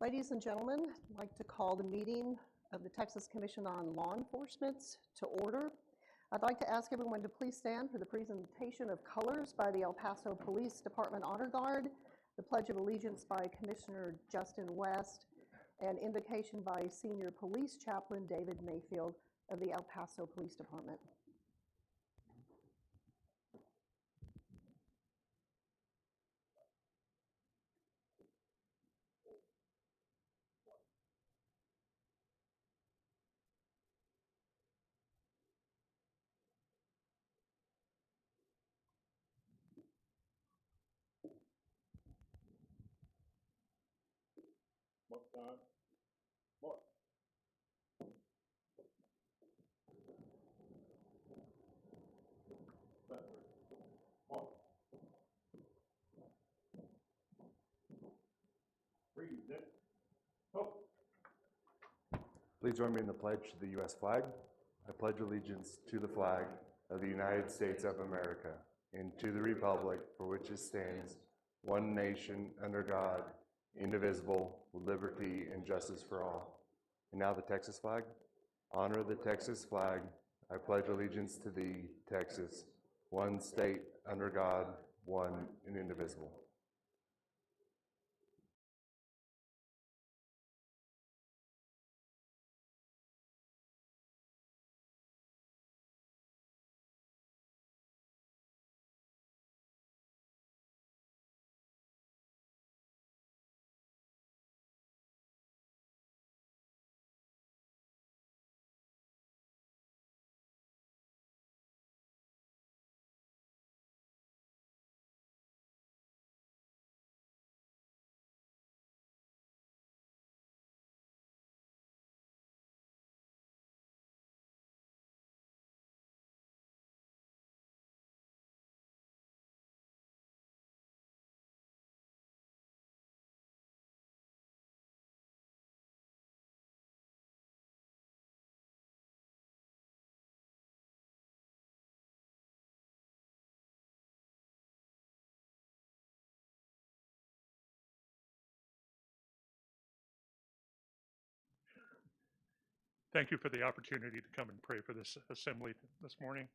Ladies and gentlemen, I'd like to call the meeting of the Texas Commission on Law Enforcement to order. I'd like to ask everyone to please stand for the presentation of colors by the El Paso Police Department Honor Guard, the Pledge of Allegiance by Commissioner Justin West, and invocation by Senior Police Chaplain David Mayfield of the El Paso Police Department. Please join me in the pledge to the U.S. flag. I pledge allegiance to the flag of the United States of America and to the republic for which it stands, one nation under God, indivisible, with liberty and justice for all. And now the Texas flag. Honor the Texas flag. I pledge allegiance to thee, Texas, one state under God, one and indivisible. Thank you for the opportunity to come and pray for this assembly this morning.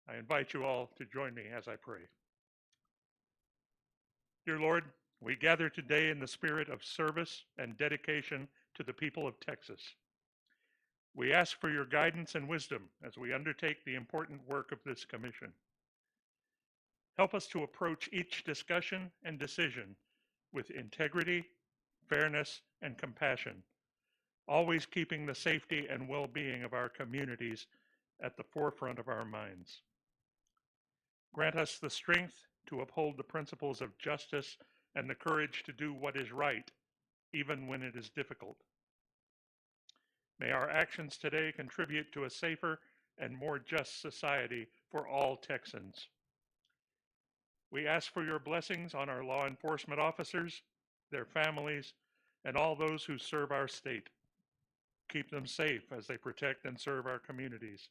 I invite you all to join me as I pray. Dear Lord, we gather today in the spirit of service and dedication to the people of Texas. We ask for your guidance and wisdom as we undertake the important work of this commission. Help us to approach each discussion and decision with integrity, fairness, and compassion, always keeping the safety and well-being of our communities at the forefront of our minds. Grant us the strength to uphold the principles of justice and the courage to do what is right, even when it is difficult. May our actions today contribute to a safer and more just society for all Texans. We ask for your blessings on our law enforcement officers, their families, and all those who serve our state. Keep them safe as they protect and serve our communities.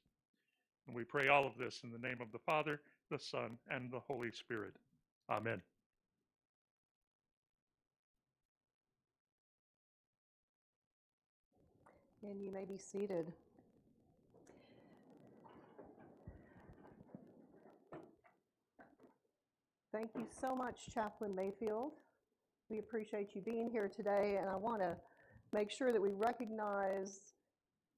And we pray all of this in the name of the Father, the Son, and the Holy Spirit. Amen. And you may be seated. Thank you so much, Chaplain Mayfield. We appreciate you being here today, and I want to make sure that we recognize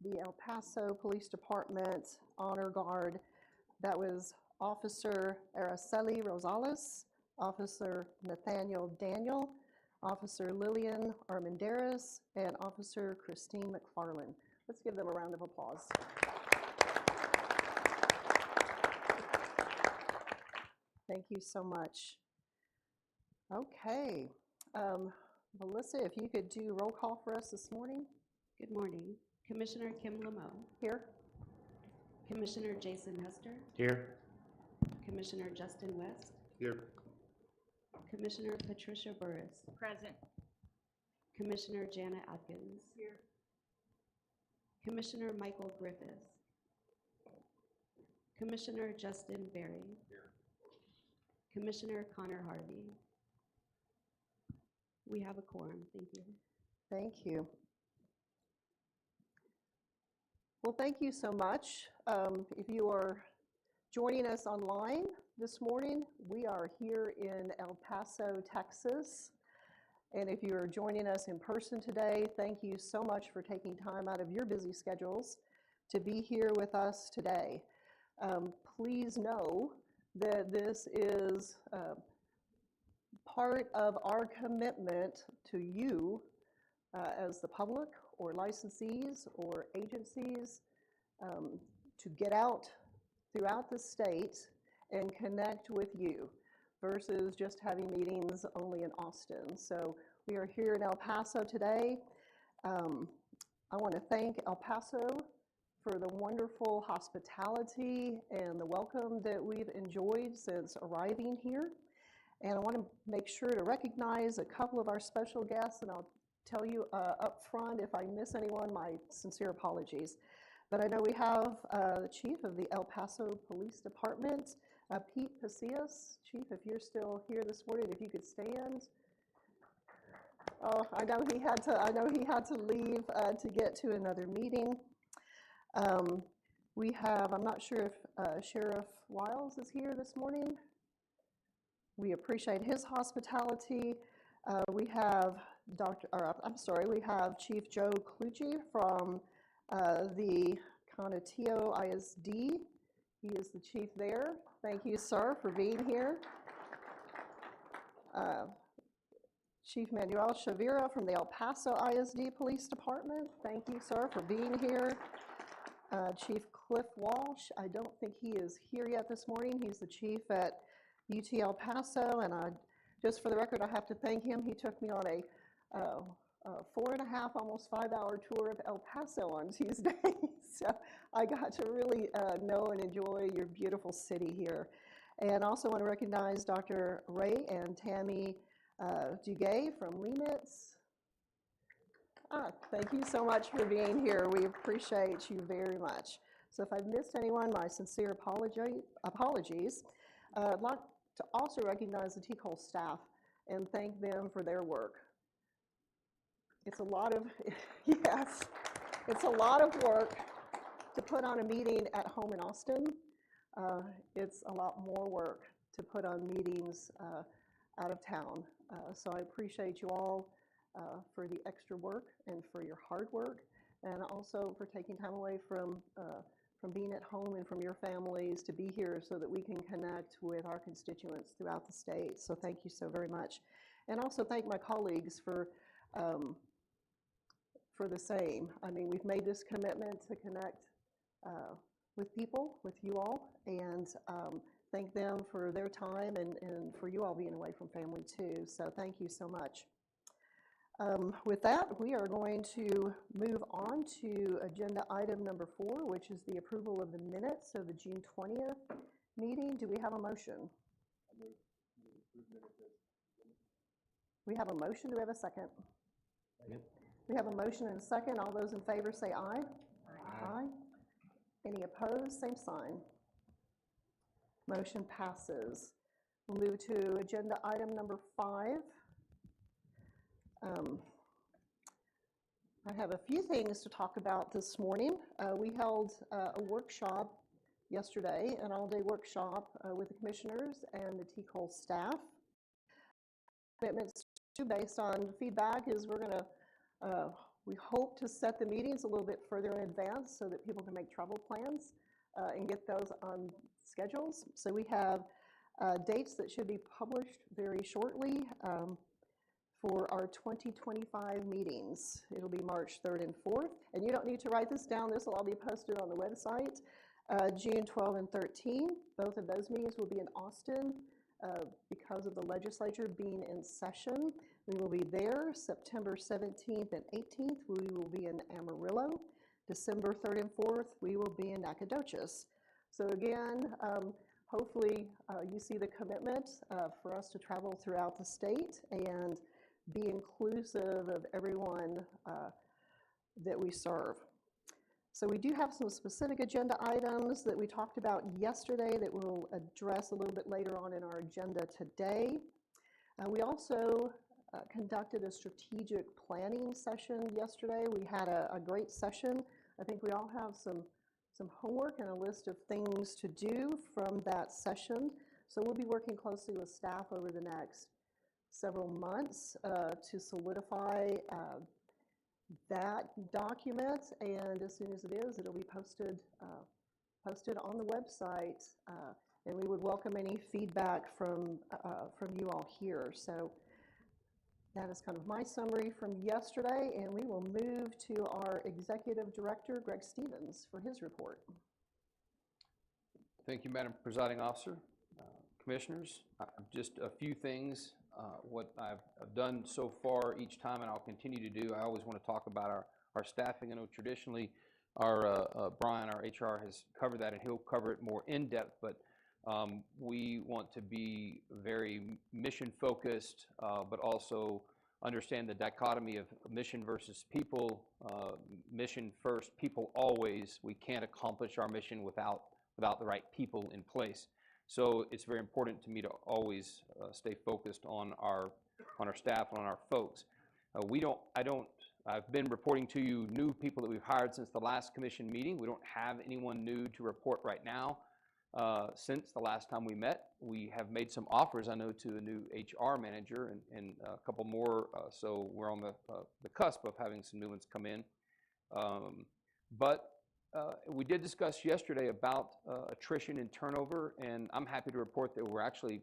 the El Paso Police Department Honor Guard. That was Officer Araceli Rosales, Officer Nathaniel Daniel, Officer Lillian Armendariz, and Officer Christine McFarland. Let's give them a round of applause. Thank you so much. Okay. Melissa, if you could do roll call for us this morning. Good morning. Commissioner Kim Lamo. Here. Commissioner Jason Hester. Here. Commissioner Justin West. Here. Commissioner Patricia Burris. Present. Commissioner Jana Atkins. Here. Commissioner Michael Griffiths. Commissioner Justin Berry. Here. Commissioner Connor Harvey. We have a quorum. Thank you. Thank you. Well, thank you so much. If you are joining us online this morning, we are here in El Paso, Texas. And if you are joining us in person today, thank you so much for taking time out of your busy schedules to be here with us today. Please know that this is part of our commitment to you as the public or licensees or agencies to get out throughout the state and connect with you versus just having meetings only in Austin. So we are here in El Paso today. I want to thank El Paso for the wonderful hospitality and the welcome that we've enjoyed since arriving here. And I want to make sure to recognize a couple of our special guests, and I'll tell you up front if I miss anyone, my sincere apologies. But I know we have the Chief of the El Paso Police Department, Pete Pasillas. Chief, if you're still here this morning, if you could stand. Oh, I know he had to leave to get to another meeting. We have, I'm not sure if Sheriff Wiles is here this morning. We appreciate his hospitality. We have we have Chief Joe Clucci from the Conotio ISD. He is the chief there. Thank you, sir, for being here. Chief Manuel Chavira from the El Paso ISD Police Department. Thank you, sir, for being here. Chief Cliff Walsh, I don't think he is here yet this morning. He's the chief at UT El Paso, and just for the record, I have to thank him. He took me on a 4.5, almost 5-hour tour of El Paso on Tuesday. So I got to really know and enjoy your beautiful city here. And also want to recognize Dr. Ray and Tammy Duguay from Lemitz. Thank you so much for being here. We appreciate you very much. So if I've missed anyone, my sincere apologies. I'd like to also recognize the TCOLE staff and thank them for their work. It's a lot of, yes, it's a lot of work to put on a meeting at home in Austin. It's a lot more work to put on meetings out of town. So I appreciate you all for the extra work and for your hard work, and also for taking time away from being at home and from your families to be here so that we can connect with our constituents throughout the state. So thank you so very much. And also thank my colleagues for the same. I mean, we've made this commitment to connect with people, with you all, and thank them for their time and for you all being away from family too. So thank you so much. With that, we are going to move on to agenda item number 4, which is the approval of the minutes of the June 20th meeting. Do we have a motion? We have a motion. Do we have a second? Second. We have a motion and a second. All those in favor say aye. Aye. Aye. Any opposed? Same sign. Motion passes. We'll move to agenda item number 5. I have a few things to talk about this morning. We held a workshop yesterday, an all-day workshop with the commissioners and the TCOLE staff. Commitments based on feedback is we're going to, we hope to set the meetings a little bit further in advance so that people can make travel plans and get those on schedules. So we have dates that should be published very shortly for our 2025 meetings. It'll be March 3rd and 4th. And you don't need to write this down. This will all be posted on the website. June 12 and 13. Both of those meetings will be in Austin because of the legislature being in session. We will be there September 17th and 18th. We will be in Amarillo. December 3rd and 4th, we will be in Nacogdoches. So again, hopefully you see the commitment for us to travel throughout the state and be inclusive of everyone that we serve. So we do have some specific agenda items that we talked about yesterday that we'll address a little bit later on in our agenda today. We also conducted a strategic planning session yesterday. We had a great session. I think we all have some homework and a list of things to do from that session. So we'll be working closely with staff over the next several months to solidify that document, and as soon as it is, it'll be posted on the website, and we would welcome any feedback from you all here. So that is kind of my summary from yesterday, and we will move to our Executive Director, Greg Stevens, for his report. Thank you, Madam Presiding Officer. Commissioners, just a few things. What I've done so far each time, and I'll continue to do, I always want to talk about our staffing. I know traditionally Brian, our HR, has covered that, and he'll cover it more in depth, but we want to be very mission focused, but also understand the dichotomy of mission versus people. Mission first, people always. We can't accomplish our mission without the right people in place. So it's very important to me to always stay focused on our staff and on our folks. I've been reporting to you new people that we've hired since the last commission meeting. We don't have anyone new to report right now. Since the last time we met, we have made some offers, I know, to a new HR manager and a couple more, so we're on the cusp of having some new ones come in. But we did discuss yesterday about attrition and turnover, and I'm happy to report that we're actually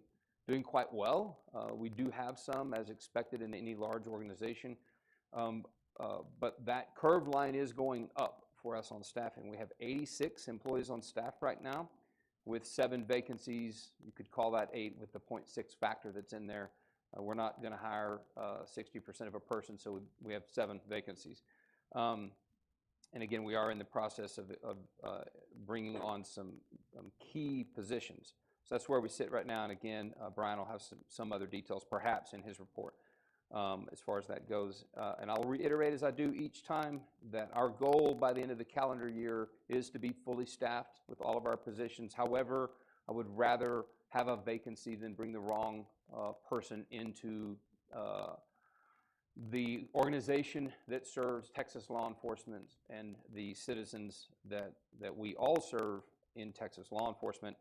doing quite well. We do have some, as expected in any large organization, but that curve line is going up for us on staffing. We have 86 employees on staff right now with 7 vacancies. You could call that 8 with the 0.6 factor that's in there. We're not going to hire 60% of a person, so we have 7 vacancies. And again, we are in the process of bringing on some key positions. So that's where we sit right now. And again, Brian will have some other details perhaps in his report as far as that goes. And I'll reiterate, as I do each time, that our goal by the end of the calendar year is to be fully staffed with all of our positions. However, I would rather have a vacancy than bring the wrong person into the organization that serves Texas law enforcement and the citizens that we all serve in Texas law enforcement.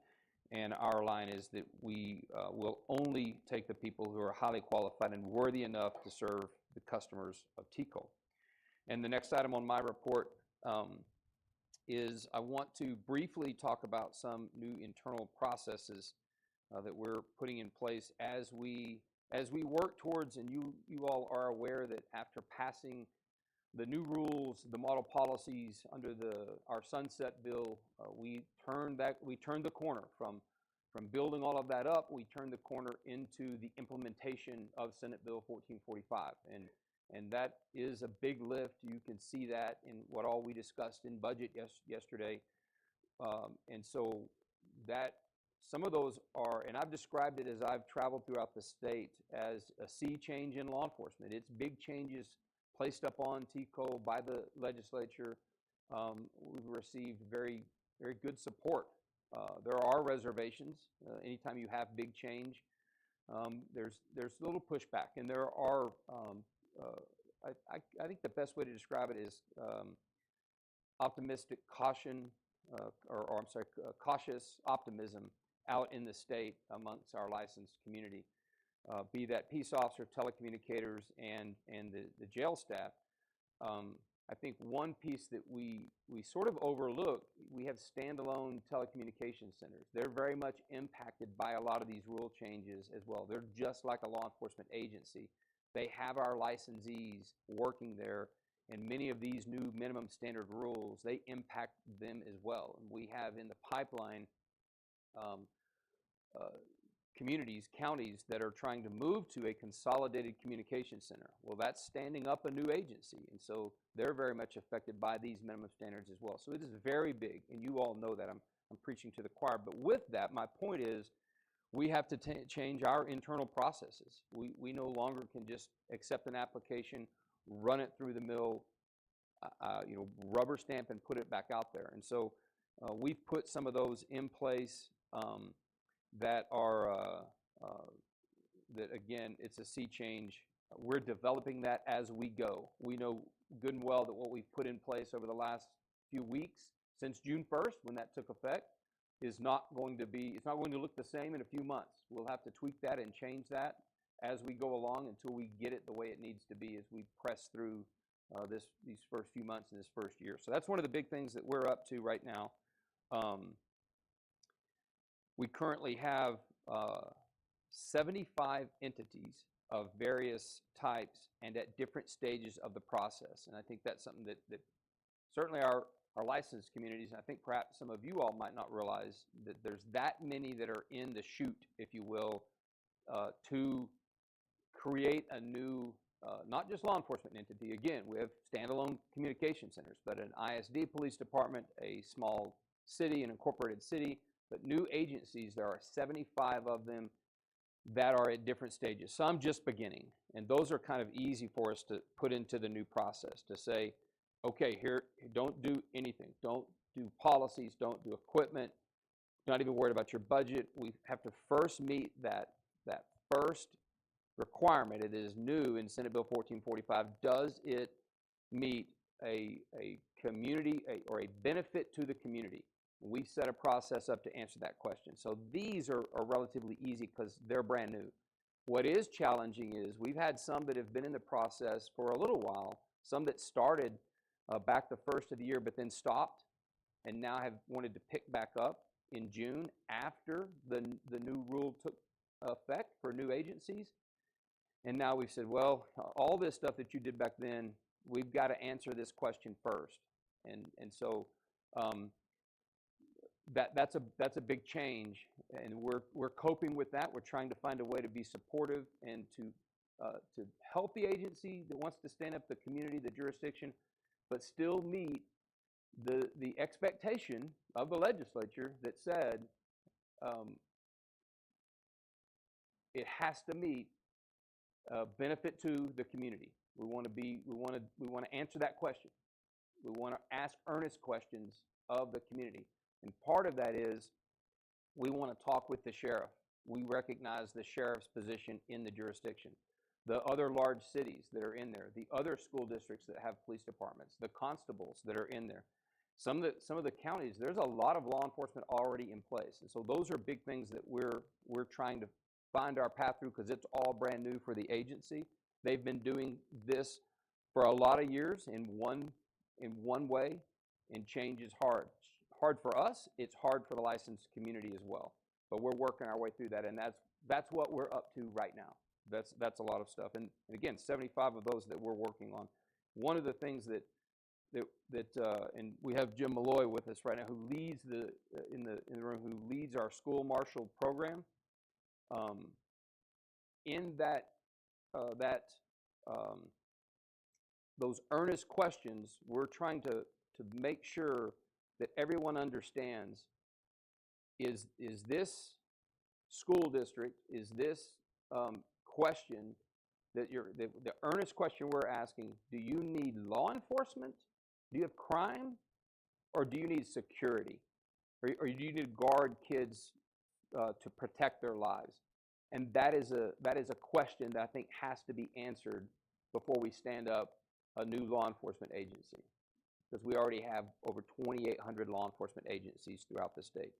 And our line is that we will only take the people who are highly qualified and worthy enough to serve the customers of TCOLE. And the next item on my report is I want to briefly talk about some new internal processes that we're putting in place as we work towards, and you all are aware that after passing the new rules, the model policies under our sunset bill, we turned the corner from building all of that up. We turned the corner into the implementation of Senate Bill 1445, and that is a big lift. You can see that in what all we discussed in budget yesterday, and so that. Some of those are, and I've described it as I've traveled throughout the state, as a sea change in law enforcement. It's big changes placed up on TCOLE by the legislature. We've received very, very good support. There are reservations. Anytime you have big change, there's a little pushback, and there are, I think the best way to describe it is optimistic caution, cautious optimism out in the state amongst our licensed community, be that peace officer, telecommunicators, and the jail staff. I think one piece that we sort of overlook, we have standalone telecommunications centers. They're very much impacted by a lot of these rule changes as well. They're just like a law enforcement agency. They have our licensees working there, and many of these new minimum standard rules, they impact them as well. And we have in the pipeline communities, counties that are trying to move to a consolidated communication center. Well, that's standing up a new agency, and so they're very much affected by these minimum standards as well. So it is very big, and you all know that. I'm preaching to the choir. But with that, my point is we have to change our internal processes. We no longer can just accept an application, run it through the mill, rubber stamp and put it back out there. And so we've put some of those in place that are, that again, it's a sea change We're developing that as we go. We know good and well that what we've put in place over the last few weeks, since June 1st, when that took effect, it's not going to look the same in a few months. We'll have to tweak that and change that as we go along until we get it the way it needs to be as we press through these first few months in this first year. So that's one of the big things that we're up to right now. We currently have 75 entities of various types and at different stages of the process. And I think that's something that certainly our licensed communities, and I think perhaps some of you all might not realize that there's that many that are in the chute, if you will, to create a new, not just law enforcement entity. Again, we have standalone communication centers, but an ISD police department, a small city, an incorporated city, but new agencies, there are 75 of them that are at different stages. Some just beginning, and those are kind of easy for us to put into the new process to say, okay, here, don't do anything. Don't do policies, don't do equipment, not even worried about your budget. We have to first meet that first requirement. It is new in Senate Bill 1445. Does it meet a community or a benefit to the community? We set a process up to answer that question. So these are relatively easy because they're brand new. What is challenging is we've had some that have been in the process for a little while, some that started back the first of the year but then stopped and now have wanted to pick back up in June after the new rule took effect for new agencies. And now we've said, well, all this stuff that you did back then, we've got to answer this question first. And so that's a big change, and we're coping with that. We're trying to find a way to be supportive and to help the agency that wants to stand up the community, the jurisdiction, but still meet the expectation of the legislature that said it has to meet benefit to the community. We want to answer that question. We want to ask earnest questions of the community. And part of that is we want to talk with the sheriff. We recognize the sheriff's position in the jurisdiction, the other large cities that are in there, the other school districts that have police departments, the constables that are in there. Some of the counties, there's a lot of law enforcement already in place. And so those are big things that we're trying to find our path through because it's all brand new for the agency. They've been doing this for a lot of years in one way, and change is hard. Hard for us, it's hard for the licensed community as well. But we're working our way through that, and that's what we're up to right now. That's a lot of stuff, and again, 75 of those that we're working on. One of the things that and we have Jim Malloy with us right now, who leads in the room, who leads our school marshal program. In those earnest questions, we're trying to make sure that everyone understands, is this school district, is this question that the earnest question we're asking, do you need law enforcement? Do you have crime? Or do you need security? Or do you need to guard kids to protect their lives? And that is a question that I think has to be answered before we stand up a new law enforcement agency, because we already have over 2,800 law enforcement agencies throughout the state.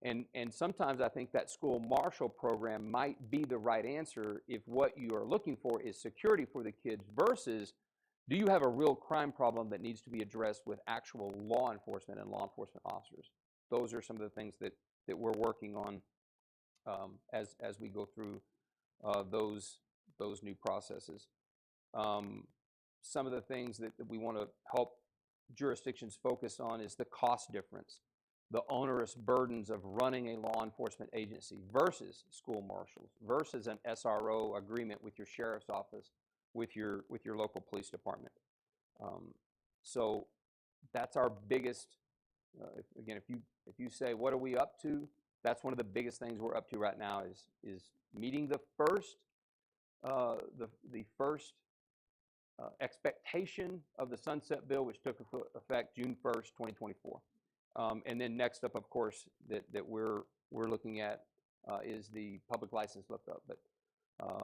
And sometimes I think that school marshal program might be the right answer if what you are looking for is security for the kids versus do you have a real crime problem that needs to be addressed with actual law enforcement and law enforcement officers. Those are some of the things that we're working on as we go through those new processes. Some of the things that we want to help jurisdictions focus on is the cost difference, the onerous burdens of running a law enforcement agency versus school marshals, versus an SRO agreement with your sheriff's office, with your local police department. So that's our biggest. Again, if you say what are we up to, that's one of the biggest things we're up to right now is meeting the first expectation of the sunset bill, which took effect June 1st, 2024. And then next up, of course, that we're looking at is the public license lift up. But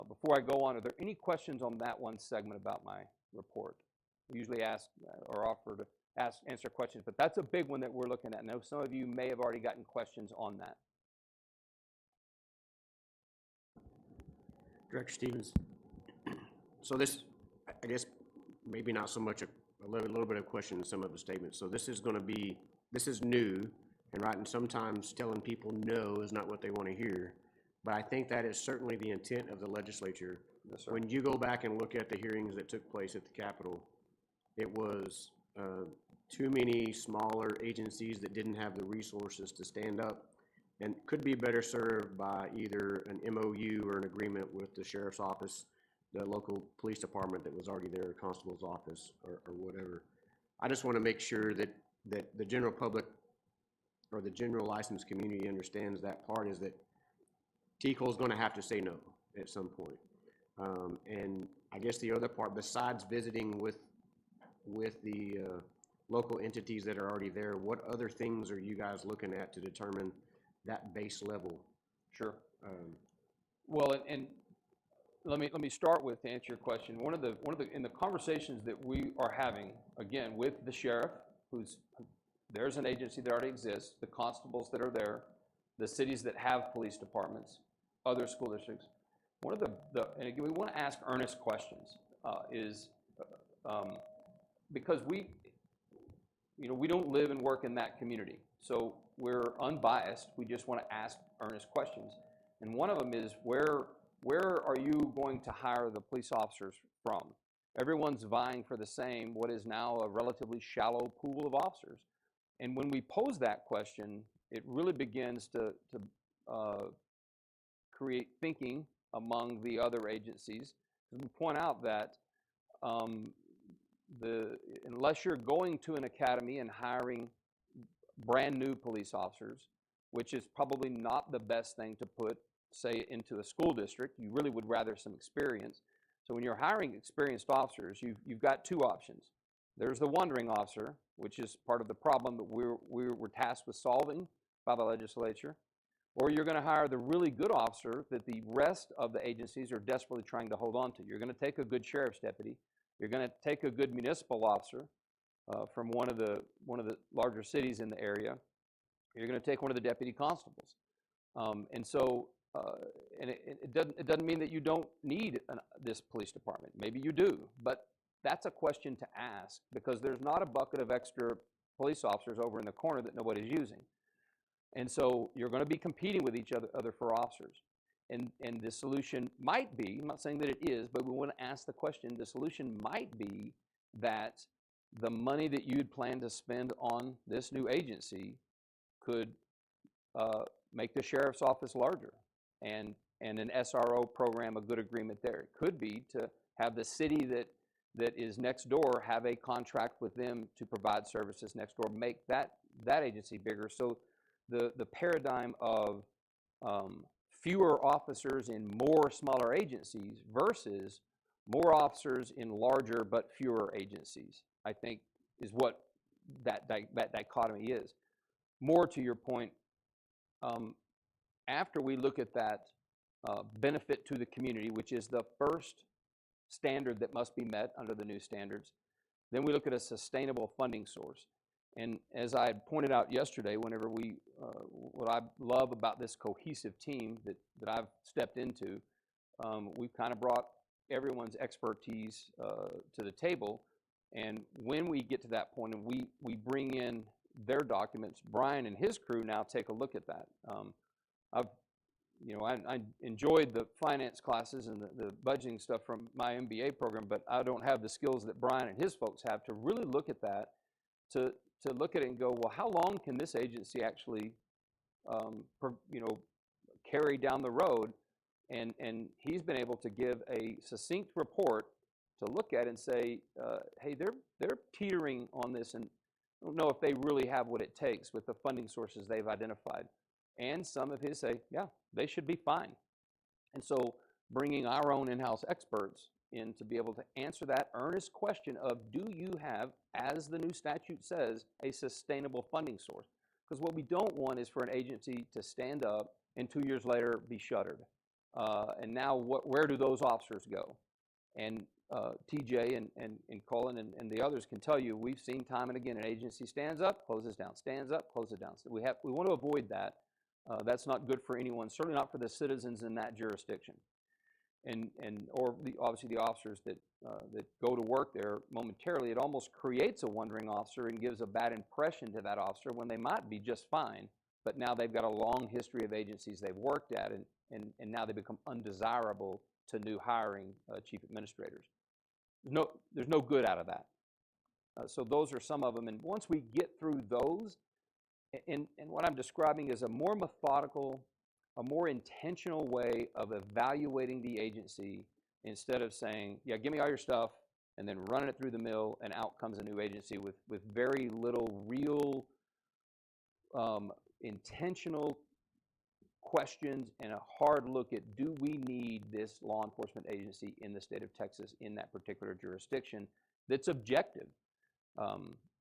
Before I go on, are there any questions on that one segment about my report? We usually ask or offer to answer questions, but that's a big one that we're looking at. I know some of you may have already gotten questions on that. Director Stevens, so this, I guess, maybe not so much a little bit of question in some of the statements. So this is going to be, this is new, and right, and sometimes telling people no is not what they want to hear. But I think that is certainly the intent of the legislature. Yes, sir. When you go back and look at the hearings that took place at the Capitol, it was too many smaller agencies that didn't have the resources to stand up and could be better served by either an MOU or an agreement with the sheriff's office, the local police department that was already there, constable's office, or whatever. I just want to make sure that the general public or the general licensed community understands that part is that TCOLE is going to have to say no at some point. And I guess the other part, besides visiting with the local entities that are already there, what other things are you guys looking at to determine that base level? Sure. Well, and let me start with, to answer your question, one of the in the conversations that we are having, again, with the sheriff, there's an agency that already exists, the constables that are there, the cities that have police departments, other school districts. One of and again, we want to ask earnest questions, because we don't live and work in that community. So we're unbiased. We just want to ask earnest questions. And one of them is, where are you going to hire the police officers from? Everyone's vying for the same, what is now a relatively shallow pool of officers. And when we pose that question, it really begins to create thinking among the other agencies. We point out that unless you're going to an academy and hiring brand new police officers, which is probably not the best thing to put, say, into a school district, you really would rather some experience. So when you're hiring experienced officers, you've got two options. There's the wandering officer, which is part of the problem that we're tasked with solving by the legislature, or you're going to hire the really good officer that the rest of the agencies are desperately trying to hold on to. You're going to take a good sheriff's deputy. You're going to take a good municipal officer from one of the larger cities in the area. You're going to take one of the deputy constables. And it doesn't mean that you don't need this police department. Maybe you do, but that's a question to ask, because there's not a bucket of extra police officers over in the corner that nobody's using. And so you're going to be competing with each other for officers. And the solution might be, I'm not saying that it is, but we want to ask the question, the solution might be that the money that you'd plan to spend on this new agency could make the sheriff's office larger, and an SRO program a good agreement there. It could be to have the city that is next door have a contract with them to provide services next door, make that agency bigger. So the paradigm of fewer officers in more smaller agencies versus more officers in larger but fewer agencies, I think, is what that dichotomy is. More to your point, after we look at that benefit to the community, which is the first standard that must be met under the new standards, then we look at a sustainable funding source. And as I had pointed out yesterday, whenever what I love about this cohesive team that I've stepped into, we've kind of brought everyone's expertise to the table. And when we get to that point and we bring in their documents, Brian and his crew now take a look at that. I enjoyed the finance classes and the budgeting stuff from my MBA program, but I don't have the skills that Brian and his folks have to really look at that, to look at it and go, well, how long can this agency actually, carry down the road? And he's been able to give a succinct report to look at and say, hey, they're teetering on this, and I don't know if they really have what it takes with the funding sources they've identified. And some of his say, yeah, they should be fine. And so bringing our own in-house experts in to be able to answer that earnest question of, do you have, as the new statute says, a sustainable funding source? Because what we don't want is for an agency to stand up and 2 years later be shuttered. And now where do those officers go? And TJ and Colin and the others can tell you, we've seen time and again, an agency stands up, closes down, stands up, closes down. So we want to avoid that. That's not good for anyone, certainly not for the citizens in that jurisdiction. Obviously the officers that go to work there momentarily. It almost creates a wandering officer and gives a bad impression to that officer when they might be just fine, but now they've got a long history of agencies they've worked at, and now they become undesirable to new hiring chief administrators. There's no good out of that. So those are some of them, and once we get through those, and what I'm describing is a more methodical, a more intentional way of evaluating the agency instead of saying, yeah, give me all your stuff, and then running it through the mill, and out comes a new agency with very little real intentional questions and a hard look at, do we need this law enforcement agency in the state of Texas in that particular jurisdiction that's objective.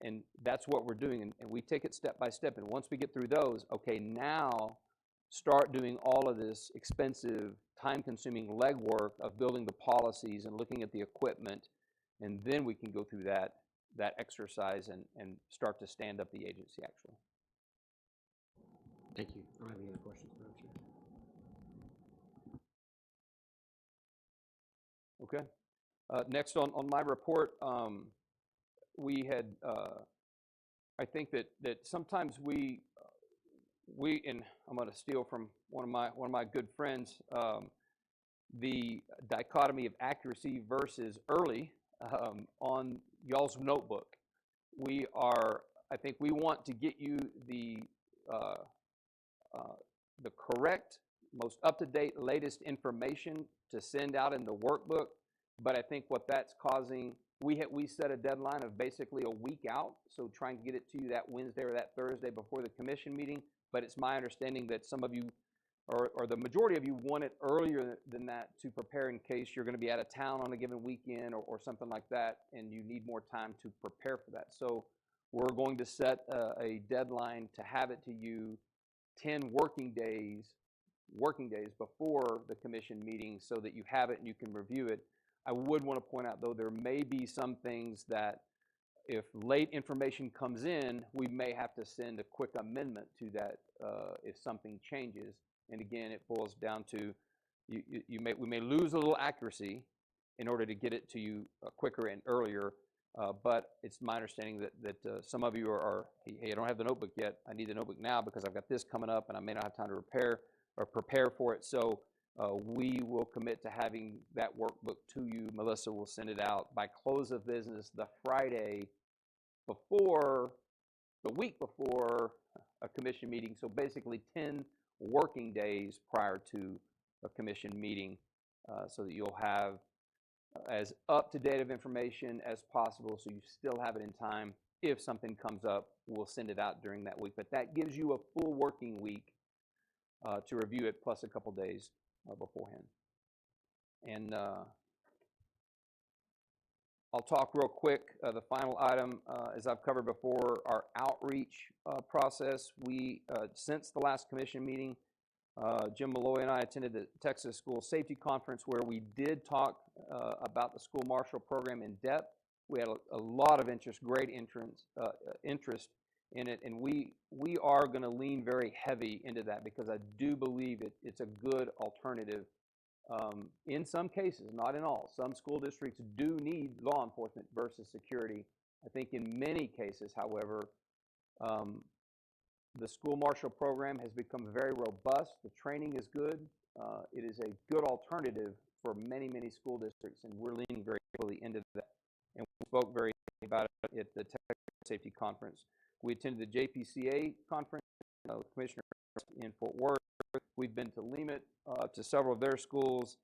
And that's what we're doing, and we take it step by step, and once we get through those, okay, now start doing all of this expensive, time-consuming legwork of building the policies and looking at the equipment, and then we can go through that exercise and start to stand up the agency, actually. Thank you. I don't have any other questions, Madam Chair. Okay. Next on my report, we had, I think that sometimes we, and I'm going to steal from one of my good friends, the dichotomy of accuracy versus early on y'all's notebook. I think we want to get you the correct, most up-to-date, latest information to send out in the workbook, but I think what that's causing, we set a deadline of basically a week out, so trying to get it to you that Wednesday or that Thursday before the commission meeting, but it's my understanding that some of you, or the majority of you, want it earlier than that to prepare in case you're going to be out of town on a given weekend or something like that, and you need more time to prepare for that. So we're going to set a deadline to have it to you 10 working days before the commission meeting so that you have it and you can review it. I would want to point out, though, there may be some things that if late information comes in, we may have to send a quick amendment to that if something changes. And again, it boils down to we may lose a little accuracy in order to get it to you quicker and earlier. But it's my understanding that some of you are, hey, I don't have the notebook yet. I need the notebook now because I've got this coming up and I may not have time to prepare for it. So we will commit to having that workbook to you. Melissa will send it out by close of business the Friday before, the week before a commission meeting. So basically 10 working days prior to a commission meeting so that you'll have as up-to-date of information as possible so you still have it in time. If something comes up, we'll send it out during that week. But that gives you a full working week to review it, plus a couple days beforehand. And I'll talk real quick. The final item, as I've covered before, our outreach process. We, since the last commission meeting, Jim Malloy and I attended the Texas School Safety Conference where we did talk about the school marshal program in depth. We had a lot of interest, great interest in it, and we are going to lean very heavy into that because I do believe it's a good alternative. In some cases, not in all, some school districts do need law enforcement versus security. I think in many cases, however, the school marshal program has become very robust. The training is good. It is a good alternative for many, many school districts, and we're leaning very heavily into that. And we spoke very about it at the Texas Safety Conference. We attended the JPCA conference, Commissioner in Fort Worth. We've been to Leamet, to several of their schools.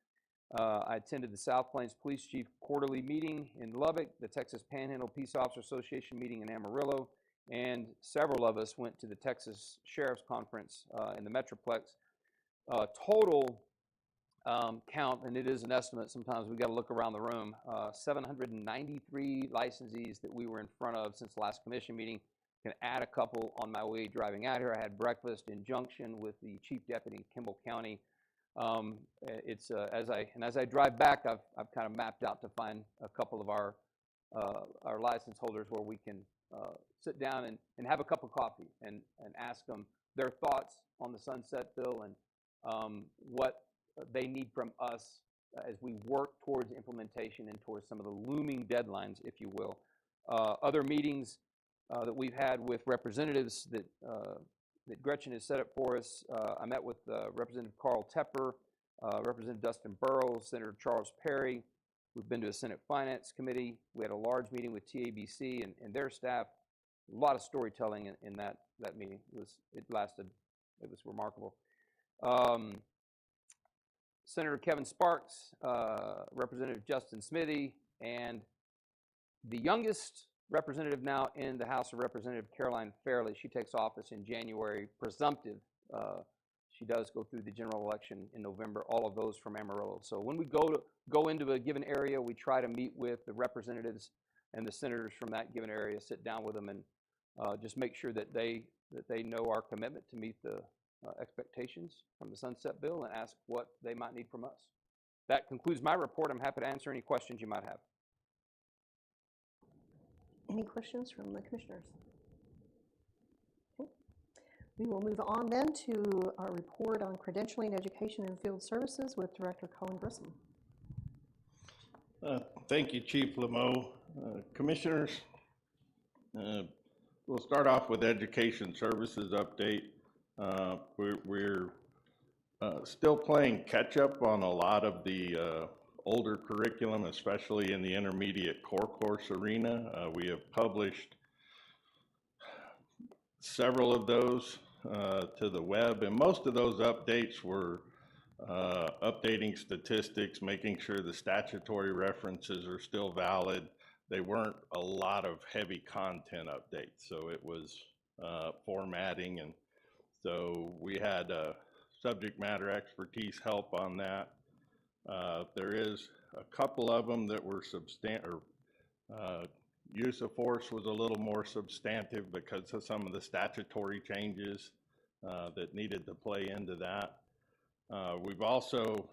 I attended the South Plains Police Chief quarterly meeting in Lubbock, the Texas Panhandle Peace Officer Association meeting in Amarillo, and several of us went to the Texas Sheriff's Conference in the Metroplex. Total count, and it is an estimate, sometimes we've got to look around the room, 793 licensees that we were in front of since the last commission meeting. Can add a couple on my way driving out here. I had breakfast in Junction with the Chief Deputy in Kimball County. It's as I drive back, I've kind of mapped out to find a couple of our license holders where we can sit down and have a cup of coffee and ask them their thoughts on the sunset bill and what they need from us as we work towards implementation and towards some of the looming deadlines, if you will. Other meetings that we've had with representatives that Gretchen has set up for us. I met with Representative Carl Tepper, Representative Dustin Burrows, Senator Charles Perry. We've been to a Senate Finance Committee. We had a large meeting with TABC and their staff. A lot of storytelling in that meeting. It was remarkable. Senator Kevin Sparks, Representative Justin Smithy, and the youngest representative now in the House of Representative Caroline Fairley. She takes office in January, presumptive. She does go through the general election in November, all of those from Amarillo. So when we go into a given area, we try to meet with the representatives and the senators from that given area, sit down with them, and just make sure that they know our commitment to meet the expectations from the Sunset Bill and ask what they might need from us. That concludes my report. I'm happy to answer any questions you might have. Any questions from the commissioners? Okay. We will move on then to our report on credentialing, education, and field services with Director Colin Grissom. Thank you, Chief Lameau. Commissioners, we'll start off with education services update. We're still playing catch up on a lot of the older curriculum, especially in the intermediate core course arena. We have published several of those to the web, and most of those updates were updating statistics, making sure the statutory references are still valid. They weren't a lot of heavy content updates, so it was formatting, and so we had subject matter expertise help on that. There is a couple of them that were use of force was a little more substantive because of some of the statutory changes that needed to play into that. We've also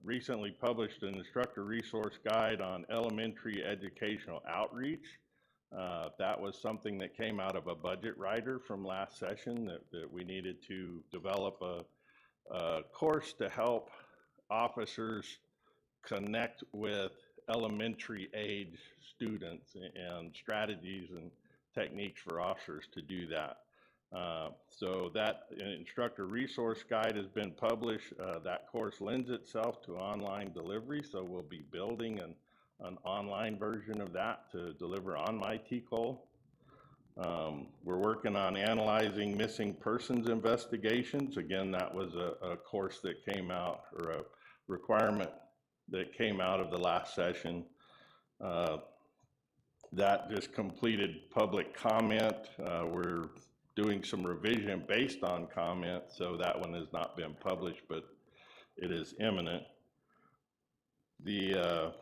recently published an instructor resource guide on elementary educational outreach. That was something that came out of a budget rider from last session that we needed to develop a course to help officers connect with elementary age students and strategies and techniques for officers to do that. So that instructor resource guide has been published. That course lends itself to online delivery, so we'll be building an online version of that to deliver on my TCOLE. We're working on analyzing missing persons investigations. Again, that was a course that came out, or a requirement that came out of the last session. That just completed public comment. We're doing some revision based on comment, so that one has not been published, but it is imminent. The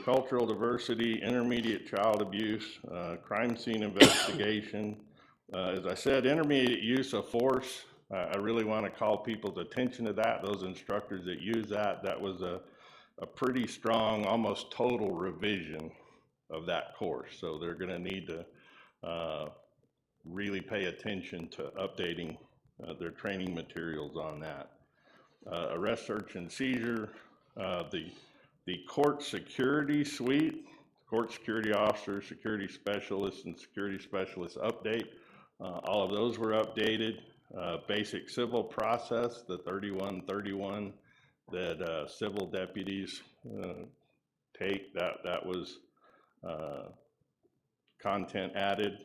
cultural diversity, intermediate child abuse, crime scene investigation. As I said, intermediate use of force, I really want to call people's attention to that. Those instructors that use that was a pretty strong, almost total revision of that course. So they're going to need to really pay attention to updating their training materials on that. Arrest, search, and seizure, the court security suite, court security officers, security specialists, and security specialist update. All of those were updated. Basic civil process, the 3131 that civil deputies take, that was content added.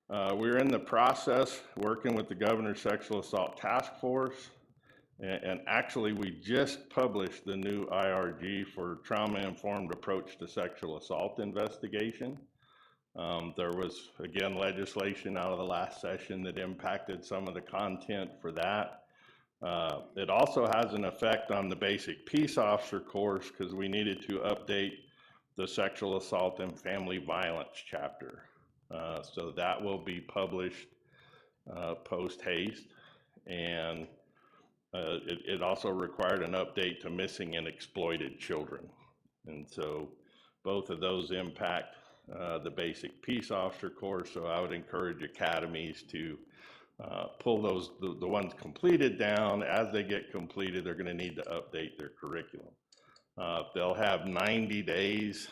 We're in the process working with the Governor's Sexual Assault Task Force. And actually, we just published the new IRG for trauma-informed approach to sexual assault investigation. There was, again, legislation out of the last session that impacted some of the content for that. It also has an effect on the basic peace officer course because we needed to update the sexual assault and family violence chapter. So that will be published post haste. And it also required an update to missing and exploited children. And so both of those impact the basic peace officer course. So I would encourage academies to pull those, the ones completed down. As they get completed, they're going to need to update their curriculum. They'll have 90 days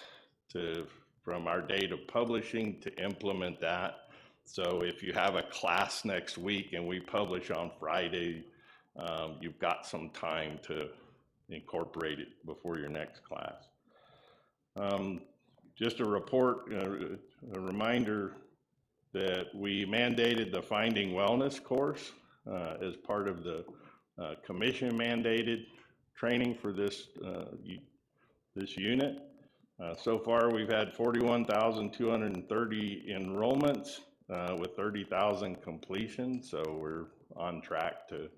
from our date of publishing to implement that. So if you have a class next week and we publish on Friday, you've got some time to incorporate it before your next class. Just a report, a reminder that we mandated the Finding Wellness course as part of the commission mandated training for this unit. So far, we've had 41,230 enrollments with 30,000 completions. So we're on track to,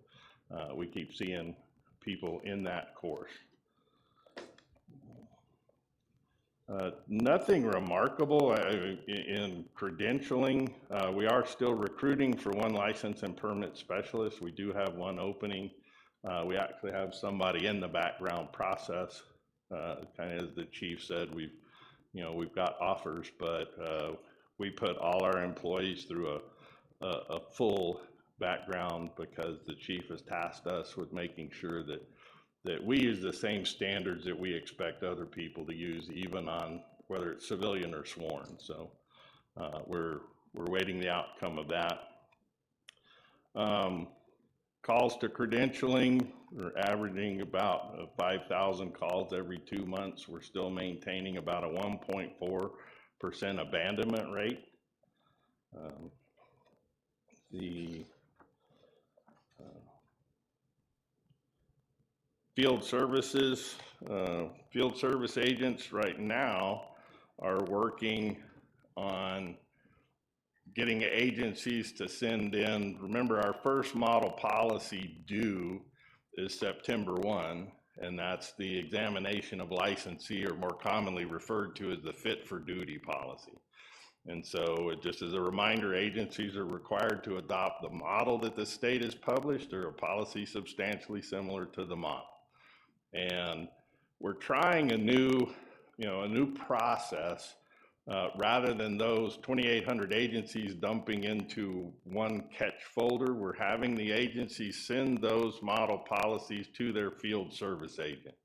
we keep seeing people in that course. Nothing remarkable in credentialing. We are still recruiting for one license and permit specialist. We do have one opening. We actually have somebody in the background process. Kind of as the chief said, we've got offers, but we put all our employees through a full background because the chief has tasked us with making sure that we use the same standards that we expect other people to use, even on whether it's civilian or sworn. So we're waiting the outcome of that. Calls to credentialing, we're averaging about 5,000 calls every 2 months. We're still maintaining about a 1.4% abandonment rate. The field services, field service agents right now are working on getting agencies to send in. Remember, our first model policy due is September 1, and that's the examination of licensee, or more commonly referred to as the fit for duty policy. And so just as a reminder, agencies are required to adopt the model that the state has published or a policy substantially similar to the model. And we're trying a new process rather than those 2,800 agencies dumping into one catch folder. We're having the agencies send those model policies to their field service agent.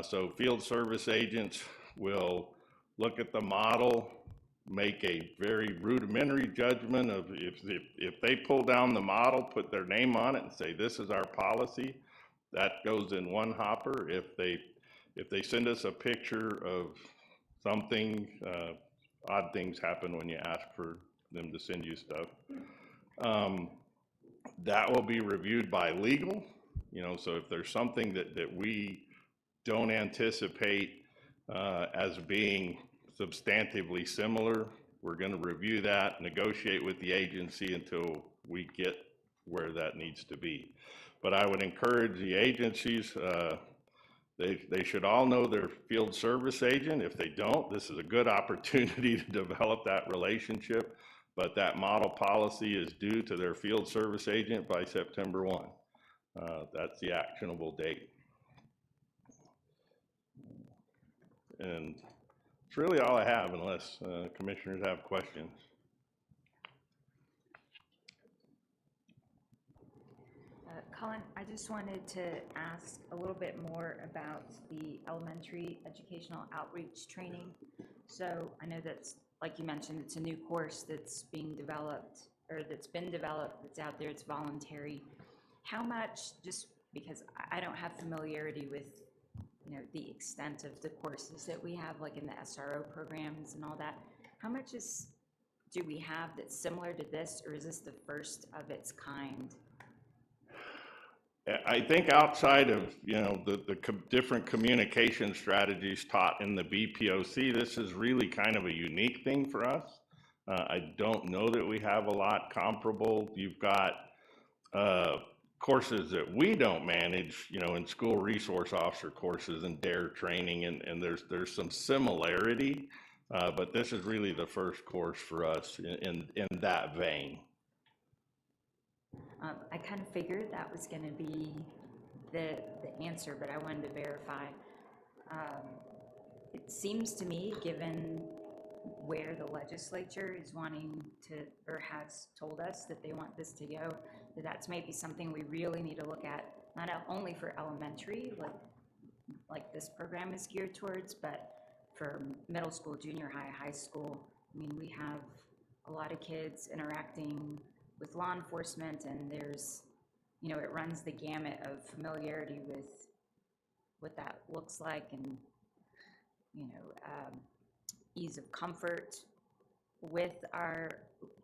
So field service agents will look at the model, make a very rudimentary judgment of if they pull down the model, put their name on it and say, this is our policy, that goes in one hopper. If they send us a picture of something, odd things happen when you ask for them to send you stuff. That will be reviewed by legal, so if there's something that we don't anticipate as being substantively similar, we're going to review that, negotiate with the agency until we get where that needs to be. But I would encourage the agencies, they should all know their field service agent. If they don't, this is a good opportunity to develop that relationship. But that model policy is due to their field service agent by September 1. That's the actionable date. And it's really all I have, unless commissioners have questions. Colin, I just wanted to ask a little bit more about the elementary educational outreach training. So I know that's, like you mentioned, it's a new course that's being developed, or that's been developed, that's out there, it's voluntary. How much, just because I don't have familiarity with, the extent of the courses that we have, like in the SRO programs and all that, how much do we have that's similar to this, or is this the first of its kind? I think outside of, the different communication strategies taught in the BPOC, this is really kind of a unique thing for us. I don't know that we have a lot comparable. You've got courses that we don't manage, in school resource officer courses and DARE training, and there's some similarity, but this is really the first course for us in that vein. I kind of figured that was going to be the answer, but I wanted to verify. It seems to me, given where the legislature is wanting to, or has told us that they want this to go, that that's maybe something we really need to look at, not only for elementary, like this program is geared towards, but for middle school, junior high, high school. I mean, we have a lot of kids interacting with law enforcement, and there's, you know, it runs the gamut of familiarity with what that looks like, and, you know, ease of comfort with our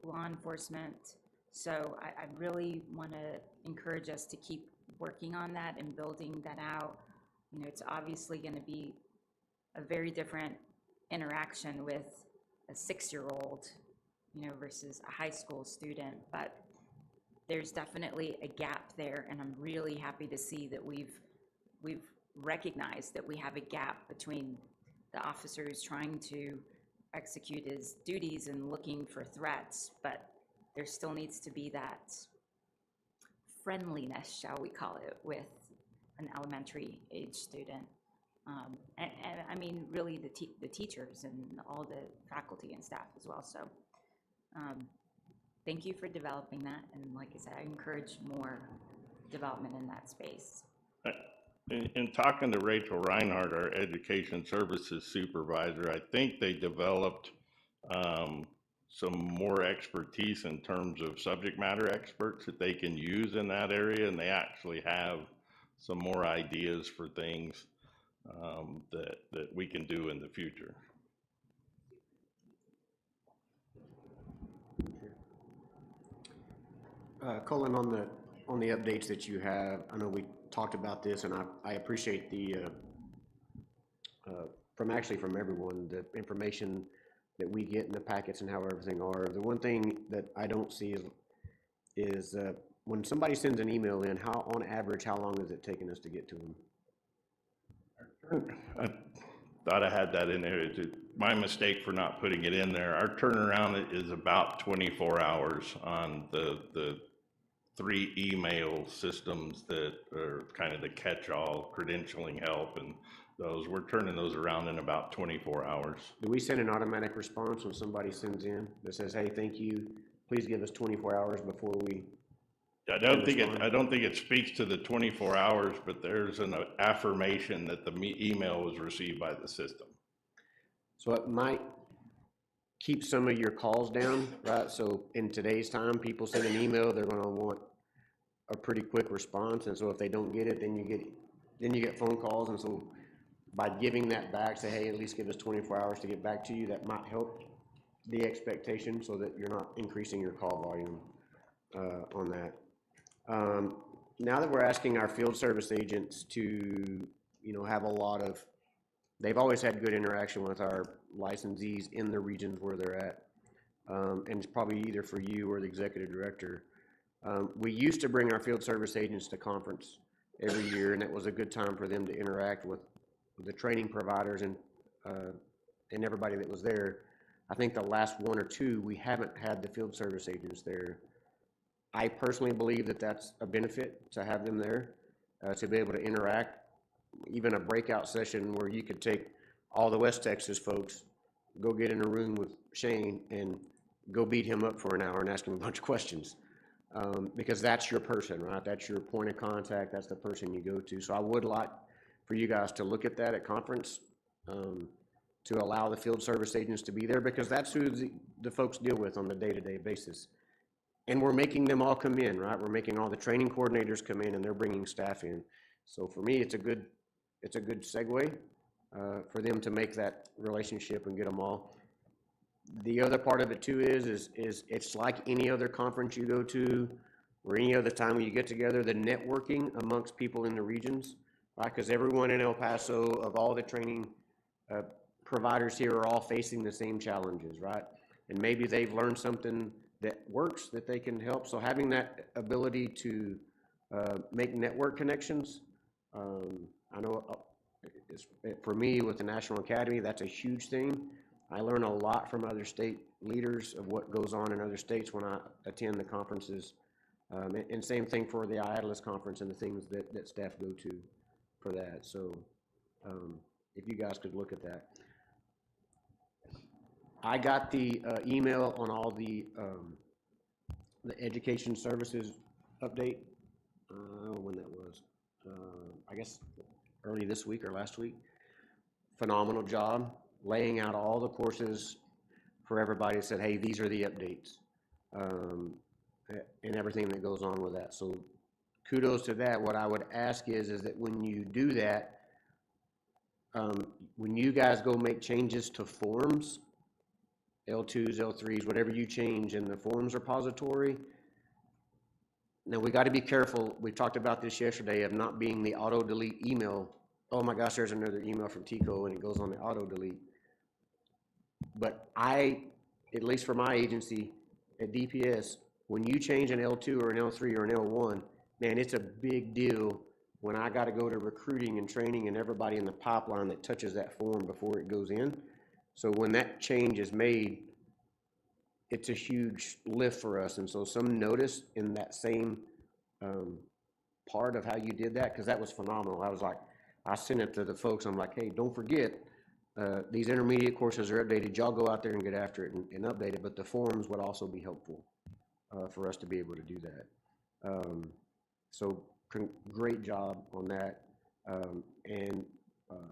law enforcement. So I really want to encourage us to keep working on that and building that out. You know, it's obviously going to be a very different interaction with a 6-year-old, you know, versus a high school student, but there's definitely a gap there, and I'm really happy to see that we've recognized that we have a gap between the officers trying to execute his duties and looking for threats, but there still needs to be that friendliness, shall we call it, with an elementary age student. And I mean, really the teachers and all the faculty and staff as well. So thank you for developing that. And like I said, I encourage more development in that space. In talking to Rachel Reinhardt, our education services supervisor, I think they developed some more expertise in terms of subject matter experts that they can use in that area, and they actually have some more ideas for things that we can do in the future. Colin, on the updates that you have, I know we talked about this, and I appreciate the from everyone, the information that we get in the packets and how everything are. The one thing that I don't see is when somebody sends an email in, on average, how long is it taking us to get to them? I thought I had that in there. It's my mistake for not putting it in there. Our turnaround is about 24 hours on the 3 email systems that are kind of the catch-all credentialing help, and those, we're turning those around in about 24 hours. Do we send an automatic response when somebody sends in that says, hey, thank you, please give us 24 hours before we? I don't think it speaks to the 24 hours, but there's an affirmation that the email was received by the system. So it might keep some of your calls down, right? So in today's time, people send an email, they're gonna want a pretty quick response, and so if they don't get it, then you get phone calls, and so by giving that back, say, hey, at least give us 24 hours to get back to you, that might help the expectation so that you're not increasing your call volume on that. Now that we're asking our field service agents to, you know, have a lot of, they've always had good interaction with our licensees in the regions where they're at, and it's probably either for you or the executive director. We used to bring our field service agents to conference every year, and it was a good time for them to interact with the training providers and everybody that was there. I think the last 1 or 2, we haven't had the field service agents there. I personally believe that that's a benefit to have them there, to be able to interact, even a breakout session where you could take all the West Texas folks, go get in a room with Shane and go beat him up for an hour and ask him a bunch of questions. Because that's your person, right? That's your point of contact. That's the person you go to. So I would like for you guys to look at that at conference, to allow the field service agents to be there, because that's who the folks deal with on the day-to-day basis. And we're making them all come in, right? We're making all the training coordinators come in, and they're bringing staff in. So for me, it's a good segue for them to make that relationship and get them all. The other part of it too is it's like any other conference you go to, or any other time when you get together, the networking amongst people in the regions, right? Because everyone in El Paso, of all the training providers here, are all facing the same challenges, right? And maybe they've learned something that works that they can help. So having that ability to make network connections, I know for me with the National Academy, that's a huge thing. I learn a lot from other state leaders of what goes on in other states when I attend the conferences And same thing for the IATLS conference and the things that staff go to for that. So if you guys could look at that. I got the email on all the education services update. I don't know when that was. I guess early this week or last week. Phenomenal job laying out all the courses for everybody. Said, hey, these are the updates and everything that goes on with that. So kudos to that. What I would ask is that when you do that, when you guys go make changes to forms, L2s, L3s, whatever you change in the forms repository, now we got to be careful. We talked about this yesterday of not being the auto delete email. Oh my gosh, there's another email from TCOLE and it goes on the auto delete. But at least for my agency at DPS, when you change an L2 or an L3 or an L1, man, it's a big deal when I got to go to recruiting and training and everybody in the pipeline that touches that form before it goes in. So when that change is made, it's a huge lift for us. And so some notice in that same part of how you did that, because that was phenomenal. I was like, I sent it to the folks. I'm like, hey, don't forget, these intermediate courses are updated. Y'all go out there and get after it and update it. But the forms would also be helpful for us to be able to do that. So great job on that. And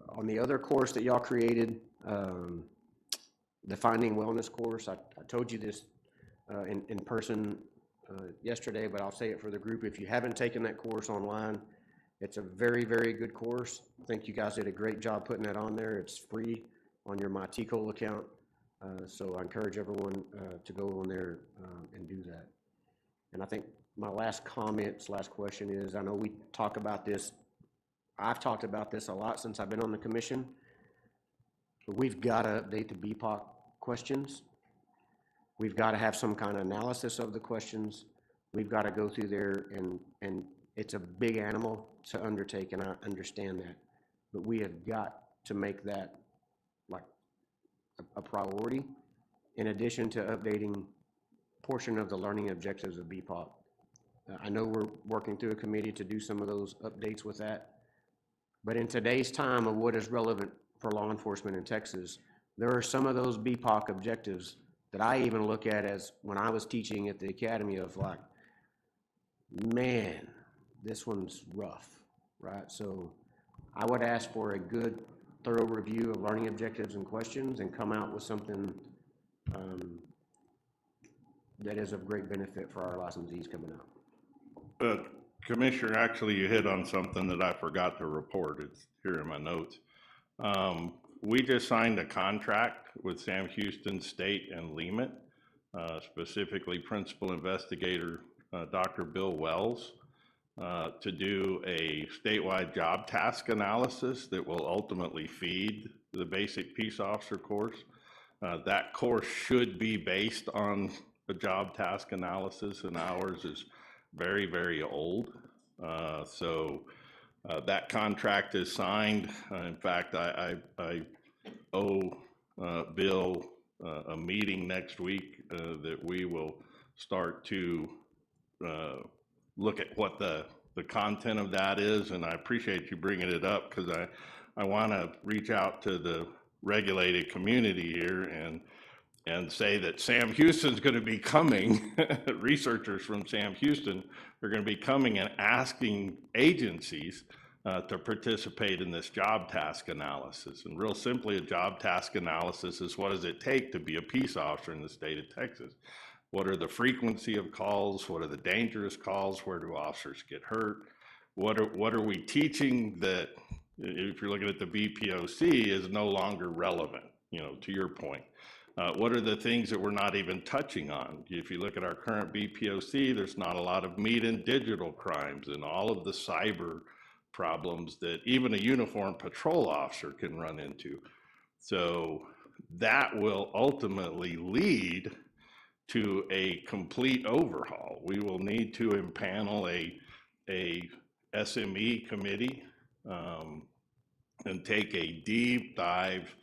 on the other course that y'all created, the Finding Wellness course, I told you this in person yesterday, but I'll say it for the group. If you haven't taken that course online, it's a very, very good course. I think you guys did a great job putting that on there. It's free on your My TCOLE account. So I encourage everyone to go on there and do that. And I think my last comment / question is, I know we talk about this, I've talked about this a lot since I've been on the commission, but we've got to update the BPOC questions. We've got to have some kind of analysis of the questions. We've got to go through there, and it's a big animal to undertake, and I understand that. But we have got to make that like a priority, in addition to updating portion of the learning objectives of BPOC. I know we're working through a committee to do some of those updates with that. But in today's time of what is relevant for law enforcement in Texas, there are some of those BPOC objectives that I even look at as when I was teaching at the academy of like, man, this one's rough, right? So I would ask for a good, thorough review of learning objectives and questions and come out with something that is of great benefit for our licensees coming out. Commissioner, actually, you hit on something that I forgot to report. It's here in my notes. We just signed a contract with Sam Houston State and Lemet, specifically Principal Investigator Dr. Bill Wells, to do a statewide job task analysis that will ultimately feed the basic peace officer course. That course should be based on a job task analysis, and ours is very, very old. So that contract is signed. In fact, I owe Bill a meeting next week that we will start to look at what the content of that is. And I appreciate you bringing it up, because I want to reach out to the regulated community here and say that Sam Houston's going to be coming, researchers from Sam Houston are going to be coming and asking agencies to participate in this job task analysis. And real simply, a job task analysis is, what does it take to be a peace officer in the state of Texas? What are the frequency of calls? What are the dangerous calls? Where do officers get hurt? What are we teaching that, if you're looking at the BPOC, is no longer relevant, to your point? What are the things that we're not even touching on? If you look at our current BPOC, there's not a lot of meat and digital crimes and all of the cyber problems that even a uniformed patrol officer can run into. So that will ultimately lead to a complete overhaul. We will need to impanel a SME committee and take a deep dive,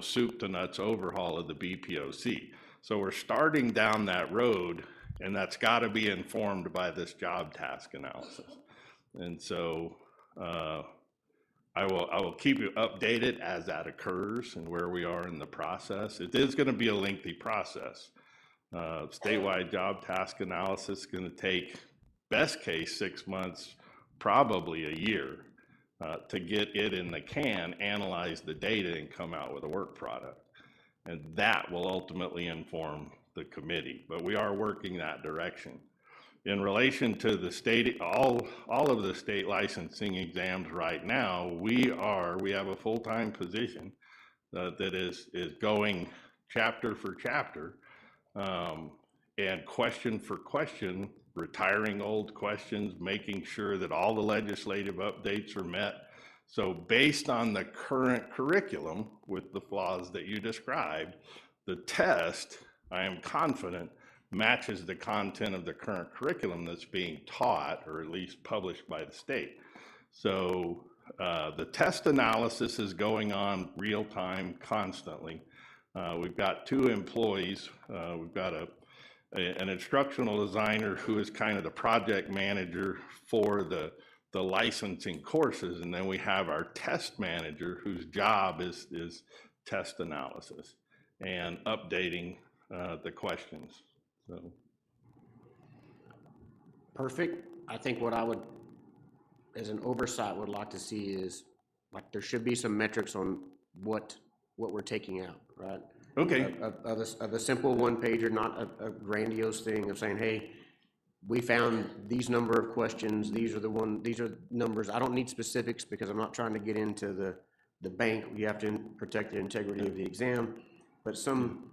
soup to nuts overhaul of the BPOC. So we're starting down that road, And that's got to be informed by this job task analysis. And so I will keep you updated as that occurs and where we are in the process. It is going to be a lengthy process. Statewide job task analysis is going to take, best case, 6 months, probably a year to get it in the can, analyze the data, and come out with a work product. And that will ultimately inform the committee, but we are working that direction. In relation to the state, all of the state licensing exams right now, we have a full-time position that is going chapter for chapter, and question for question, retiring old questions, making sure that all the legislative updates are met. So based on the current curriculum with the flaws that you described, the test, I am confident, matches the content of the current curriculum that's being taught, or at least published by the state. So the test analysis is going on real time, constantly. We've got 2 employees. We've got an instructional designer who is kind of the project manager for the licensing courses, and then we have our test manager whose job is test analysis and updating the questions. So Perfect. I think what I would, as an oversight, would like to see is, like, there should be some metrics on what we're taking out, right? okay, Of a simple one-pager, not a grandiose thing of saying, hey, we found these number of questions, these are numbers. I don't need specifics because I'm not trying to get into the bank. You have to protect the integrity of the exam, but some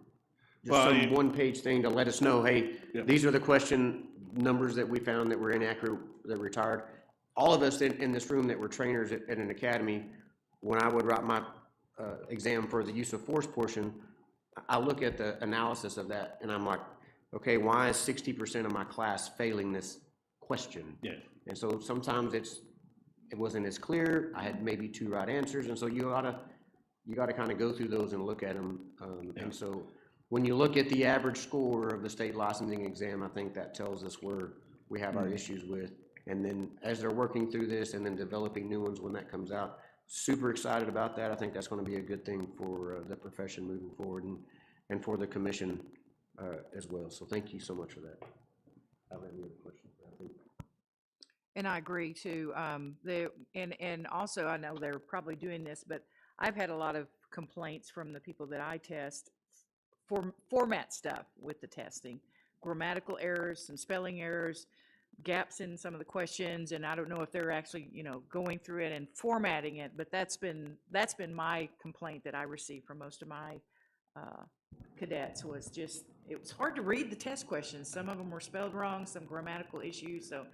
one-page thing to let us know, hey, these are the question numbers that we found that were inaccurate, that were retired. All of us in this room that were trainers at an academy, when I would write my exam for the use of force portion, I look at the analysis of that and I'm like, okay, why is 60% of my class failing this question? yeah, And so sometimes it wasn't as clear. I had maybe 2 right answers, and so you gotta kind of go through those and look at them. And so when you look at the average score of the state licensing exam, I think that tells us where we have our issues with. And then as they're working through this and then developing new ones when that comes out, super excited about that. I think that's going to be a good thing for the profession moving forward, and for the commission as well. So thank you so much for that. I don't have any other questions. I think. And I agree too. And also, I know they're probably doing this, but I've had a lot of complaints from the people that I test for format stuff with the testing, grammatical errors and spelling errors, gaps in some of the questions, and I don't know if they're actually, going through it and formatting it, but that's been my complaint that I received from most of my cadets, was just, it was hard to read the test questions. Some of them were spelled wrong, some grammatical issues, so.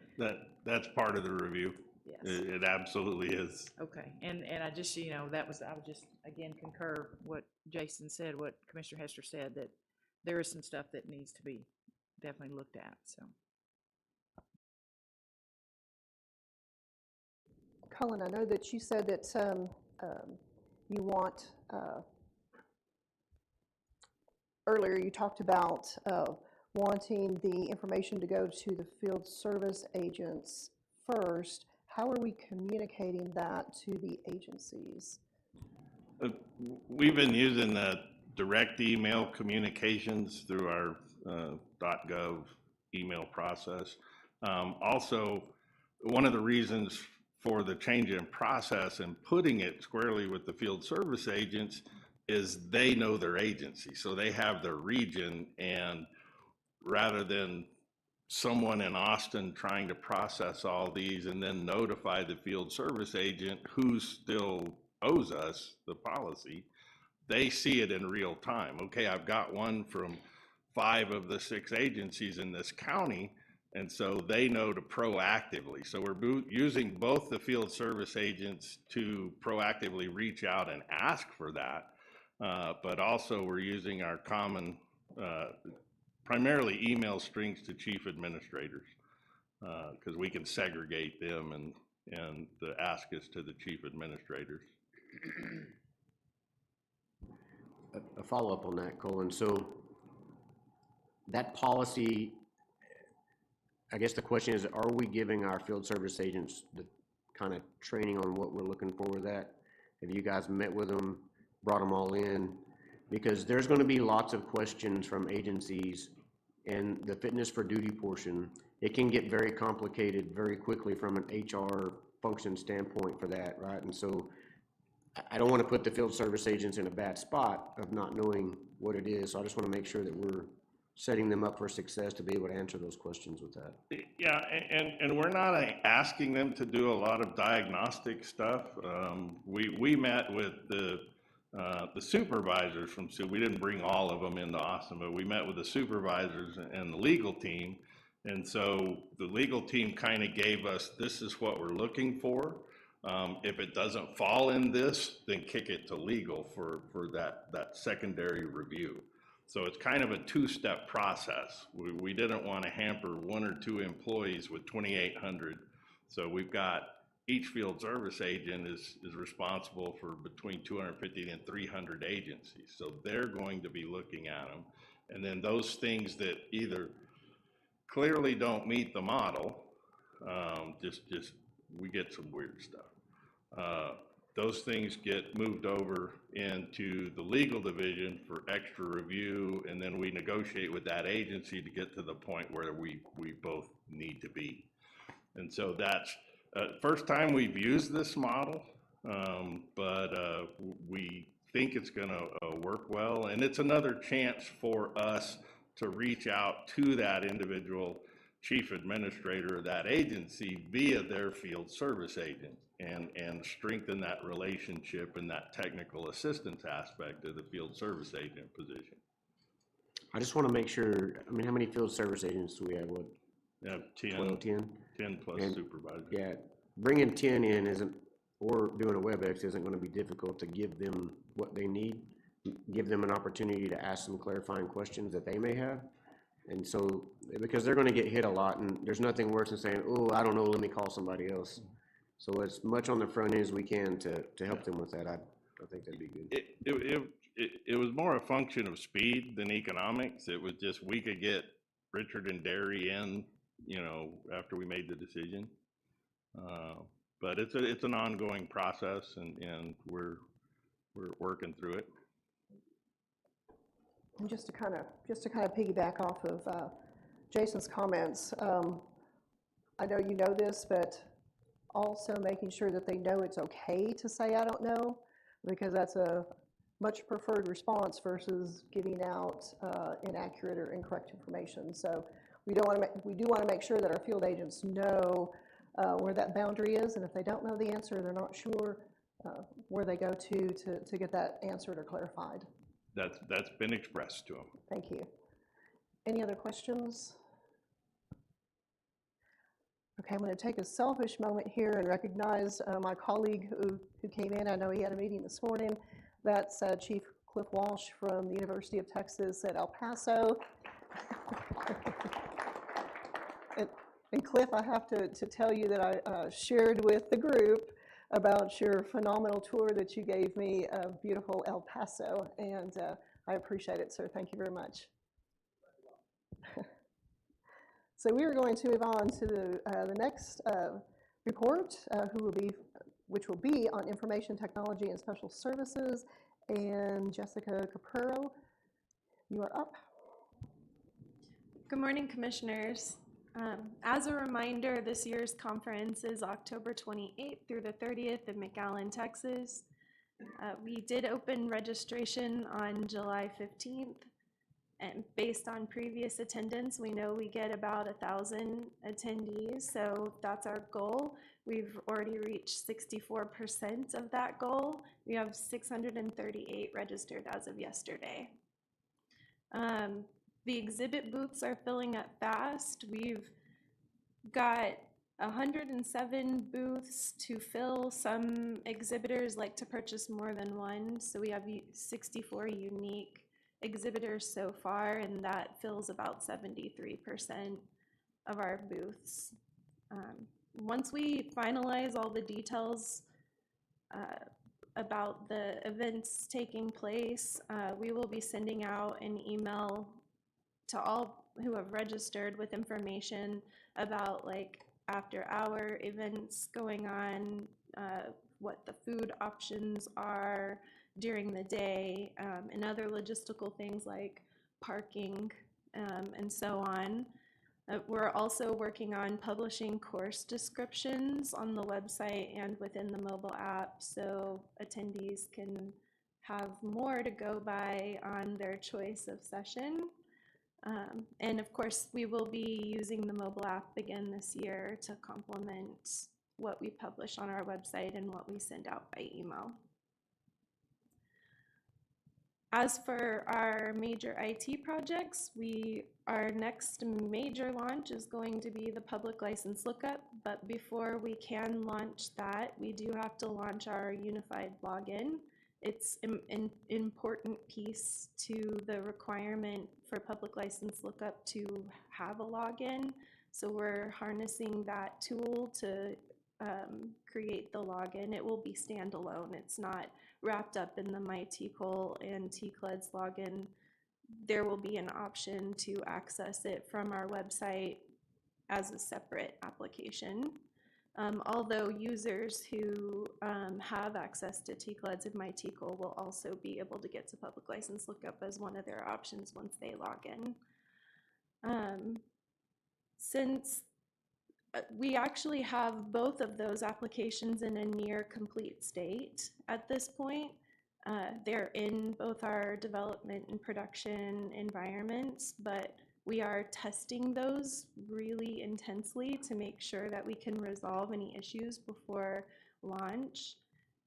that's part of the review. Yes. It absolutely is. Okay, and I just, I would just, again, concur what Jason said, what Commissioner Hester said, that there is some stuff that needs to be definitely looked at, so. Cullen, I know that you said that you want, earlier you talked about wanting the information to go to the field service agents first. How are we communicating that to the agencies? We've been using the direct email communications through our .gov email process. Also, one of the reasons for the change in process and putting it squarely with the field service agents is they know their agency. So they have their region, and rather than someone in Austin trying to process all these and then notify the field service agent who still owes us the policy, they see it in real time. Okay, I've got one from 5 of the 6 agencies in this county, and so they know to proactively. So we're using both the field service agents to proactively reach out and ask for that, but also we're using our common, primarily email strings to chief administrators, because we can segregate them, and the ask is to the chief administrators. A follow-up on that, Colin. So that policy, I guess the question is, are we giving our field service agents the kind of training on what we're looking for with that? Have you guys met with them, brought them all in? Because there's going to be lots of questions from agencies, and the fitness for duty portion, it can get very complicated very quickly from an HR function standpoint for that, right? And so I don't want to put the field service agents in a bad spot of not knowing what it is. So I just want to make sure that we're setting them up for success to be able to answer those questions with that. Yeah, and we're not asking them to do a lot of diagnostic stuff. We met with the supervisors from we didn't bring all of them into Austin, but we met with the supervisors and the legal team. And so the legal team kind of gave us, this is what we're looking for. If it doesn't fall in this, then kick it to legal for that secondary review. So it's kind of a two-step process. We didn't want to hamper 1 or 2 employees with 2,800. So we've got each field service agent is responsible for between 250 and 300 agencies. So they're going to be looking at them. And then those things that either clearly don't meet the model, we get some weird stuff. Those things get moved over into the legal division for extra review, and then we negotiate with that agency to get to the point where we both need to be. And so that's first time we've used this model, but we think it's gonna work well, and it's another chance for us to reach out to that individual chief administrator of that agency via their field service agent and strengthen that relationship and that technical assistance aspect of the field service agent position. I just want to make sure, I mean, how many field service agents do we have? What? Yeah, 12, 10? 10 plus And, supervisors. Yeah, bringing 10 in isn't, or doing a WebEx isn't going to be difficult to give them what they need, give them an opportunity to ask some clarifying questions that they may have. And so, because they're going to get hit a lot, and there's nothing worse than saying, oh, I don't know, let me call somebody else. So as much on the front end as we can to help them with that, I think that'd be good. It was more a function of speed than economics. It was just, we could get Richard and Derry in, after we made the decision. But it's an ongoing process, and we're working through it. And just to kind of piggyback off of Jason's comments, I know you know this, but also making sure that they know it's okay to say I don't know, because that's a much preferred response versus giving out inaccurate or incorrect information. So we do want to make sure that our field agents know where that boundary is, and if they don't know the answer, they're not sure where they go to get that answered or clarified. That's been expressed to them. Thank you. Any other questions? Okay, I'm going to take a selfish moment here and recognize my colleague who came in. I know he had a meeting this morning. That's Chief Cliff Walsh from the University of Texas at El Paso. And Cliff, I have to tell you that I shared with the group about your phenomenal tour that you gave me of beautiful El Paso, and I appreciate it, sir. Thank you very much. So we are going to move on to the next report, which will be on information technology and special services. And Jessica Capurro, you are up. Good morning, commissioners. As a reminder, this year's conference is October 28th through the 30th in McAllen, Texas. We did open registration on July 15th. And based on previous attendance, we know we get about 1,000 attendees, so that's our goal. We've already reached 64% of that goal. We have 638 registered as of yesterday. The exhibit booths are filling up fast. We've got 107 booths to fill. Some exhibitors like to purchase more than one, so we have 64 unique exhibitors so far, and that fills about 73% of our booths. Once we finalize all the details about the events taking place, we will be sending out an email to all who have registered with information about like after-hour events going on, what the food options are during the day, and other logistical things like parking, and so on. We're also working on publishing course descriptions on the website and within the mobile app, so attendees can have more to go by on their choice of session. And of course, we will be using the mobile app again this year to complement what we publish on our website and what we send out by email. As for our major IT projects, our next major launch is going to be the public license lookup, but before we can launch that, we do have to launch our unified login. It's an important piece to the requirement for public license lookup to have a login. So we're harnessing that tool to create the login. It will be standalone. It's not wrapped up in the My TCOLE and TCLED's login. There will be an option to access it from our website as a separate application. Although users who have access to TCLEDs and My TCOLE will also be able to get to public license lookup as one of their options once they log in. Since we actually have both of those applications in a near complete state at this point. They're in both our development and production environments, but we are testing those really intensely to make sure that we can resolve any issues before launch.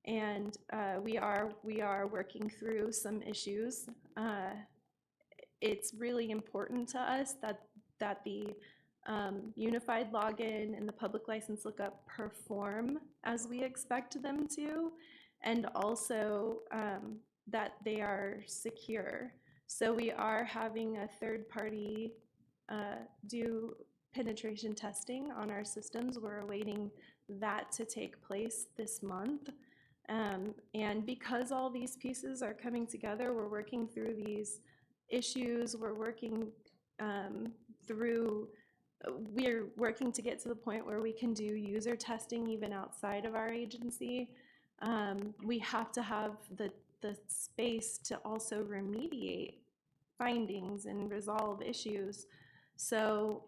And we are working through some issues. It's really important to us that the unified login and the public license lookup perform as we expect them to, and also that they are secure. So we are having a third party do penetration testing on our systems. We're awaiting that to take place this month. And because all these pieces are coming together, we're working through these issues. We're working we're working to get to the point where we can do user testing even outside of our agency. We have to have the space to also remediate findings and resolve issues. So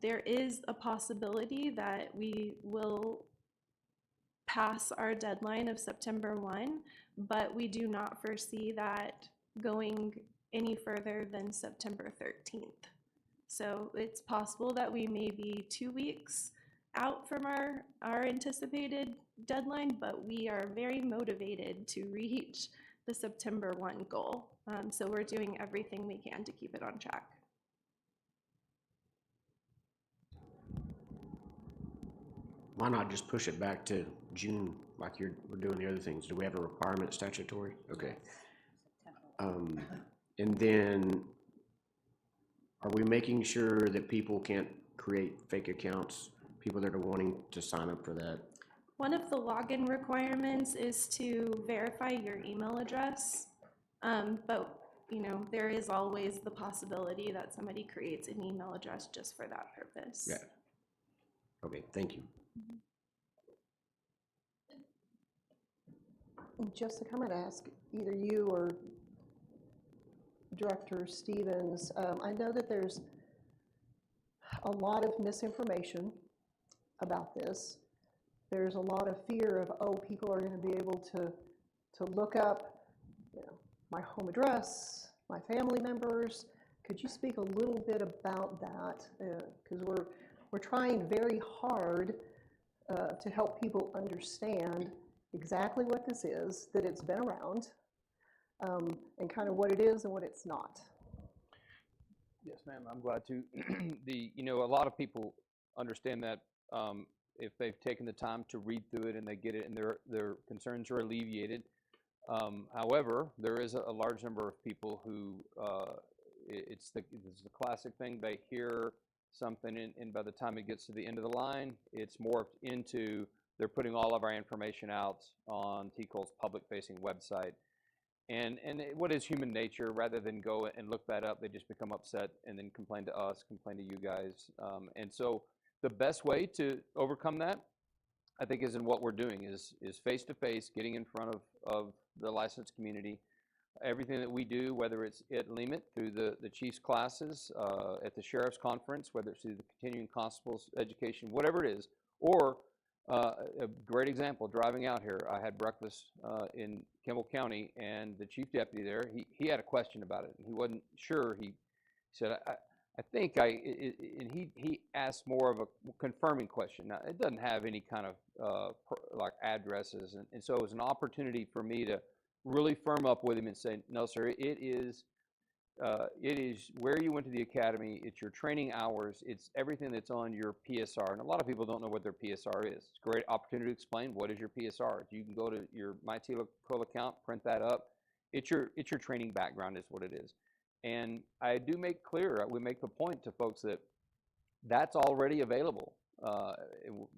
there is a possibility that we will pass our deadline of September 1, but we do not foresee that going any further than September 13th. So it's possible that we may be 2 weeks out from our anticipated deadline, but we are very motivated to reach the September 1 goal. So we're doing everything we can to keep it on track. Why not just push it back to June like we're doing the other things? Do we have a requirement statutory? Okay. And then are we making sure that people can't create fake accounts, people that are wanting to sign up for that? One of the login requirements is to verify your email address, but you know, there is always the possibility that somebody creates an email address just for that purpose. Yeah. Okay, thank you. Jessica, I'm going to ask either you or Director Stevens. I know that there's a lot of misinformation about this. There's a lot of fear of, oh, people are going to be able to look up, you know, my home address, my family members. Could you speak a little bit about that? Because we're trying very hard to help people understand exactly what this is, that it's been around, and kind of what it is and what it's not. Yes, ma'am, I'm glad to. You know, a lot of people understand that if they've taken the time to read through it and they get it and their concerns are alleviated. However, there is a large number of people who, it's the classic thing, they hear something and by the time it gets to the end of the line, it's morphed into, they're putting all of our information out on TCOLE's public-facing website. And what is human nature, rather than go and look that up, they just become upset and then complain to us, complain to you guys. And so the best way to overcome that, I think, is in what we're doing, is face-to-face, getting in front of the licensed community. Everything that we do, whether it's at Limit through the chief's classes, at the sheriff's conference, whether it's through the continuing constable's education, whatever it is, or a great example, driving out here, I had breakfast in Kimball County, and the chief deputy there, he had a question about it. He wasn't sure. He said, I think and he asked more of a confirming question. Now, it doesn't have any kind of like addresses, and so it was an opportunity for me to really firm up with him and say, no, sir, it is where you went to the academy, it's your training hours, it's everything that's on your PSR. And a lot of people don't know what their PSR is. It's a great opportunity to explain what is your PSR. You can go to your My TCOLE account, print that up. It's your training background is what it is. And I do make clear, we make the point to folks that that's already available.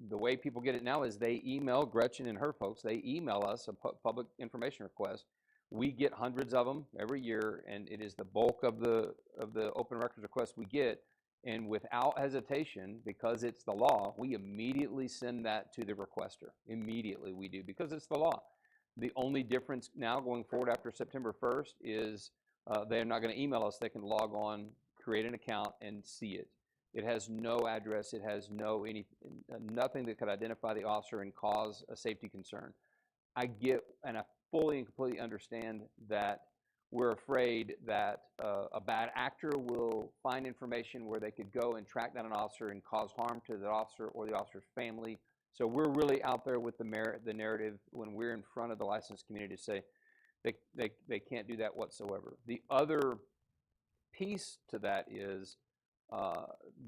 The way people get it now is they email Gretchen and her folks, they email us a public information request. We get hundreds of them every year, and it is the bulk of the open records requests we get. And without hesitation, because it's the law, we immediately send that to the requester. Immediately we do, because it's the law. The only difference now going forward after September 1st is they're not going to email us. They can log on, create an account, and see it. It has no address. It has nothing that could identify the officer and cause a safety concern. I get, and I fully and completely understand that we're afraid that a bad actor will find information where they could go and track down an officer and cause harm to the officer or the officer's family. So we're really out there with the narrative when we're in front of the licensed community to say they can't do that whatsoever. The other piece to that is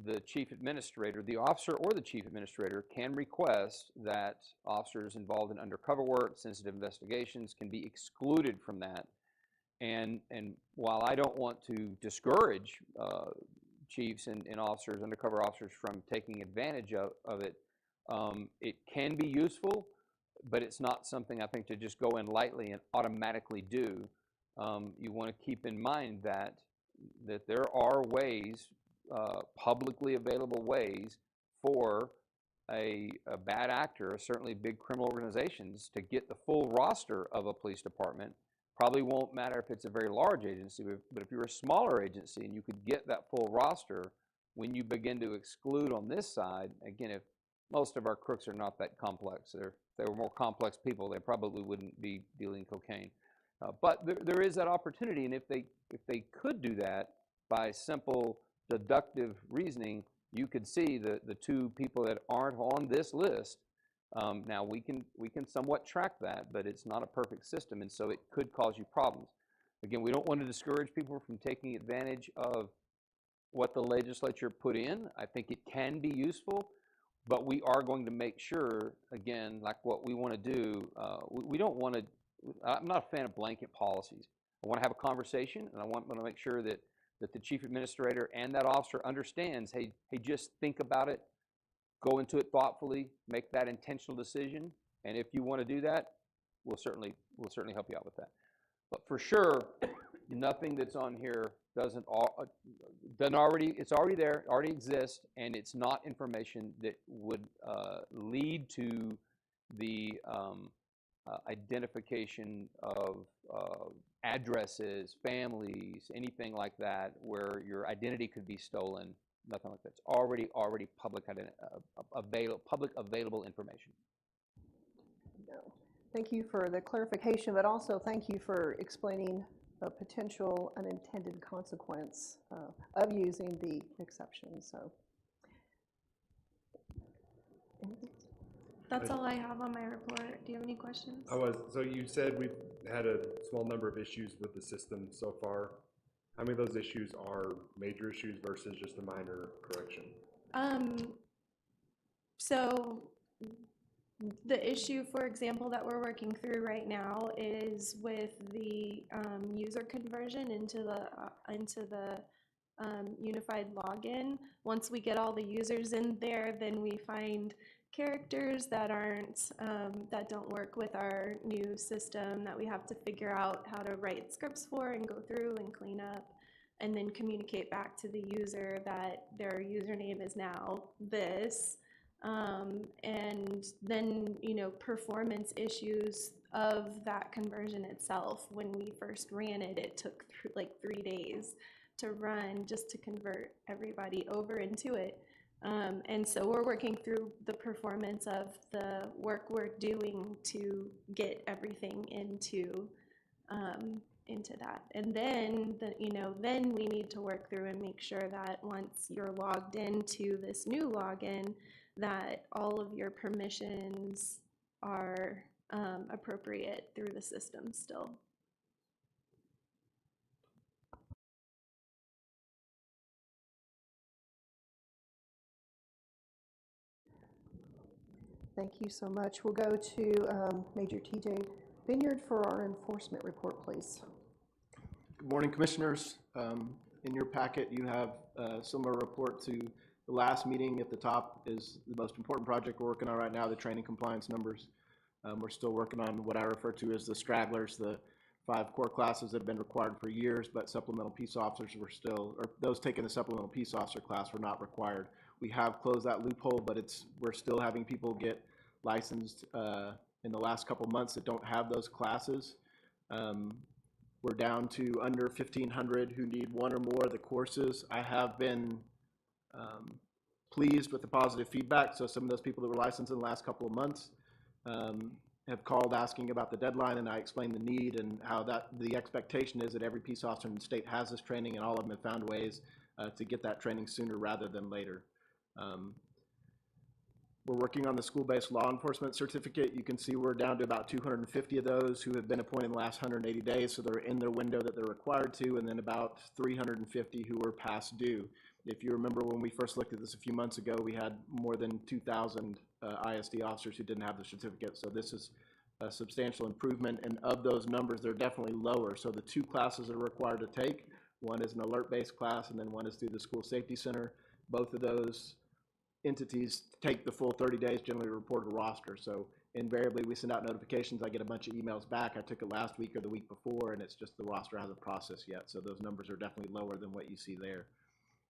the chief administrator, the officer or the chief administrator can request that officers involved in undercover work, sensitive investigations can be excluded from that. And while I don't want to discourage chiefs and officers, undercover officers, from taking advantage of it, it can be useful, but it's not something I think to just go in lightly and automatically do. You want to keep in mind that there are ways, publicly available ways for a bad actor, certainly big criminal organizations, to get the full roster of a police department. Probably won't matter if it's a very large agency, but if you're a smaller agency and you could get that full roster, when you begin to exclude on this side, again, if most of our crooks are not that complex, if they were more complex people, they probably wouldn't be dealing cocaine. But there is that opportunity, and if they could do that by simple deductive reasoning, you could see the two people that aren't on this list. Now we can somewhat track that, but it's not a perfect system, and so it could cause you problems. Again, we don't want to discourage people from taking advantage of what the legislature put in. I think it can be useful, but we are going to make sure, again, like what we want to do, we don't want to, I'm not a fan of blanket policies. I want to have a conversation, and I want to make sure that the chief administrator and that officer understands, hey, just think about it, go into it thoughtfully, make that intentional decision, and if you want to do that, we'll certainly help you out with that. But for sure, nothing that's on here it's already there, already exists, and it's not information that would lead to the identification of addresses, families, anything like that, where your identity could be stolen. Nothing like that. It's already public available information. No. Thank you for the clarification, but also thank you for explaining the potential unintended consequence of using the exception. So, That's all I have on my report. Do you have any questions? So you said we've had a small number of issues with the system so far. How many of those issues are major issues versus just a minor correction? So the issue, for example, that we're working through right now is with the user conversion into the unified login. Once we get all the users in there, then we find characters that that don't work with our new system that we have to figure out how to write scripts for and go through and clean up. and then communicate back to the user that their username is now this. And then, you know, performance issues of that conversion itself. When we first ran it, it took like 3 days to run just to convert everybody over into it. And so we're working through the performance of the work we're doing to get everything into that. And then, then we need to work through and make sure that once you're logged into this new login, that all of your permissions are appropriate through the system still. Thank you so much. We'll go to Major TJ Vineyard for our enforcement report, please. Good morning, Commissioners. In your packet, you have a similar report to the last meeting. At the top is the most important project we're working on right now, the training compliance numbers. We're still working on what I refer to as the stragglers, the 5 core classes that have been required for years, but supplemental peace officers were still, or those taking the supplemental peace officer class were not required. We have closed that loophole, but we're still having people get licensed in the last couple months that don't have those classes. We're down to under 1,500 who need one or more of the courses. I have been pleased with the positive feedback. So some of those people that were licensed in the last couple of months have called asking about the deadline, and I explained the need and how the expectation is that every peace officer in the state has this training, and all of them have found ways to get that training sooner rather than later. We're working on the school-based law enforcement certificate. You can see we're down to about 250 of those who have been appointed in the last 180 days, so they're in their window that they're required to, and then about 350 who are past due. If you remember when we first looked at this a few months ago, we had more than 2,000 ISD officers who didn't have the certificate, so this is a substantial improvement, and of those numbers, they're definitely lower. So the 2 classes are required to take. One is an alert-based class, and then one is through the School Safety Center. Both of those entities take the full 30 days, generally report a roster. So invariably we send out notifications. I get a bunch of emails back. I took it last week or the week before, and it's just the roster hasn't processed yet. So those numbers are definitely lower than what you see there.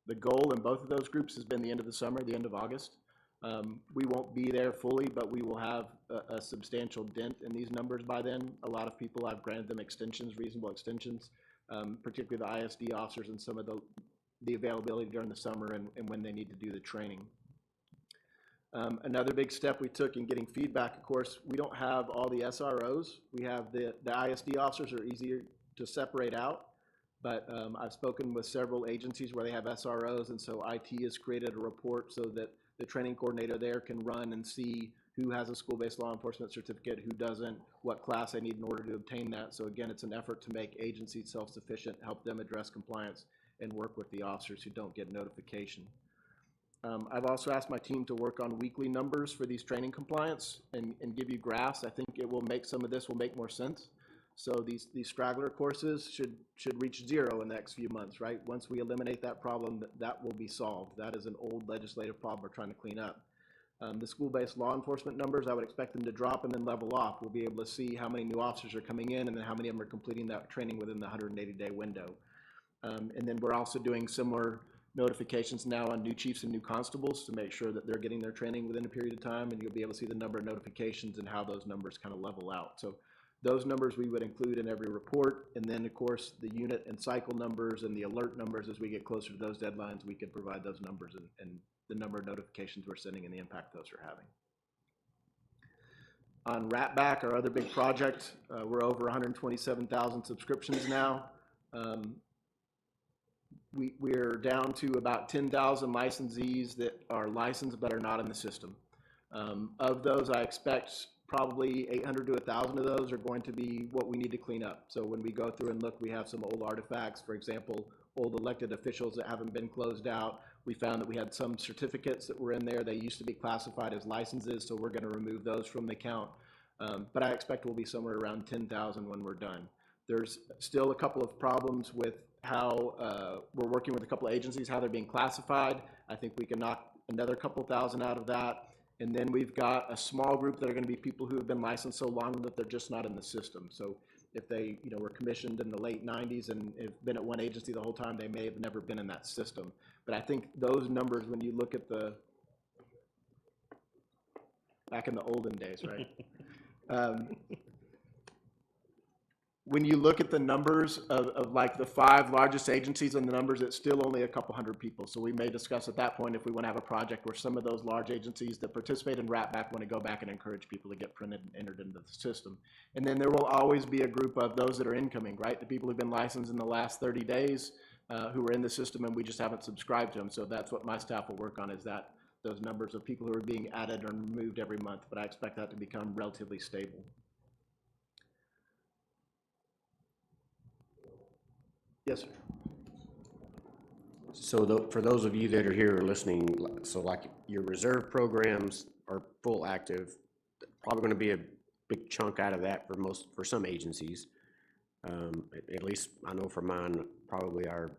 The goal in both of those groups has been the end of the summer, the end of August. We won't be there fully, but we will have a substantial dent in these numbers by then. A lot of people, I've granted them extensions, reasonable extensions, particularly the ISD officers and some of the availability during the summer and when they need to do the training. Another big step we took in getting feedback, of course, we don't have all the SROs. We have the ISD officers are easier to separate out, but I've spoken with several agencies where they have SROs, and so IT has created a report so that the training coordinator there can run and see who has a school-based law enforcement certificate, who doesn't, what class they need in order to obtain that. So again, it's an effort to make agencies self-sufficient, help them address compliance, and work with the officers who don't get notification. I've also asked my team to work on weekly numbers for these training compliance and give you graphs. I think it will make some of this will make more sense. So these straggler courses should reach 0 in the next few months, right? Once we eliminate that problem, that will be solved. That is an old legislative problem we're trying to clean up. The school-based law enforcement numbers, I would expect them to drop and then level off. We'll be able to see how many new officers are coming in and then how many of them are completing that training within the 180-day window. And then we're also doing similar notifications now on new chiefs and new constables to make sure that they're getting their training within a period of time, and you'll be able to see the number of notifications and how those numbers kind of level out. So those numbers we would include in every report, and then of course the unit and cycle numbers and the alert numbers. As we get closer to those deadlines, we could provide those numbers and the number of notifications we're sending and the impact those are having. On Ratback, our other big project, we're over 127,000 subscriptions now. We're down to about 10,000 licensees that are licensed but are not in the system. Of those, I expect probably 800 to 1,000 of those are going to be what we need to clean up. So when we go through and look, we have some old artifacts, for example, old elected officials that haven't been closed out. We found that we had some certificates that were in there. They used to be classified as licenses, so we're going to remove those from the count. But I expect we'll be somewhere around 10,000 when we're done. There's still a couple of problems with how we're working with a couple of agencies, how they're being classified. I think we can knock another couple thousand out of that. And then we've got a small group that are going to be people who have been licensed so long that they're just not in the system. So if they, you know, were commissioned in the late 90s and have been at one agency the whole time, they may have never been in that system. But I think those numbers, when you look at the, back in the olden days, right? When you look at the numbers of like the 5 largest agencies and the numbers, it's still only a couple hundred people. So we may discuss at that point if we want to have a project where some of those large agencies that participate in RATBAC want to go back and encourage people to get printed and entered into the system. And then there will always be a group of those that are incoming, right? The people who've been licensed in the last 30 days who are in the system and we just haven't subscribed to them. So that's what my staff will work on, is that those numbers of people who are being added or removed every month. But I expect that to become relatively stable. Yes, sir. So for those of you that are here listening, so like your reserve programs are full active, probably going to be a big chunk out of that for some agencies. At least I know for mine, probably our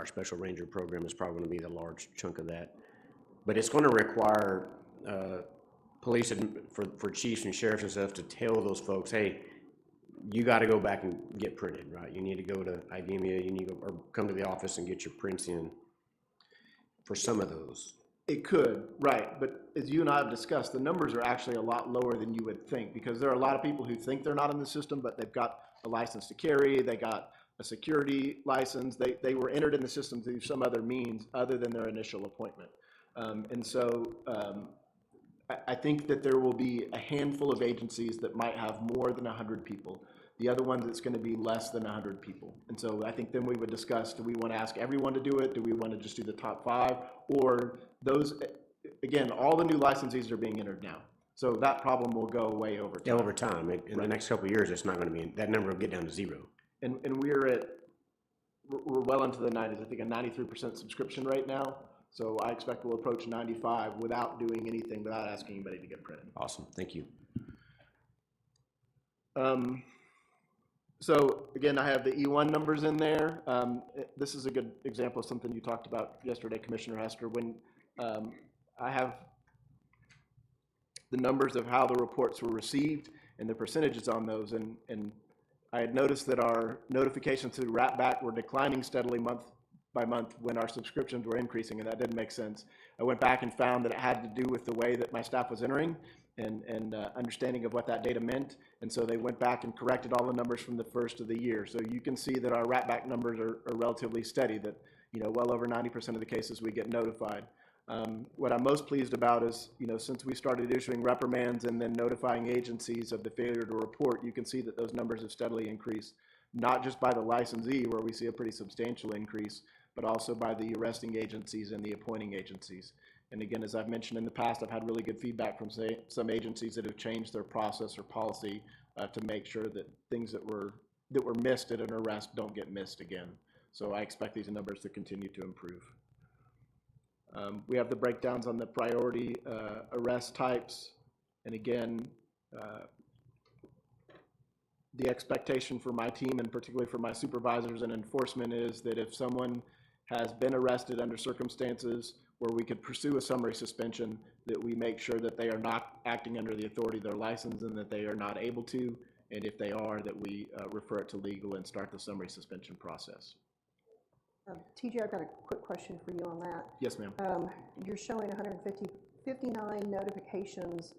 Special Ranger program is probably going to be the large chunk of that. But it's going to require police and for chiefs and sheriffs and stuff to tell those folks, hey, you got to go back and get printed, right? You need to go to IDEMIA, you need to go, or come to the office and get your prints in for some of those. It could, right. But as you and I have discussed, the numbers are actually a lot lower than you would think, because there are a lot of people who think they're not in the system, but they've got a license to carry, they got a security license, they were entered in the system through some other means other than their initial appointment. I think that there will be a handful of agencies that might have more than 100 people. The other ones, it's going to be less than 100 people. And so I think then we would discuss, do we want to ask everyone to do it? Do we want to just do the top 5? Or those, again, all the new licensees are being entered now. So that problem will go away over time. Yeah, over time. In the next couple of years, it's not going to be, that number will get down to 0. And we're well into the 90s. I think a 93% subscription rate now. So I expect we'll approach 95 without doing anything, without asking anybody to get printed. Awesome, thank you. So again, I have the E1 numbers in there. This is a good example of something you talked about yesterday, Commissioner Hester, when I have the numbers of how the reports were received and the percentages on those. And I had noticed that our notifications through RATBAC were declining steadily month by month when our subscriptions were increasing, and that didn't make sense. I went back and found that it had to do with the way that my staff was entering and understanding of what that data meant. And so they went back and corrected all the numbers from the first of the year. So you can see that our RATBAC numbers are relatively steady, that, you know, well over 90% of the cases we get notified. What I'm most pleased about is, you know, since we started issuing reprimands and then notifying agencies of the failure to report, you can see that those numbers have steadily increased, not just by the licensee, where we see a pretty substantial increase, but also by the arresting agencies and the appointing agencies. And again, as I've mentioned in the past, I've had really good feedback from some agencies that have changed their process or policy to make sure that things that were missed at an arrest don't get missed again. So I expect these numbers to continue to improve. We have the breakdowns on the priority arrest types. And again, the expectation for my team, and particularly for my supervisors and enforcement, is that if someone has been arrested under circumstances where we could pursue a summary suspension, that we make sure that they are not acting under the authority of their license and that they are not able to, and if they are, that we refer it to legal and start the summary suspension process. TJ, I've got a quick question for you on that. Yes, ma'am. You're showing 59 notifications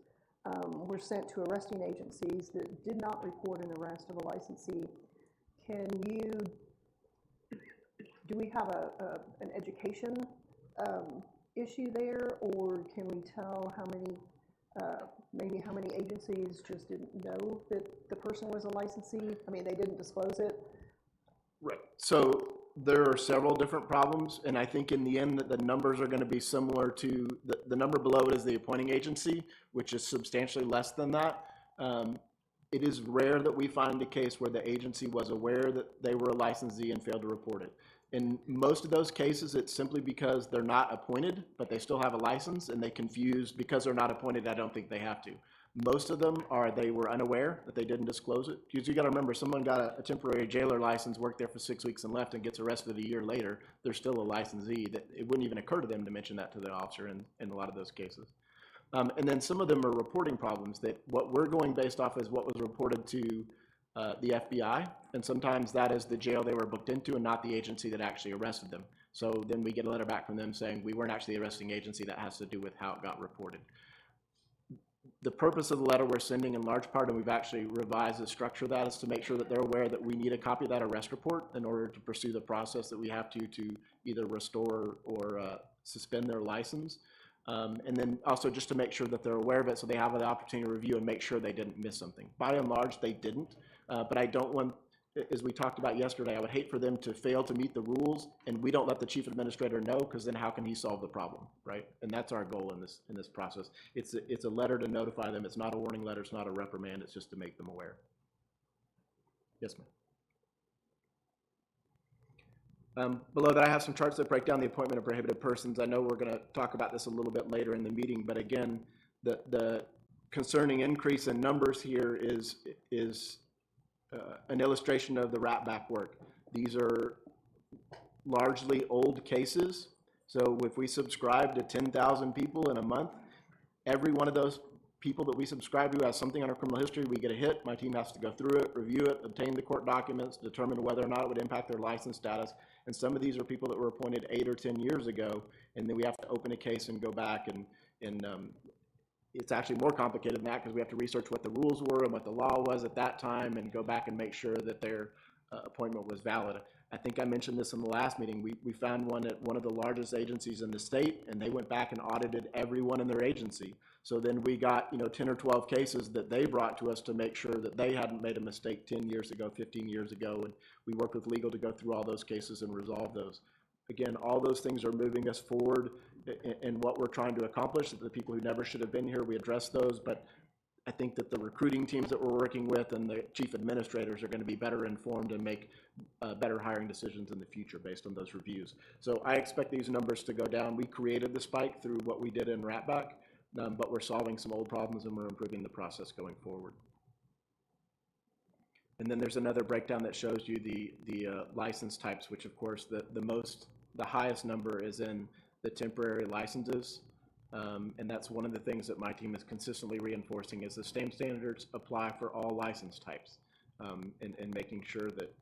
were sent to arresting agencies that did not report an arrest of a licensee. Do we have an education issue there, or can we tell how many, maybe how many agencies just didn't know that the person was a licensee? I mean, they didn't disclose it? Right. So there are several different problems, and I think in the end that the numbers are going to be similar to the number below it is the appointing agency, which is substantially less than that. It is rare that we find a case where the agency was aware that they were a licensee and failed to report it. In most of those cases, it's simply because they're not appointed, but they still have a license, and they confused because they're not appointed. I don't think they have to. Most of them are they were unaware that they didn't disclose it. Because you got to remember, someone got a temporary jailer license, worked there for 6 weeks and left, and gets arrested a year later. They're still a licensee. That it wouldn't even occur to them to mention that to the officer in a lot of those cases. And then some of them are reporting problems, that what we're going based off is what was reported to the FBI, and sometimes that is the jail they were booked into and not the agency that actually arrested them. So then we get a letter back from them saying we weren't actually the arresting agency. That has to do with how it got reported. The purpose of the letter we're sending in large part, and we've actually revised the structure of that, is to make sure that they're aware that we need a copy of that arrest report in order to pursue the process that we have to either restore or suspend their license. And then also just to make sure that they're aware of it so they have the opportunity to review and make sure they didn't miss something. By and large, they didn't, but I don't want, as we talked about yesterday, I would hate for them to fail to meet the rules and we don't let the chief administrator know, because then how can he solve the problem, right? And that's our goal in this process. It's a letter to notify them. It's not a warning letter. It's not a reprimand. It's just to make them aware. Yes, ma'am. Below that, I have some charts that break down the appointment of prohibited persons. I know we're going to talk about this a little bit later in the meeting, but again, the concerning increase in numbers here is an illustration of the wrap back work. These are largely old cases. So if we subscribe to 10,000 people in a month, every one of those people that we subscribe to has something on our criminal history. We get a hit. My team has to go through it, review it, obtain the court documents, determine whether or not it would impact their license status. And some of these are people that were appointed 8 or 10 years ago, and then we have to open a case and go back and it's actually more complicated than that, because we have to research what the rules were and what the law was at that time and go back and make sure that their appointment was valid. I think I mentioned this in the last meeting. We found one at one of the largest agencies in the state, and they went back and audited everyone in their agency. So then we got 10 or 12 cases that they brought to us to make sure that they hadn't made a mistake 10 years ago, 15 years ago, and we worked with legal to go through all those cases and resolve those. Again, all those things are moving us forward in what we're trying to accomplish. The people who never should have been here, we address those, but I think that the recruiting teams that we're working with and the chief administrators are going to be better informed and make better hiring decisions in the future based on those reviews. So I expect these numbers to go down. We created the spike through what we did in Ratback, but we're solving some old problems and we're improving the process going forward. And then there's another breakdown that shows you the license types, which of course the highest number is in the temporary licenses. And that's one of the things that my team is consistently reinforcing is the same standards apply for all license types, and making sure that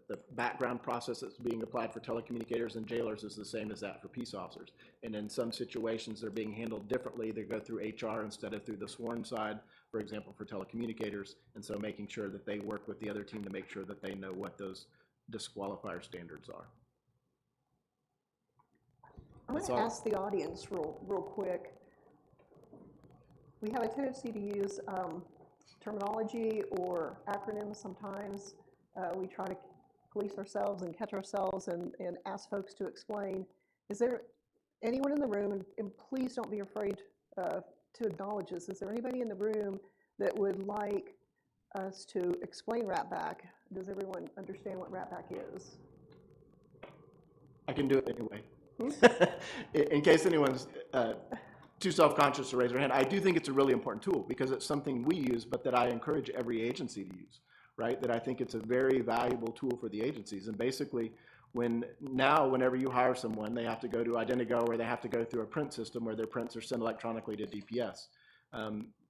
the background process that's being applied for telecommunicators and jailers is the same as that for peace officers. And in some situations, they're being handled differently. They go through HR instead of through the sworn side, for example, for telecommunicators. And so making sure that they work with the other team to make sure that they know what those disqualifier standards are. I want to ask the audience real quick. We have a tendency to use terminology or acronyms sometimes. We try to police ourselves and catch ourselves and ask folks to explain. Is there anyone in the room, and please don't be afraid to acknowledge this, is there anybody in the room that would like us to explain Ratback? Does everyone understand what Ratback is? I can do it anyway. In case anyone's too self-conscious to raise their hand, I do think it's a really important tool because it's something we use, but that I encourage every agency to use, right? That I think it's a very valuable tool for the agencies. And basically, whenever you hire someone, they have to go to Identigo or they have to go through a print system where their prints are sent electronically to DPS.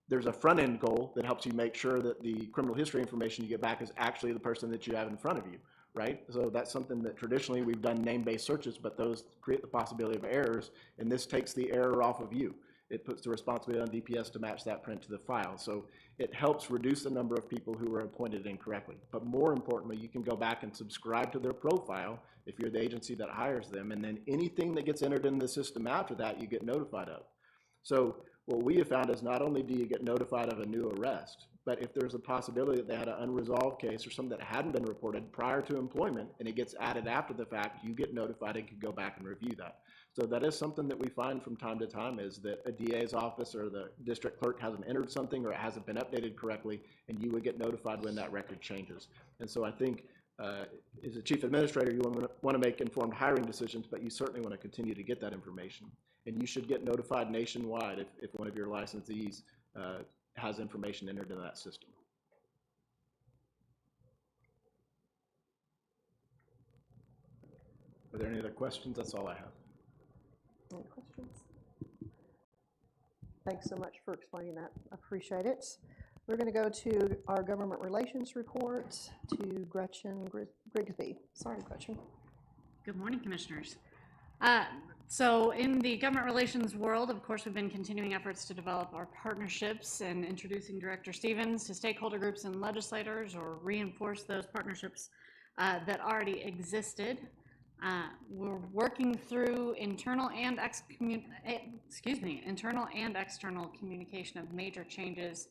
There's a front-end goal that helps you make sure that the criminal history information you get back is actually the person that you have in front of you, right? So that's something that traditionally we've done name-based searches, but those create the possibility of errors, and this takes the error off of you. It puts the responsibility on DPS to match that print to the file. So it helps reduce the number of people who were appointed incorrectly. But more importantly, you can go back and subscribe to their profile if you're the agency that hires them, and then anything that gets entered in the system after that, you get notified of. So what we have found is not only do you get notified of a new arrest, but if there's a possibility that they had an unresolved case or something that hadn't been reported prior to employment and it gets added after the fact, you get notified and can go back and review that. So that is something that we find from time to time is that a DA's office or the district clerk hasn't entered something or it hasn't been updated correctly, and you would get notified when that record changes. And so I think as a chief administrator, you want to make informed hiring decisions, but you certainly want to continue to get that information. And you should get notified nationwide if one of your licensees has information entered in that system. Are there any other questions? That's all I have. Any questions? Thanks so much for explaining that. I appreciate it. We're going to go to our government relations report to Gretchen Grigsby. Sorry, Gretchen. Good morning, Commissioners. So in the government relations world, of course, we've been continuing efforts to develop our partnerships and introducing Director Stevens to stakeholder groups and legislators, or reinforce those partnerships that already existed. We're working through internal and external communication of major changes,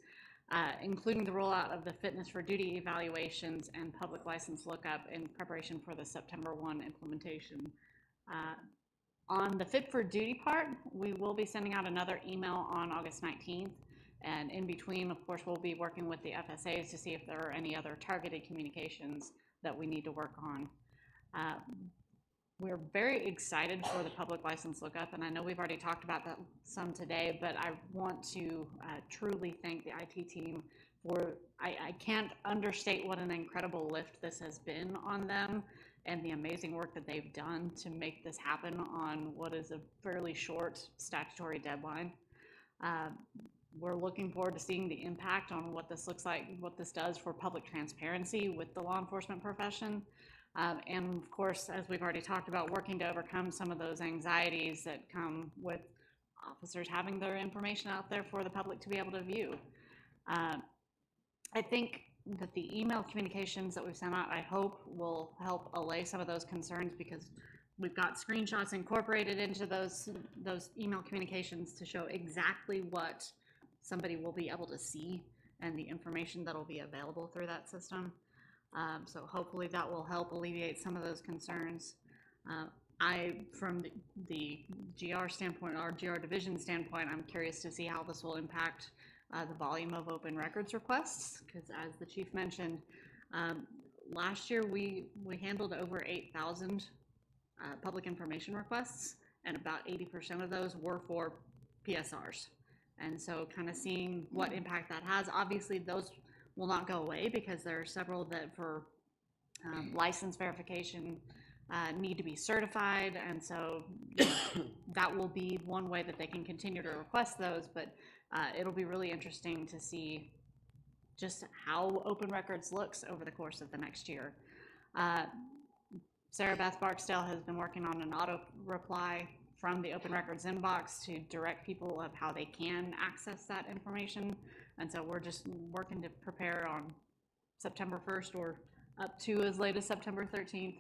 including the rollout of the fitness for duty evaluations and public license lookup in preparation for the September 1 implementation. On the fit for duty part, we will be sending out another email on August 19th. And in between, of course, we'll be working with the FSAs to see if there are any other targeted communications that we need to work on. We're very excited for the public license lookup, and I know we've already talked about that some today, but I want to truly thank the IT team for, I can't understate what an incredible lift this has been on them, and the amazing work that they've done to make this happen on what is a fairly short statutory deadline. We're looking forward to seeing the impact on what this looks like, what this does for public transparency with the law enforcement profession. And of course, as we've already talked about, working to overcome some of those anxieties that come with officers having their information out there for the public to be able to view. I think that the email communications that we've sent out, I hope, will help allay some of those concerns, because we've got screenshots incorporated into those email communications to show exactly what somebody will be able to see and the information that will be available through that system. So hopefully that will help alleviate some of those concerns. From the GR standpoint, our GR division standpoint, I'm curious to see how this will impact the volume of open records requests, because as the chief mentioned, last year we handled over 8,000 public information requests, and about 80% of those were for PSRs. And so kind of seeing what impact that has. Obviously those will not go away, because there are several that for license verification need to be certified, and so that will be one way that they can continue to request those, but it'll be really interesting to see just how open records looks over the course of the next year. Sarah Beth Barksdale has been working on an auto reply from the open records inbox to direct people of how they can access that information. And so we're just working to prepare on September 1st or up to as late as September 13th,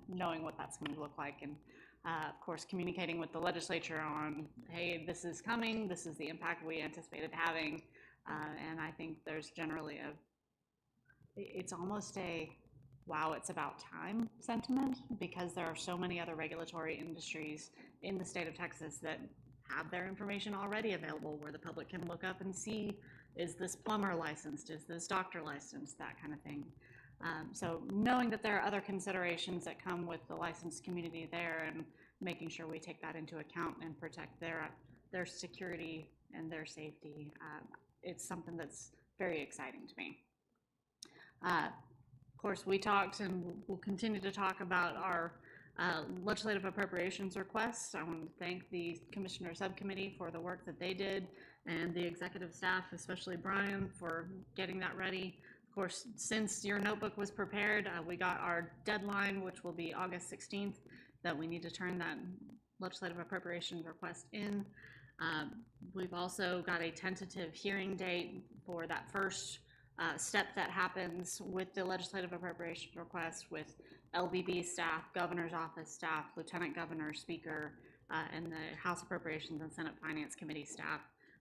knowing what that's going to look like. And of course, communicating with the legislature on, hey, this is coming, this is the impact we anticipated having. And I think there's generally it's almost a, wow, it's about time sentiment, because there are so many other regulatory industries in the state of Texas that have their information already available, where the public can look up and see, is this plumber licensed, is this doctor licensed, that kind of thing. So knowing that there are other considerations that come with the licensed community there, and making sure we take that into account and protect their security and their safety, it's something that's very exciting to me. Of course, we talked and we'll continue to talk about our legislative appropriations requests. I want to thank the Commissioner Subcommittee for the work that they did, and the executive staff, especially Brian, for getting that ready. Of course, since your notebook was prepared, we got our deadline, which will be August 16th, that we need to turn that legislative appropriation request in. We've also got a tentative hearing date for that first step that happens with the legislative appropriation request, with LBB staff, governor's office staff, lieutenant governor, speaker, and the House Appropriations and Senate Finance Committee staff,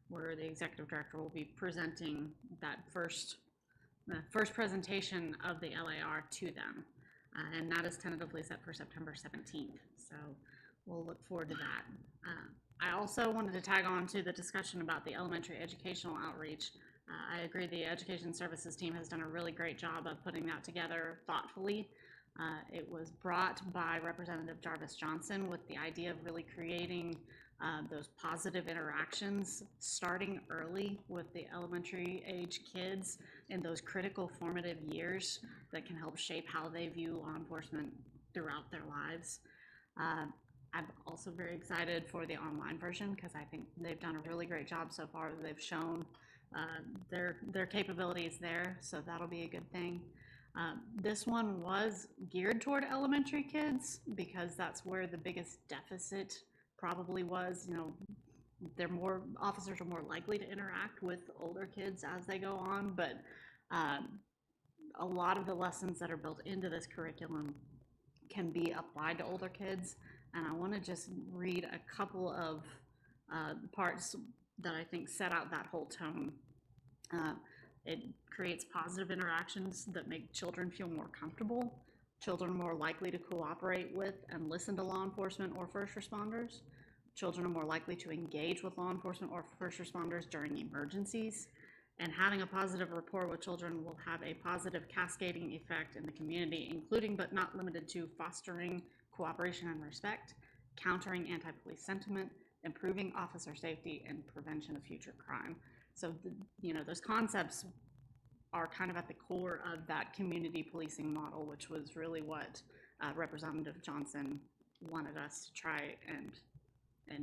where the executive director will be presenting that first presentation of the LAR to them. And that is tentatively set for September 17th. So we'll look forward to that. I also wanted to tag on to the discussion about the elementary educational outreach. I agree the education services team has done a really great job of putting that together thoughtfully. It was brought by Representative Jarvis Johnson with the idea of really creating those positive interactions starting early with the elementary age kids in those critical formative years that can help shape how they view law enforcement throughout their lives. I'm also very excited for the online version, because I think they've done a really great job so far. They've shown their capabilities there, so that'll be a good thing. This one was geared toward elementary kids because that's where the biggest deficit probably was. You know, officers are more likely to interact with older kids as they go on, but a lot of the lessons that are built into this curriculum can be applied to older kids. And I want to just read a couple of parts that I think set out that whole tone. It creates positive interactions that make children feel more comfortable. Children are more likely to cooperate with and listen to law enforcement or first responders. Children are more likely to engage with law enforcement or first responders during emergencies. And having a positive rapport with children will have a positive cascading effect in the community, including but not limited to fostering cooperation and respect, countering anti-police sentiment, improving officer safety, and prevention of future crime. So, you know, those concepts are kind of at the core of that community policing model, which was really what Representative Johnson wanted us to try and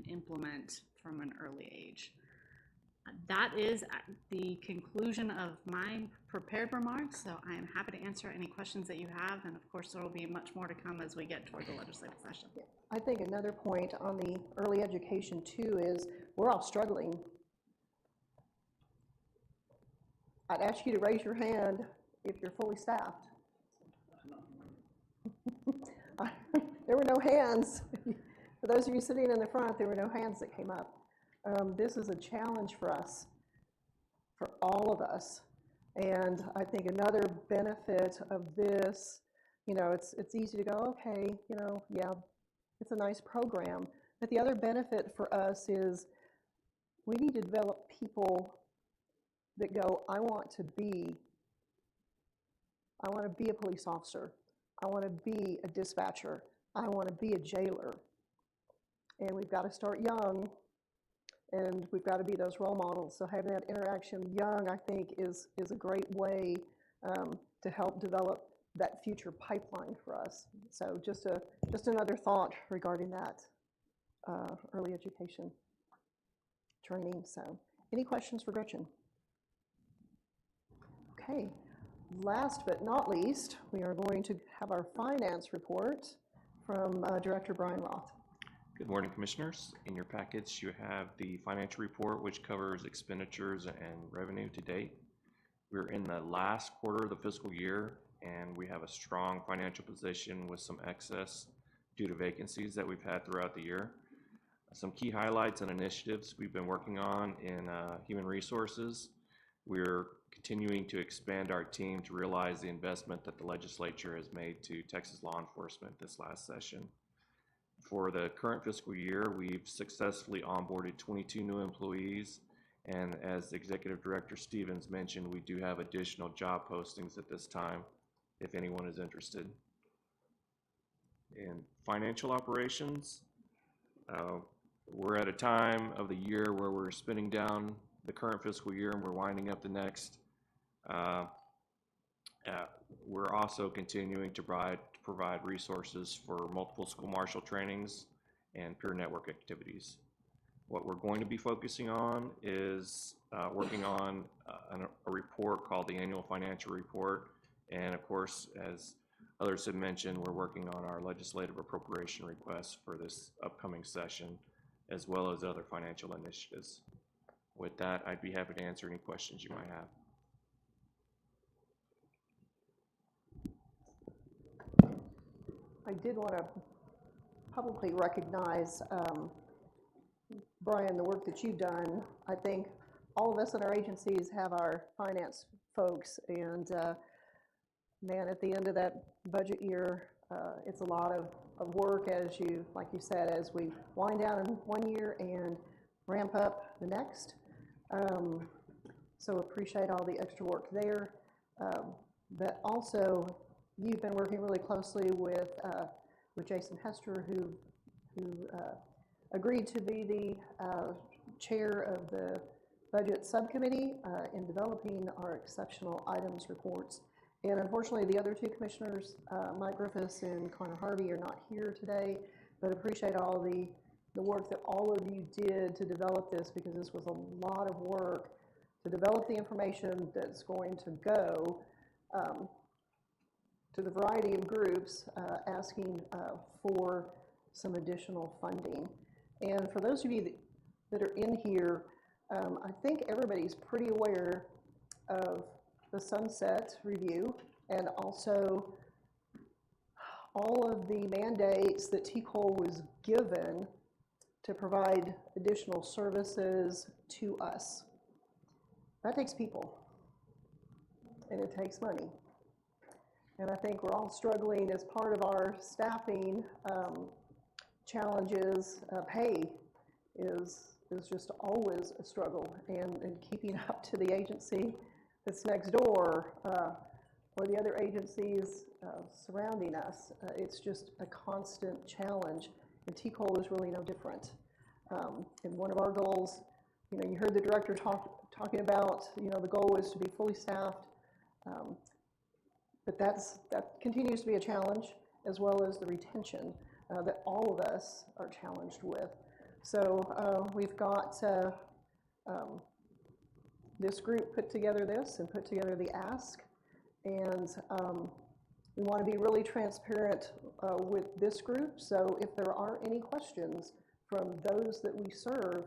implement from an early age. That is the conclusion of my prepared remarks, so I am happy to answer any questions that you have, and of course there will be much more to come as we get toward the legislative session. I think another point on the early education too is we're all struggling. I'd ask you to raise your hand if you're fully staffed. There were no hands. For those of you sitting in the front, there were no hands that came up. This is a challenge for us, for all of us. And I think another benefit of this, you know, it's easy to go, okay, you know, yeah, it's a nice program. But the other benefit for us is we need to develop people that go, I want to be a police officer. I want to be a dispatcher. I want to be a jailer. And we've got to start young, and we've got to be those role models. So having that interaction young, I think, is a great way to help develop that future pipeline for us. So just another thought regarding that early education training. So any questions for Gretchen? Okay, last but not least, we are going to have our finance report from Director Brian Roth. Good morning, Commissioners. In your packets, you have the financial report, which covers expenditures and revenue to date. We're in the last quarter of the fiscal year, and we have a strong financial position with some excess due to vacancies that we've had throughout the year. Some key highlights and initiatives we've been working on in human resources. We're continuing to expand our team to realize the investment that the legislature has made to Texas law enforcement this last session. For the current fiscal year, we've successfully onboarded 22 new employees, and as Executive Director Stevens mentioned, we do have additional job postings at this time if anyone is interested. In financial operations, we're at a time of the year where we're spinning down the current fiscal year and we're winding up the next. We're also continuing to provide resources for multiple school marshal trainings and peer network activities. What we're going to be focusing on is working on a report called the Annual Financial Report. And of course, as others have mentioned, we're working on our legislative appropriation requests for this upcoming session, as well as other financial initiatives. With that, I'd be happy to answer any questions you might have. I did want to publicly recognize, Brian, the work that you've done. I think all of us in our agencies have our finance folks, and man, at the end of that budget year, it's a lot of work as you, like you said, as we wind down in one year and ramp up the next. So appreciate all the extra work there. But also, you've been working really closely with Jason Hester, who agreed to be the chair of the budget subcommittee in developing our exceptional items reports. And unfortunately, the other two commissioners, Mike Griffiths and Connor Harvey, are not here today, but appreciate all the work that all of you did to develop this, because this was a lot of work to develop the information that's going to go to the variety of groups asking for some additional funding. And for those of you that are in here, I think everybody's pretty aware of the sunset review and also all of the mandates that TCOLE was given to provide additional services to us. That takes people, and it takes money. And I think we're all struggling as part of our staffing challenges. Pay is just always a struggle, and keeping up to the agency that's next door or the other agencies surrounding us. It's just a constant challenge, and TCOLE is really no different. And one of our goals, you heard the director talking about, the goal is to be fully staffed, but that continues to be a challenge, as well as the retention that all of us are challenged with. So we've got this group put together this and put together the ask, and we want to be really transparent with this group. So if there are any questions from those that we serve,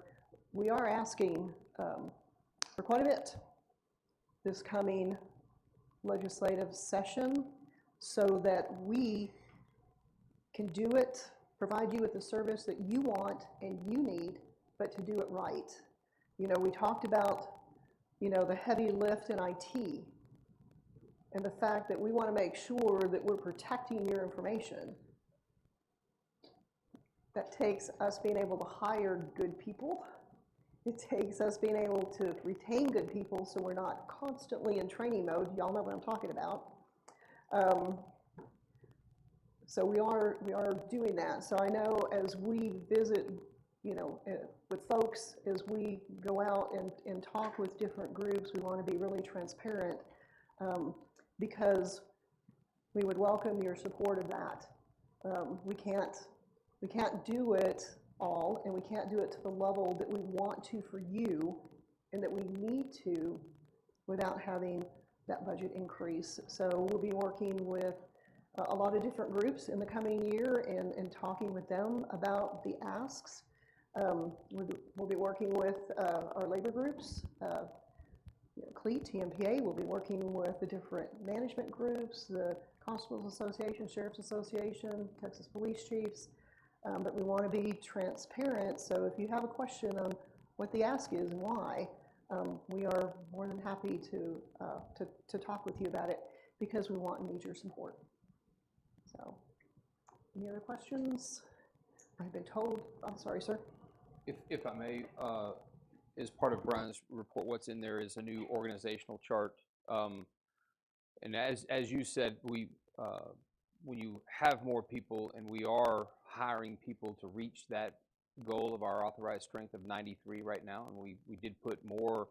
we are asking for quite a bit this coming legislative session so that we can do it, provide you with the service that you want and you need, but to do it right. We talked about, the heavy lift in IT and the fact that we want to make sure that we're protecting your information. That takes us being able to hire good people. It takes us being able to retain good people so we're not constantly in training mode. Y'all know what I'm talking about. So we are doing that. So I know as we visit, with folks, as we go out and talk with different groups, we want to be really transparent because we would welcome your support of that. We can't do it all, and we can't do it to the level that we want to for you and that we need to without having that budget increase. So we'll be working with a lot of different groups in the coming year and talking with them about the asks. We'll be working with our labor groups, CLEAT, TMPA. We'll be working with the different management groups, the Constables Association, Sheriff's Association, Texas Police Chiefs. But we want to be transparent, so if you have a question on what the ask is and why, we are more than happy to talk with you about it because we want and need your support. So, any other questions? I've been told, I'm sorry, sir. If I may, as part of Brian's report, what's in there is a new organizational chart. And as you said, when you have more people, and we are hiring people to reach that goal of our authorized strength of 93 right now, and we did put more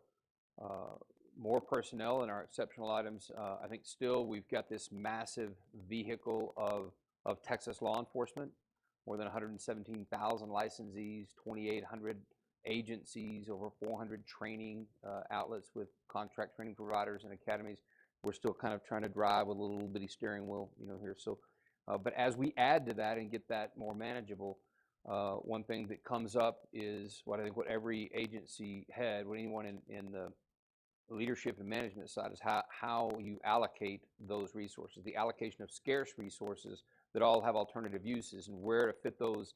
personnel in our exceptional items. I think still we've got this massive vehicle of Texas law enforcement, more than 117,000 licensees, 2,800 agencies, over 400 training outlets with contract training providers and academies. We're still kind of trying to drive with a little bitty steering wheel, here. So, but as we add to that and get that more manageable, one thing that comes up is what every agency head, what anyone in the leadership and management side is how you allocate those resources, the allocation of scarce resources that all have alternative uses and where to fit those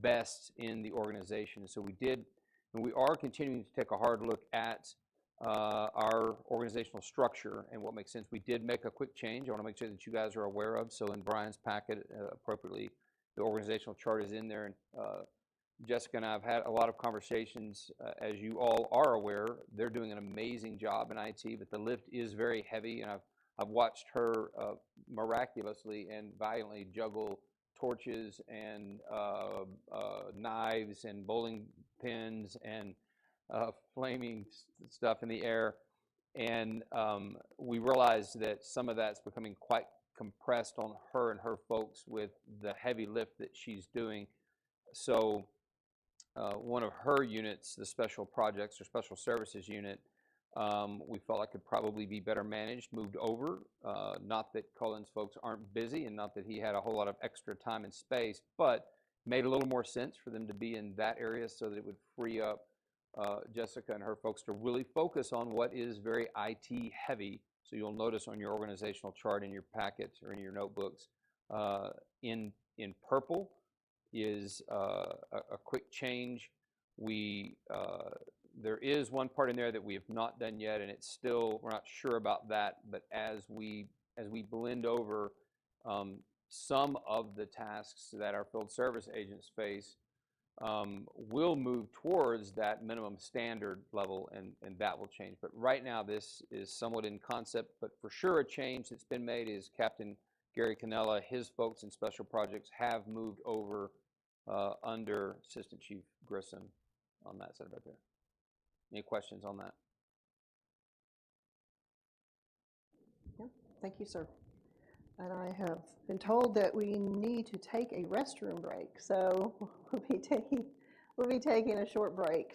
best in the organization. So we did, and we are continuing to take a hard look at our organizational structure and what makes sense. We did make a quick change. I want to make sure that you guys are aware of. So in Brian's packet, appropriately, the organizational chart is in there. And Jessica and I have had a lot of conversations. As you all are aware, they're doing an amazing job in IT, but the lift is very heavy, and I've watched her miraculously and valiantly juggle torches and knives and bowling pins and flaming stuff in the air. And we realized that some of that's becoming quite compressed on her and her folks with the heavy lift that she's doing. So one of her units, the special projects or special services unit, we felt like could probably be better managed, moved over. Not that Cullen's folks aren't busy and not that he had a whole lot of extra time and space, but made a little more sense for them to be in that area so that it would free up Jessica and her folks to really focus on what is very IT heavy. So you'll notice on your organizational chart in your packets or in your notebooks, in purple is a quick change. There is one part in there that we have not done yet, and it's still, we're not sure about that, but as we blend over some of the tasks that our field service agents face, we'll move towards that minimum standard level, and that will change. But right now, this is somewhat in concept, but for sure a change that's been made is Captain Gary Canella, his folks in special projects have moved over under Assistant Chief Grissom on that side right there. Any questions on that? Yeah, thank you, sir. And I have been told that we need to take a restroom break, so we'll be taking a short break.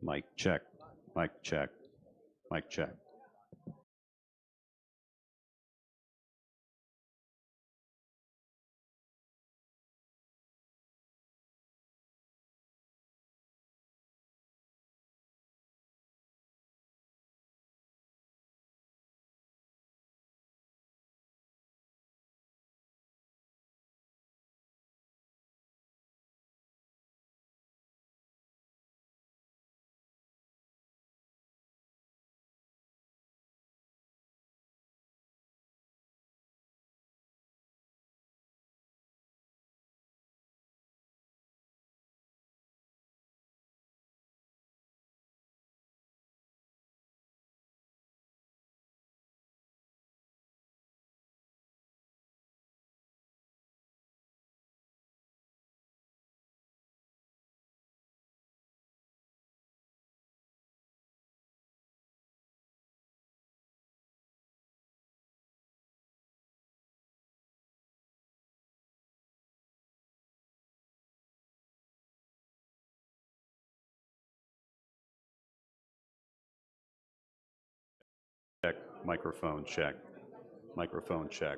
Mic check, mic check, mic check. Microphone check. Microphone check.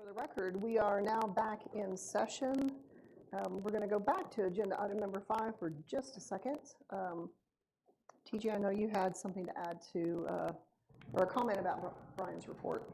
For the record, we are now back in session. We're going to go back to agenda item number 5 for just a second. TJ, I know you had something to add to, or a comment about Brian's report.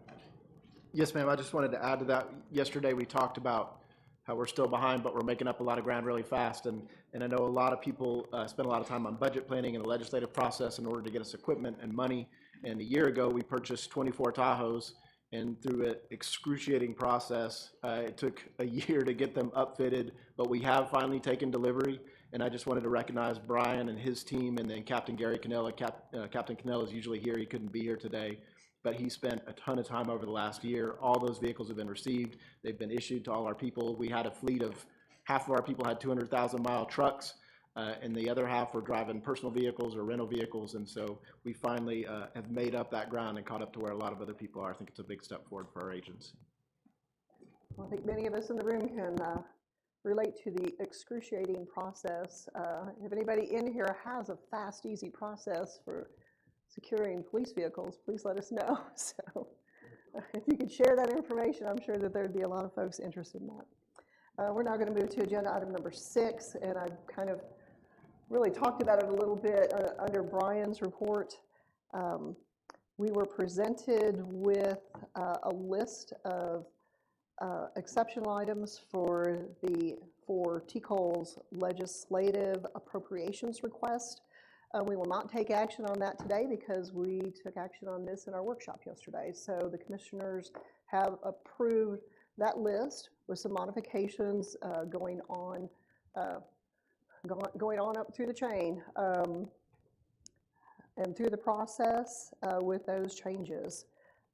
Yes, ma'am. I just wanted to add to that. Yesterday, we talked about how we're still behind, but we're making up a lot of ground really fast. And I know a lot of people spend a lot of time on budget planning and the legislative process in order to get us equipment and money. And a year ago, we purchased 24 Tahoes, and through an excruciating process, it took a year to get them upfitted, but we have finally taken delivery. And I just wanted to recognize Brian and his team, and then Captain Gary Cannella. Captain Cannella is usually here. He couldn't be here today, but he spent a ton of time over the last year. All those vehicles have been received. They've been issued to all our people. We had a fleet of, half of our people had 200,000-mile trucks, and the other half were driving personal vehicles or rental vehicles. And so we finally have made up that ground and caught up to where a lot of other people are. I think it's a big step forward for our agency. Well, I think many of us in the room can relate to the excruciating process. If anybody in here has a fast, easy process for securing police vehicles, please let us know. So if you could share that information, I'm sure that there'd be a lot of folks interested in that. We're now going to move to agenda item number 6, and I've kind of really talked about it a little bit under Brian's report. We were presented with a list of exceptional items for TCOLE's legislative appropriations request. We will not take action on that today because we took action on this in our workshop yesterday. So the commissioners have approved that list with some modifications going on up through the chain and through the process with those changes.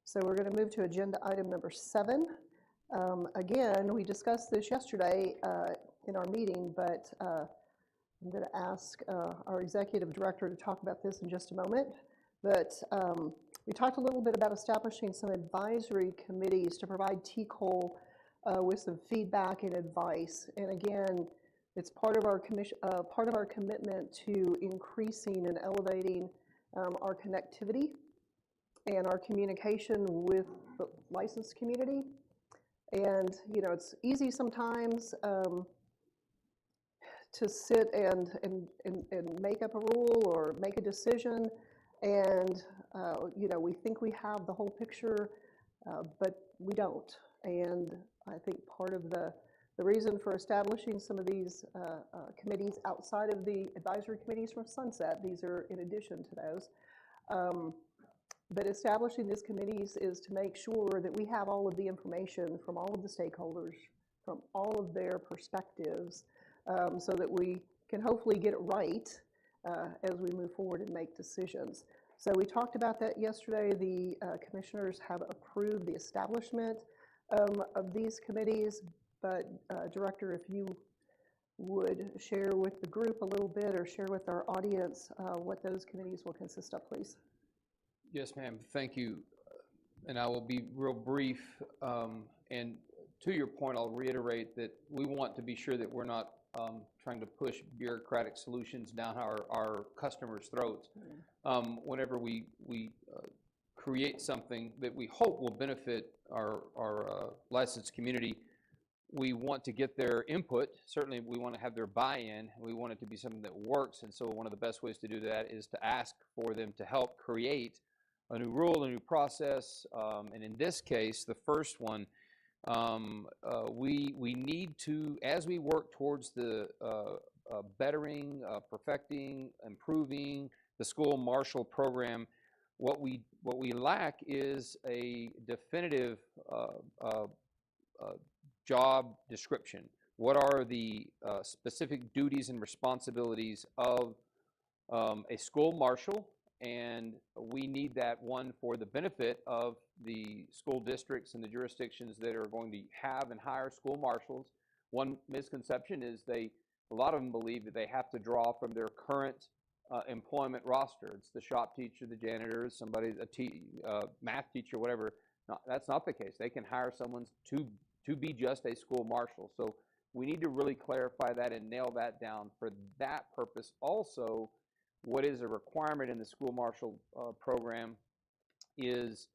So we're going to move to agenda item number 7. Again, we discussed this yesterday in our meeting, but I'm going to ask our executive director to talk about this in just a moment. But we talked a little bit about establishing some advisory committees to provide TCOLE with some feedback and advice. And again, it's part of our commitment to increasing and elevating our connectivity and our communication with the licensed community. And, you know, it's easy sometimes to sit and make up a rule or make a decision, and, you know, we think we have the whole picture, but we don't. And I think part of the reason for establishing some of these committees outside of the advisory committees from Sunset, these are in addition to those, but establishing these committees is to make sure that we have all of the information from all of the stakeholders, from all of their perspectives, so that we can hopefully get it right as we move forward and make decisions. So we talked about that yesterday. The commissioners have approved the establishment of these committees, but Director, if you would share with the group a little bit or share with our audience what those committees will consist of, please. Yes, ma'am. Thank you. And I will be real brief. And to your point, I'll reiterate that we want to be sure that we're not trying to push bureaucratic solutions down our customers' throats. Whenever we create something that we hope will benefit our licensed community, we want to get their input. Certainly, we want to have their buy-in. We want it to be something that works. And so one of the best ways to do that is to ask for them to help create a new rule, a new process. And in this case, the first one, we need to, as we work towards the bettering, perfecting, improving the school marshal program, what we lack is a definitive job description. What are the specific duties and responsibilities of a school marshal? And we need that, one, for the benefit of the school districts and the jurisdictions that are going to have and hire school marshals. One misconception is a lot of them believe that they have to draw from their current employment roster. It's the shop teacher, the janitor, somebody, a math teacher, whatever. No, that's not the case. They can hire someone to be just a school marshal. So we need to really clarify that and nail that down. For that purpose, also, what is a requirement in the school marshal program is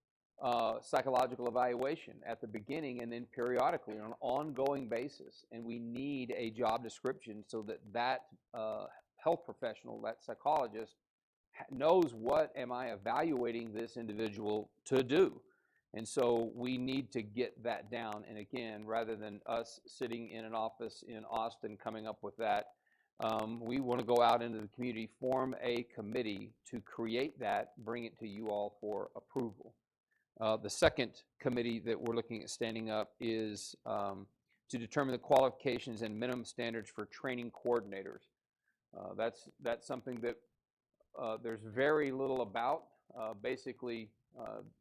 psychological evaluation at the beginning and then periodically on an ongoing basis. And we need a job description so that that health professional, that psychologist, knows what am I evaluating this individual to do. And so we need to get that down. And again, rather than us sitting in an office in Austin coming up with that, we want to go out into the community, form a committee to create that, bring it to you all for approval. The second committee that we're looking at standing up is to determine the qualifications and minimum standards for training coordinators. That's something that there's very little about. Basically,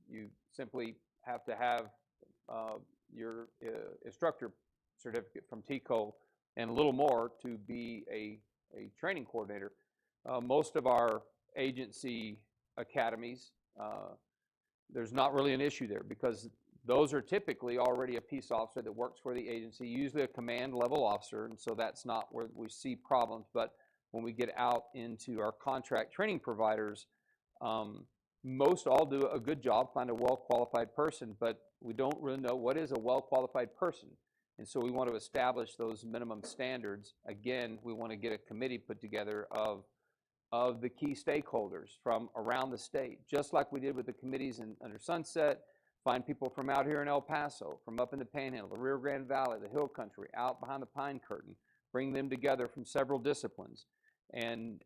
you simply have to have your instructor certificate from TCOLE and a little more to be a training coordinator. Most of our agency academies, there's not really an issue there because those are typically already a peace officer that works for the agency, usually a command level officer, and so that's not where we see problems. But when we get out into our contract training providers, most all do a good job, find a well-qualified person, but we don't really know what is a well-qualified person. And so we want to establish those minimum standards. Again, we want to get a committee put together of the key stakeholders from around the state, just like we did with the committees under Sunset, find people from out here in El Paso, from up in the Panhandle, the Rio Grande Valley, the Hill Country, out behind the Pine Curtain, bring them together from several disciplines and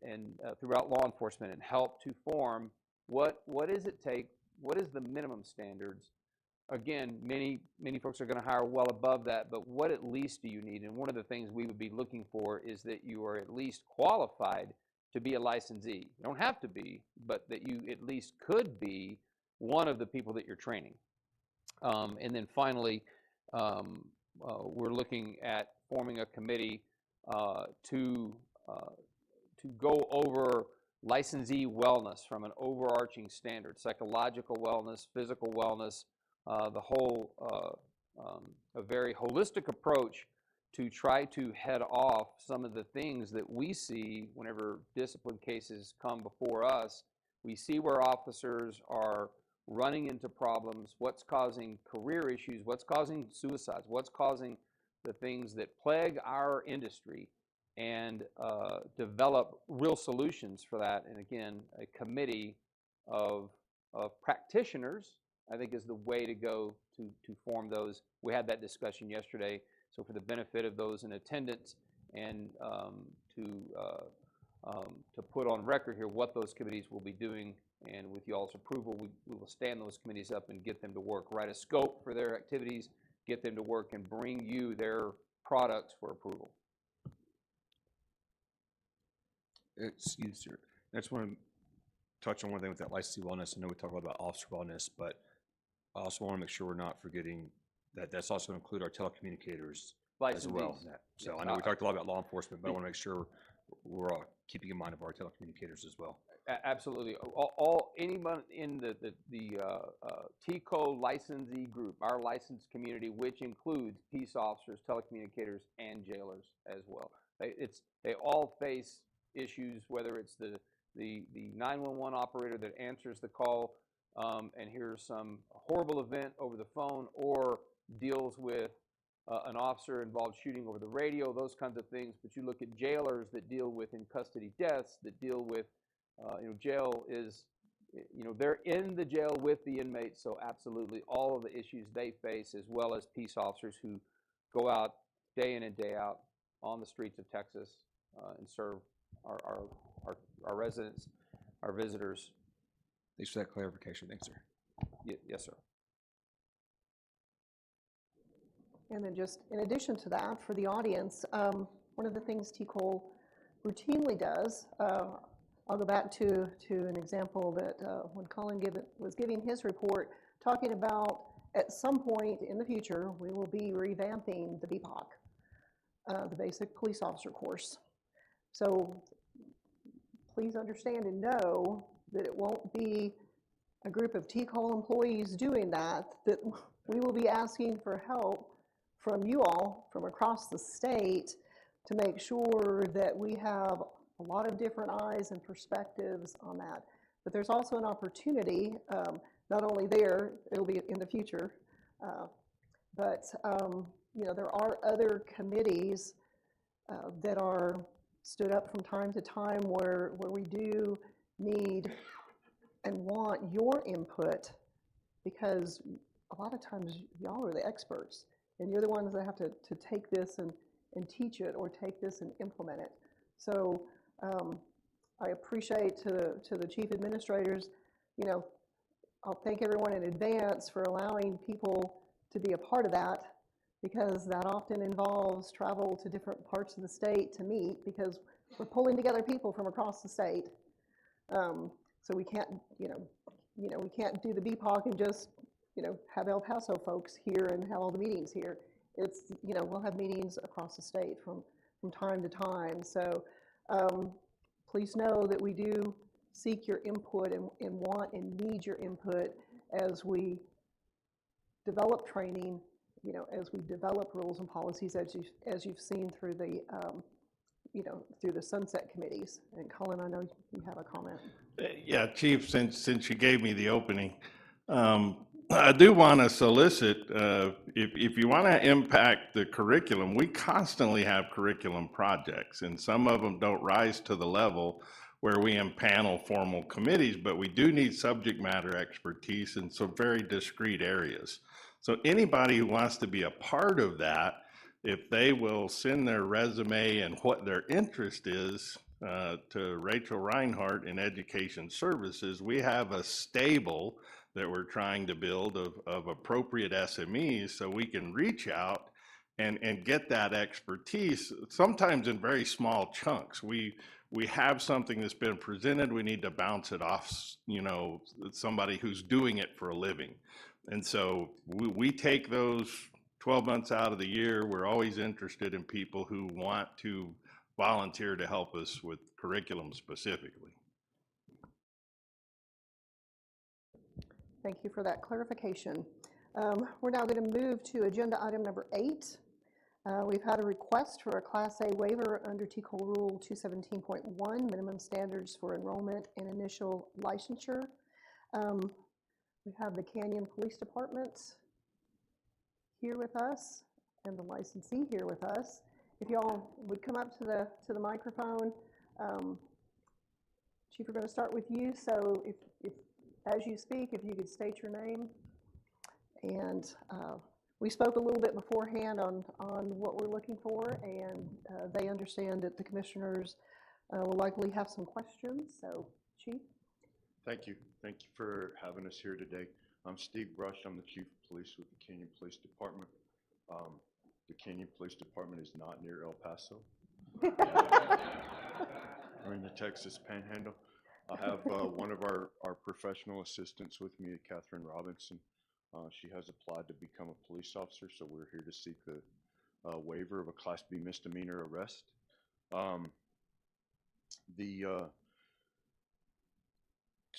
throughout law enforcement and help to form what does it take, what is the minimum standards. Again, many folks are going to hire well above that, but what at least do you need? And one of the things we would be looking for is that you are at least qualified to be a licensee. You don't have to be, but that you at least could be one of the people that you're training. And then finally, we're looking at forming a committee to go over licensee wellness from an overarching standard, psychological wellness, physical wellness, the whole, a very holistic approach to try to head off some of the things that we see whenever discipline cases come before us. We see where officers are running into problems, what's causing career issues, what's causing suicides, what's causing the things that plague our industry, and develop real solutions for that. And again, a committee of practitioners, I think, is the way to go to form those. We had that discussion yesterday. So for the benefit of those in attendance and to put on record here what those committees will be doing, and with y'all's approval, we will stand those committees up and get them to work, write a scope for their activities, get them to work, and bring you their products for approval. Excuse me, I just want to touch on one thing with that licensee wellness. I know we talk a lot about officer wellness, but I also want to make sure we're not forgetting that that's also going to include our telecommunicators as well. So yes, I know we talked a lot about law enforcement, but I want to make sure we're all keeping in mind of our telecommunicators as well. Absolutely. Anyone in the TCOLE licensee group, our licensed community, which includes peace officers, telecommunicators, and jailers as well. They all face issues, whether it's the 911 operator that answers the call and hears some horrible event over the phone, or deals with an officer involved shooting over the radio, those kinds of things. But you look at jailers that deal with in custody deaths, that deal with, jail is, they're in the jail with the inmates. So absolutely all of the issues they face, as well as peace officers who go out day in and day out on the streets of Texas and serve our residents, our visitors. Thanks for that clarification. Thanks, sir. Yes, sir. And then just in addition to that, for the audience, one of the things TCOLE routinely does, I'll go back to an example that when Colin was giving his report, talking about at some point in the future, we will be revamping the BPOC, the basic police officer course. So please understand and know that it won't be a group of TCOLE employees doing that we will be asking for help from you all from across the state to make sure that we have a lot of different eyes and perspectives on that. But there's also an opportunity not only there, it'll be in the future. But you know, there are other committees that are stood up from time to time where we do need and want your input, because a lot of times y'all are the experts, and you're the ones that have to take this and teach it, or take this and implement it. So I appreciate to the chief administrators, you know, I'll thank everyone in advance for allowing people to be a part of that, because that often involves travel to different parts of the state to meet, because we're pulling together people from across the state. So we can't, you know, we can't do the BPOC and just, you know, have El Paso folks here and have all the meetings here. It's, you know, we'll have meetings across the state from time to time. So please know that we do seek your input and want and need your input as we develop training, you know, as we develop rules and policies, as you've seen through the, you know, through the sunset committees. And Colin, I know you have a comment. Yeah, Chief, since you gave me the opening, I do want to solicit, if you want to impact the curriculum, we constantly have curriculum projects, and some of them don't rise to the level where we impanel formal committees, but we do need subject matter expertise in some very discrete areas. So anybody who wants to be a part of that, if they will send their resume and what their interest is to Rachel Reinhardt in Education Services, we have a stable that we're trying to build of appropriate SMEs, so we can reach out and get that expertise, sometimes in very small chunks. We have something that's been presented, we need to bounce it off, you know, somebody who's doing it for a living. And so we take those 12 months out of the year. We're always interested in people who want to volunteer to help us with curriculum specifically. Thank you for that clarification. We're now going to move to agenda item number 8. We've had a request for a Class A waiver under TCOLE Rule 217.1, minimum standards for enrollment and initial licensure. We have the Canyon Police Department here with us and the licensee here with us. If y'all would come up to the microphone. Chief, we're going to start with you. So if as you speak, if you could state your name. And we spoke a little bit beforehand on what we're looking for, and they understand that the commissioners will likely have some questions. So, Chief. Thank you. Thank you for having us here today. I'm Steve Brush. I'm the Chief of Police with the Canyon Police Department. The Canyon Police Department is not near El Paso. We're in the Texas Panhandle. I have one of our professional assistants with me, Catherine Robinson. She has applied to become a police officer, so we're here to seek the waiver of a Class B misdemeanor arrest.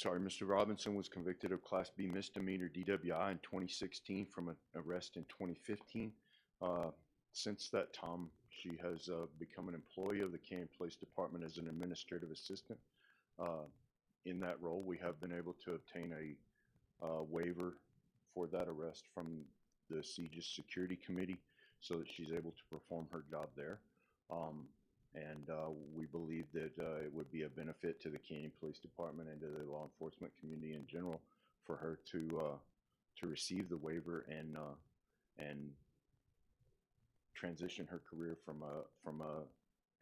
Mr. Robinson was convicted of Class B misdemeanor DWI in 2016 from an arrest in 2015. Since that time, she has become an employee of the Canyon Police Department as an administrative assistant. In that role, we have been able to obtain a waiver for that arrest from the CJIS Security Committee so that she's able to perform her job there. We believe that it would be a benefit to the Canyon Police Department and to the law enforcement community in general for her to receive the waiver and transition her career from a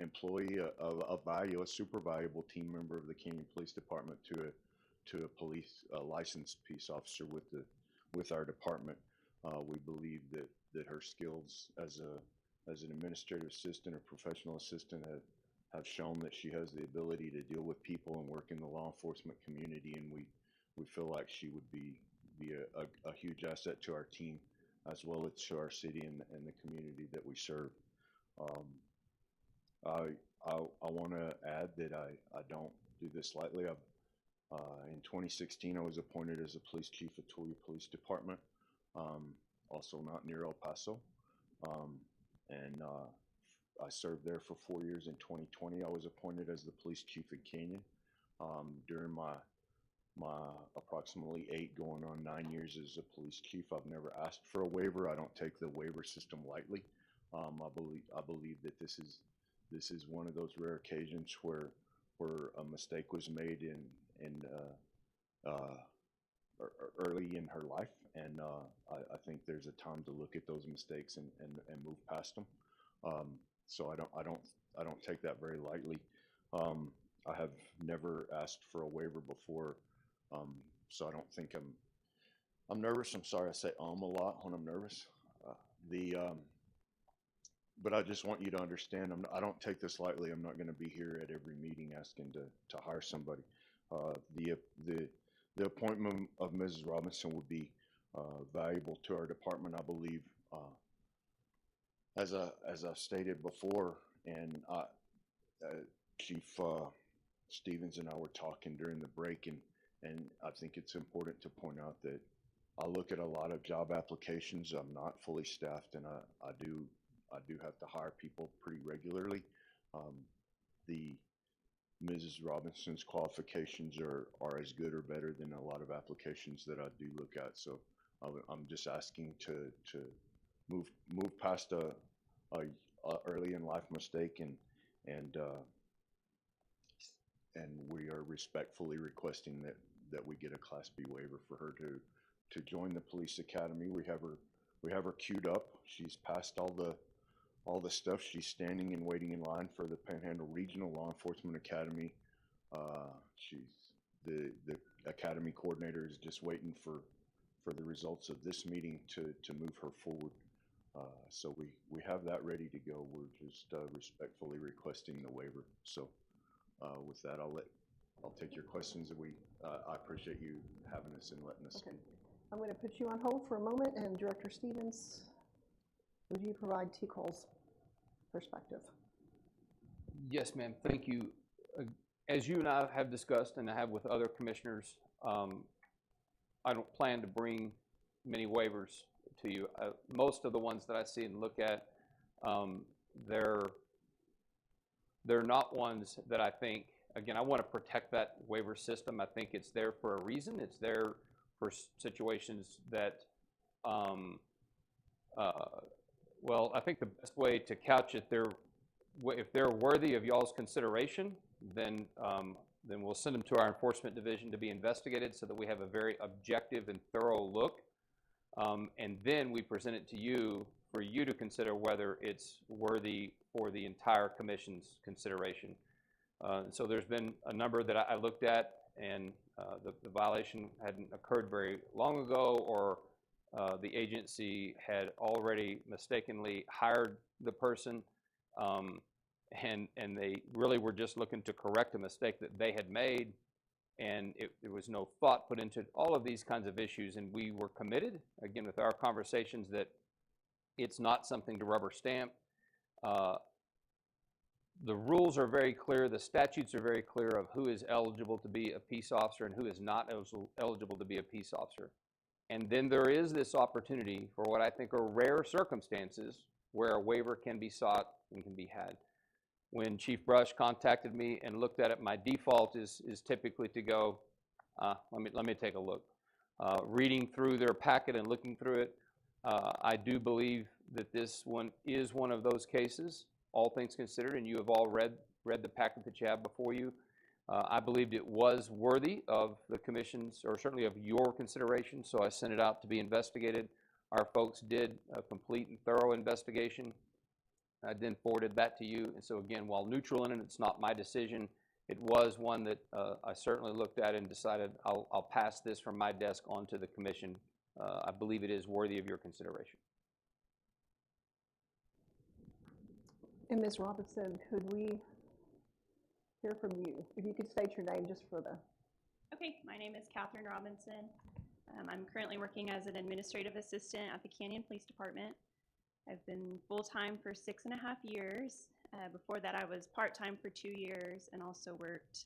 employee of value, a super valuable team member of the Canyon Police Department, to a police licensed peace officer with our department. We believe that her skills as an administrative assistant or professional assistant have shown that she has the ability to deal with people and work in the law enforcement community, and we feel like she would be a huge asset to our team as well as to our city and the community that we serve. I want to add that I don't do this lightly. In 2016, I was appointed as a police chief at Tulia Police Department, also not near El Paso. I served there for 4 years. In 2020, I was appointed as the police chief in Canyon. During my my approximately 8 going on 9 years as a police chief, I've never asked for a waiver. I don't take the waiver system lightly. I believe that this is one of those rare occasions where a mistake was made early in her life, and I think there's a time to look at those mistakes and move past them. So I don't take that very lightly. I have never asked for a waiver before, so I don't think I'm nervous. I'm sorry I say a lot when I'm nervous. But I just want you to understand, I don't take this lightly. I'm not going to be here at every meeting asking to hire somebody. The appointment of Mrs. Robinson would be valuable to our department, I believe. As I've stated before, and Chief Stevens and I were talking during the break, and I think it's important to point out that I look at a lot of job applications. I'm not fully staffed, and I do have to hire people pretty regularly. The Mrs. Robinson's qualifications are as good or better than a lot of applications that I do look at. So I'm just asking to move past a early in life mistake, and we are respectfully requesting that we get a Class B waiver for her to join the police academy. We have her queued up. She's passed all the stuff. She's standing and waiting in line for the Panhandle Regional Law Enforcement Academy. The academy coordinator is just waiting for the results of this meeting to move her forward. So we have that ready to go. We're just respectfully requesting the waiver. So with that, I'll take your questions, and I appreciate you having us and letting us speak. I'm going to put you on hold for a moment, and Director Stevens, would you provide TCOLE's perspective? Yes, ma'am. Thank you. As you and I have discussed, and I have with other commissioners, I don't plan to bring many waivers to you. Most of the ones that I see and look at, they're not ones that I think, again, I want to protect that waiver system. I think it's there for a reason. It's there for situations that, well, I think the best way to couch it, if they're worthy of y'all's consideration, then we'll send them to our enforcement division to be investigated so that we have a very objective and thorough look. And then we present it to you for you to consider whether it's worthy for the entire commission's consideration. So there's been a number that I looked at, and the violation hadn't occurred very long ago, or the agency had already mistakenly hired the person, and they really were just looking to correct a mistake that they had made, and there was no thought put into all of these kinds of issues. And we were committed, again, with our conversations, that it's not something to rubber stamp. The rules are very clear. The statutes are very clear of who is eligible to be a peace officer and who is not eligible to be a peace officer. And then there is this opportunity for what I think are rare circumstances where a waiver can be sought and can be had. When Chief Brush contacted me and looked at it, my default is typically to go, let me take a look. Reading through their packet and looking through it, I do believe that this one is one of those cases, all things considered, and you have all read the packet that you have before you. I believed it was worthy of the commission's, or certainly of your consideration, so I sent it out to be investigated. Our folks did a complete and thorough investigation. I then forwarded that to you. And so again, while neutral in it, it's not my decision. It was one that I certainly looked at and decided I'll pass this from my desk on to the commission. I believe it is worthy of your consideration. And Ms. Robinson, could we hear from you? If you could state your name just for the... Okay, my name is Catherine Robinson. I'm currently working as an administrative assistant at the Canyon Police Department. I've been full-time for 6.5 years. Before that, I was part-time for 2 years and also worked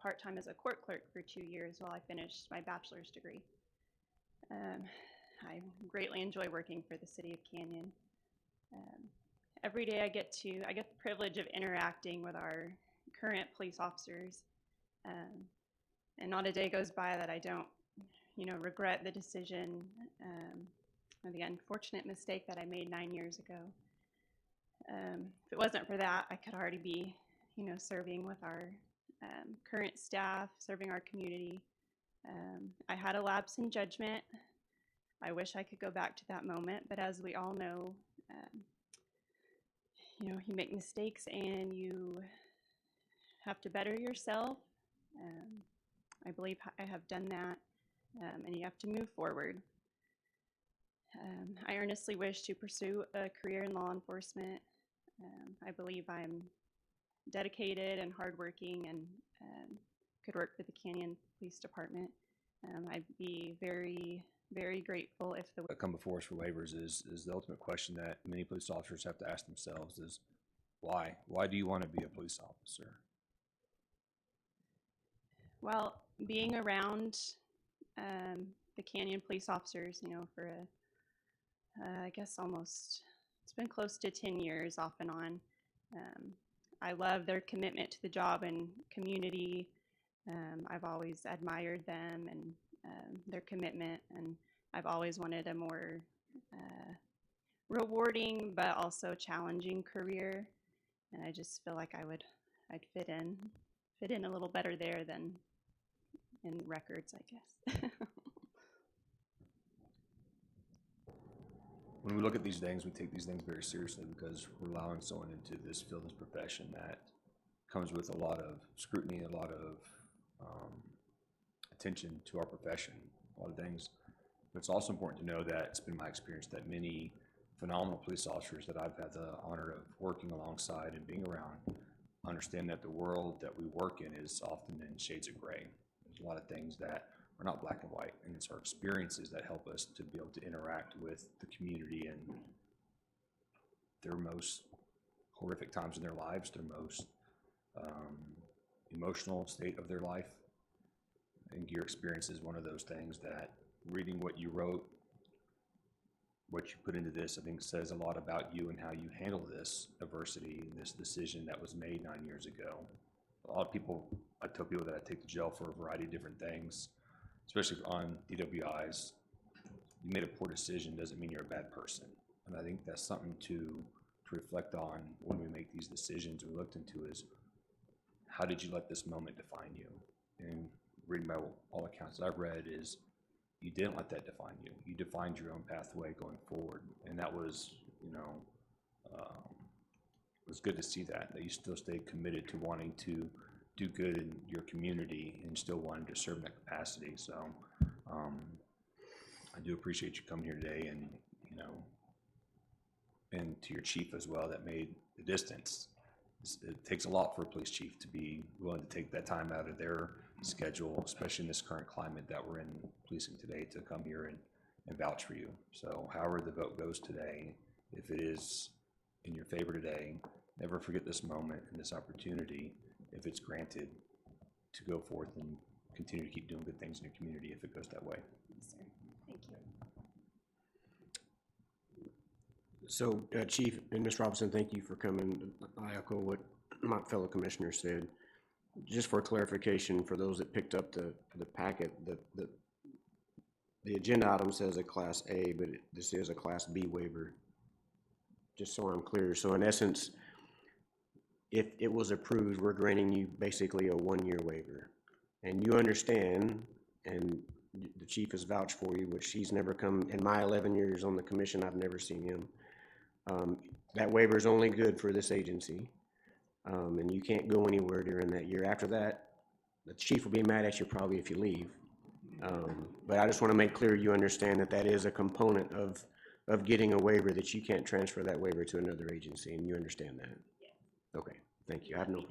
part-time as a court clerk for 2 years while I finished my bachelor's degree. I greatly enjoy working for the city of Canyon. Every day I get the privilege of interacting with our current police officers. And not a day goes by that I don't, regret the decision, or the unfortunate mistake that I made 9 years ago. If it wasn't for that, I could already be, serving with our current staff, serving our community. I had a lapse in judgment. I wish I could go back to that moment, but as we all know, you make mistakes and you have to better yourself. I believe I have done that, and you have to move forward. I earnestly wish to pursue a career in law enforcement. I believe I'm dedicated and hardworking and could work for the Canyon Police Department. I'd be very, very grateful if the Come before us for waivers is the ultimate question that many police officers have to ask themselves is, why? Why do you want to be a police officer? Well, being around the Canyon police officers, for I guess it's been close to 10 years off and on. I love their commitment to the job and community. I've always admired them and their commitment, and I've always wanted a more rewarding but also challenging career. And I just feel like I'd fit in a little better there than in records, I guess. When we look at these things, we take these things very seriously because we're allowing someone into this field, this profession that comes with a lot of scrutiny, a lot of attention to our profession, a lot of things. But it's also important to know that it's been my experience that many phenomenal police officers that I've had the honor of working alongside and being around understand that the world that we work in is often in shades of gray. There's a lot of things that are not black and white, and it's our experiences that help us to be able to interact with the community and their most horrific times in their lives, their most emotional state of their life. I think your experience is one of those things that reading what you wrote, what you put into this, I think says a lot about you and how you handle this adversity and this decision that was made 9 years ago. A lot of people, I tell people that I take to jail for a variety of different things, especially on DWIs. You made a poor decision doesn't mean you're a bad person. And I think that's something to reflect on when we make these decisions. We looked into is, how did you let this moment define you? And reading by all accounts that I've read is, you didn't let that define you. You defined your own pathway going forward. And that was, it was good to see that you still stayed committed to wanting to do good in your community and still wanting to serve in that capacity. So I do appreciate you coming here today and, and to your chief as well that made the distance. It takes a lot for a police chief to be willing to take that time out of their schedule, especially in this current climate that we're in policing today, to come here and vouch for you. So however the vote goes today, if it is in your favor today, never forget this moment and this opportunity, if it's granted, to go forth and continue to keep doing good things in your community if it goes that way. Yes, sir. Thank you. So, Chief and Ms. Robinson, thank you for coming. I echo what my fellow commissioner said. Just for clarification, for those that picked up the packet, the agenda item says a Class A, but this is a Class B waiver, just so I'm clear. So in essence, if it was approved, we're granting you basically a 1-year waiver. And you understand, and the chief has vouched for you, which he's never come, in my 11 years on the commission, I've never seen him. That waiver is only good for this agency, and you can't go anywhere during that year. After that, the chief will be mad at you probably if you leave. But I just want to make clear you understand that that is a component of getting a waiver, that you can't transfer that waiver to another agency, and you understand that? Yes. Okay, thank you. I have no.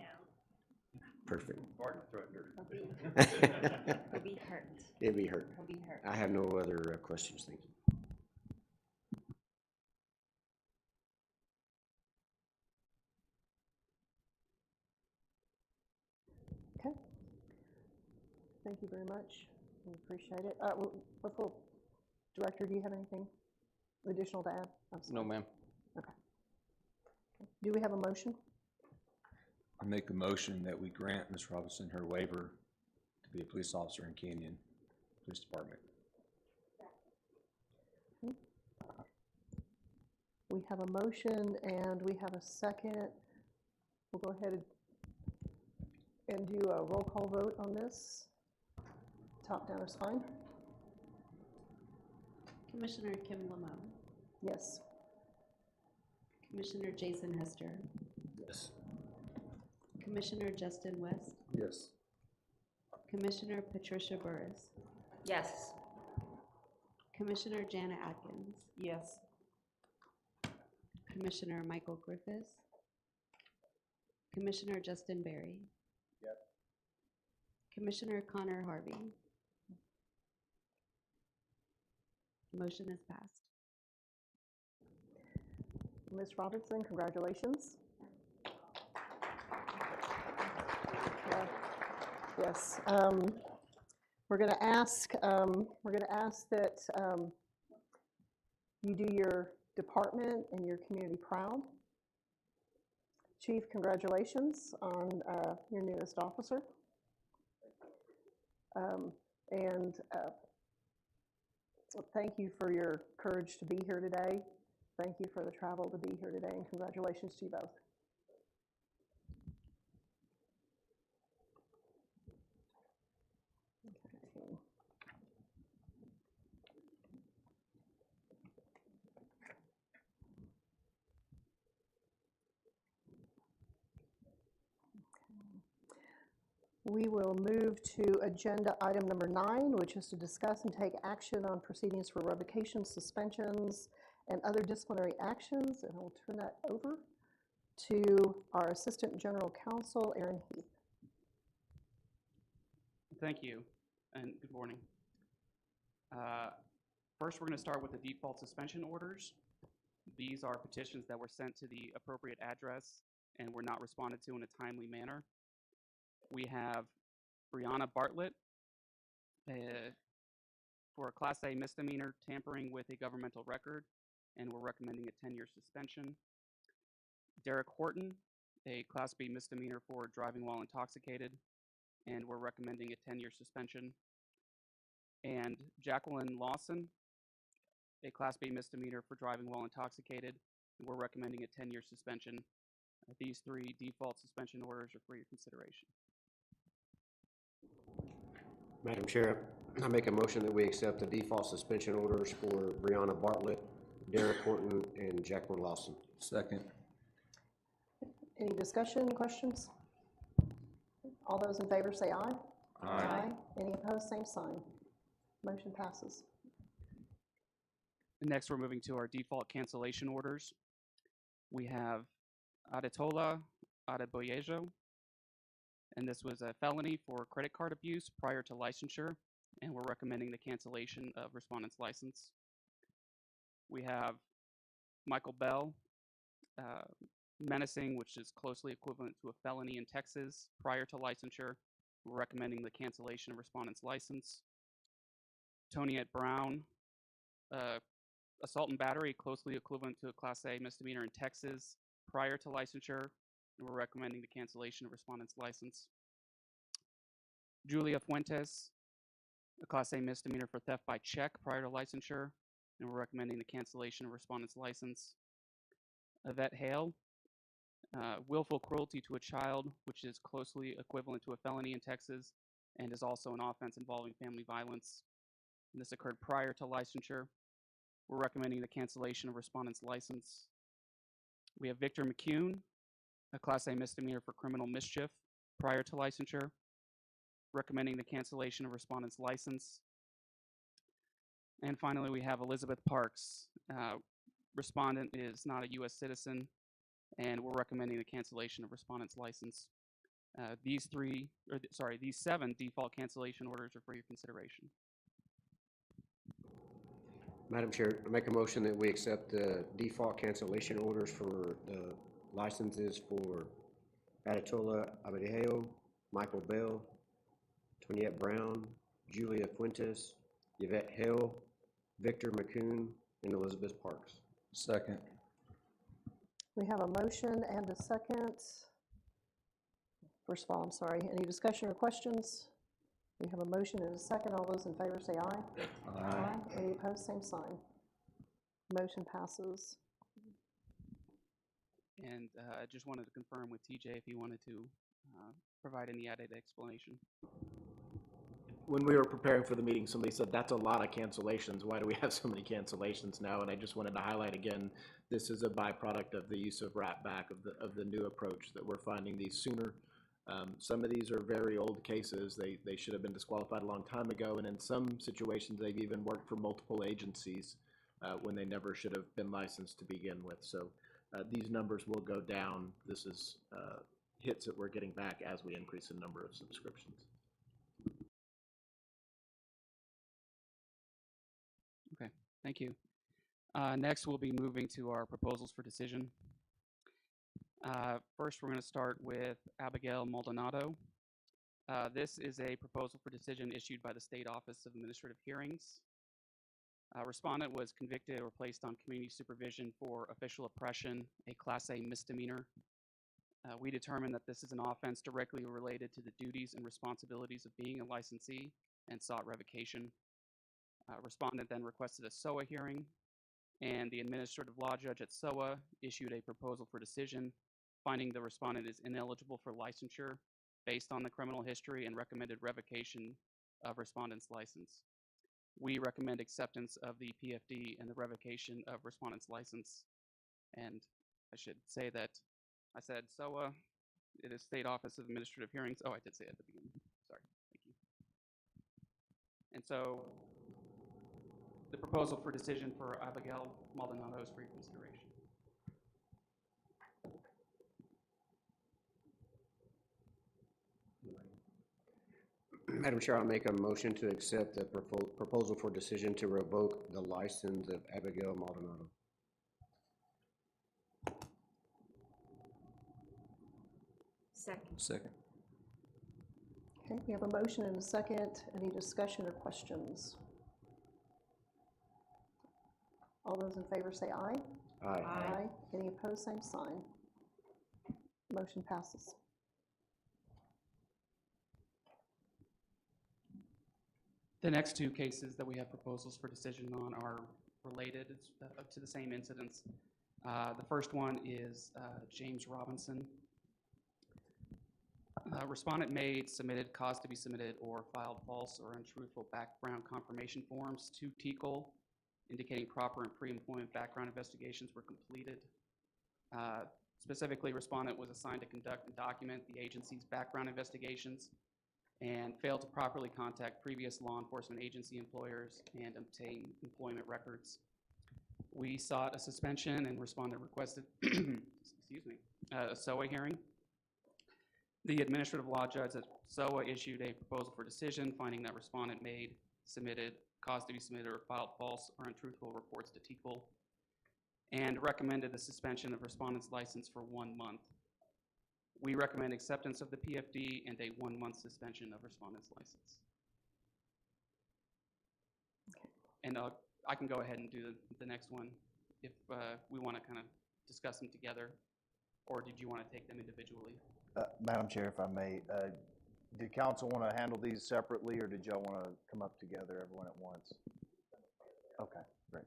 Perfect. He'll be hurt. It'd be hurt. He'll be hurt. I have no other questions. Thank you. Okay. Thank you very much. We appreciate it. Before, Director, do you have anything additional to add? No, ma'am. Okay. Do we have a motion? I make a motion that we grant Ms. Robinson her waiver to to be a police officer in Canyon Police Department. We have a motion and we have a second. We'll go ahead and do a roll call vote on this. Top down is fine. Commissioner Kim Lamone, Yes. Commissioner Jason Hester, Yes. Commissioner Justin West, Yes. Commissioner Patricia Burris, Yes. Commissioner Janet Atkins, Yes. Commissioner Michael Griffiths, Commissioner Justin Berry. Yep. Commissioner Connor Harvey. Motion is passed. Ms. Robinson, congratulations. Yeah. Yes. We're going to ask that you do your department and your community proud. Chief, congratulations on your newest officer. Thank you for your courage to be here today. Thank you for the travel to be here today, and congratulations to you both. Okay. We will move to agenda item number 9, which is to discuss and take action on proceedings for revocations, suspensions, and other disciplinary actions. And I'll turn that over to our Assistant General Counsel, Aaron Heath. Thank you, and good morning. First, we're going to start with the default suspension orders. These are petitions that were sent to the appropriate address and were not responded to in a timely manner. We have Brianna Bartlett for a Class A misdemeanor tampering with a governmental record, and we're recommending a 10-year suspension. Derek Horton, a Class B misdemeanor for driving while intoxicated, and we're recommending a 10-year suspension. And Jacqueline Lawson, a Class B misdemeanor for driving while intoxicated, and we're recommending a 10-year suspension. These 3 default suspension orders are for your consideration. Madam Chair, I make a motion that we accept the default suspension orders for Brianna Bartlett, Derek Horton, and Jacqueline Lawson. Second. Any discussion, questions? All those in favor say aye. Aye. Any opposed, same sign. Motion passes. And next, we're moving to our default cancellation orders. We have Adetola Adeboyejo, and this was a felony for credit card abuse prior to licensure, and we're recommending the cancellation of respondent's license. We have Michael Bell, menacing, which is closely equivalent to a felony in Texas prior to licensure. We're recommending the cancellation of respondent's license. Toniette Brown, assault and battery, closely equivalent to a Class A misdemeanor in Texas prior to licensure, and we're recommending the cancellation of respondent's license. Julia Fuentes, a Class A misdemeanor for theft by check prior to licensure, and we're recommending the cancellation of respondent's license. Yvette Hale, willful cruelty to a child, which is closely equivalent to a felony in Texas and is also an offense involving family violence. And this occurred prior to licensure. We're recommending the cancellation of respondent's license. We have Victor McCune, a Class A misdemeanor for criminal mischief prior to licensure, recommending the cancellation of respondent's license. And finally, we have Elizabeth Parks. Respondent is not a U.S. citizen, and we're recommending the cancellation of respondent's license. These 7 default cancellation orders are for your consideration. Madam Chair, I make a motion that we accept the default cancellation orders for the licenses for Adetola Abadeo, Michael Bell, Toniette Brown, Julia Fuentes, Yvette Hale, Victor McCune, and Elizabeth Parks. Second. We have a motion and a second. First of all, I'm sorry, any discussion or questions? We have a motion and a second. All those in favor say aye. Aye. Any opposed, same sign. Motion passes. And I just wanted to confirm with TJ if he wanted to provide any added explanation. When we were preparing for the meeting, somebody said, that's a lot of cancellations. Why do we have so many cancellations now? And I just wanted to highlight again, this is a byproduct of the use of wrap back, of the new approach that we're finding these sooner. Some of these are very old cases. They should have been disqualified a long time ago. And in some situations, they've even worked for multiple agencies when they never should have been licensed to begin with. So these numbers will go down. This is hits that we're getting back as we increase the number of subscriptions. Okay, thank you. Next, we'll be moving to our proposals for decision. First, we're going to start with Abigail Maldonado. This is a proposal for decision issued by the State Office of Administrative Hearings. Respondent was convicted or placed on community supervision for official oppression, a Class A misdemeanor. We determined that this is an offense directly related to the duties and responsibilities of being a licensee and sought revocation. Respondent then requested a SOA hearing, and the administrative law judge at SOA issued a proposal for decision, finding the respondent is ineligible for licensure based on the criminal history and recommended revocation of respondent's license. We recommend acceptance of the PFD and the revocation of respondent's license. And I should say that I said SOA, it is State Office of Administrative Hearings. Oh, I did say it at the beginning. Sorry, thank you. And so the proposal for decision for Abigail Maldonado is for your consideration. Madam Chair, I'll make a motion to accept the proposal for decision to revoke the license of Abigail Maldonado. Second. Okay, we have a motion and a second. Any discussion or questions? All those in favor say aye. Aye. Aye. Any opposed, same sign. Motion passes. The next two cases that we have proposals for decision on are related to the same incidents. The first one is James Robinson. Respondent made, submitted, caused to be submitted, or filed false or untruthful background confirmation forms to TCOLE, indicating proper and pre-employment background investigations were completed. Specifically, respondent was assigned to conduct and document the agency's background investigations and failed to properly contact previous law enforcement agency employers and obtain employment records. We sought a suspension and respondent requested excuse me, a SOA hearing. The administrative law judge at SOA issued a proposal for decision, finding that respondent made, submitted, caused to be submitted, or filed false or untruthful reports to TCOLE, and recommended the suspension of respondent's license for 1 month. We recommend acceptance of the PFD and a 1-month suspension of respondent's license. And I can go ahead and do the next one if we want to kind of discuss them together, or did you want to take them individually? Madam Chair, if I may, did council want to handle these separately, or did y'all want to come up together, everyone at once? Okay, great.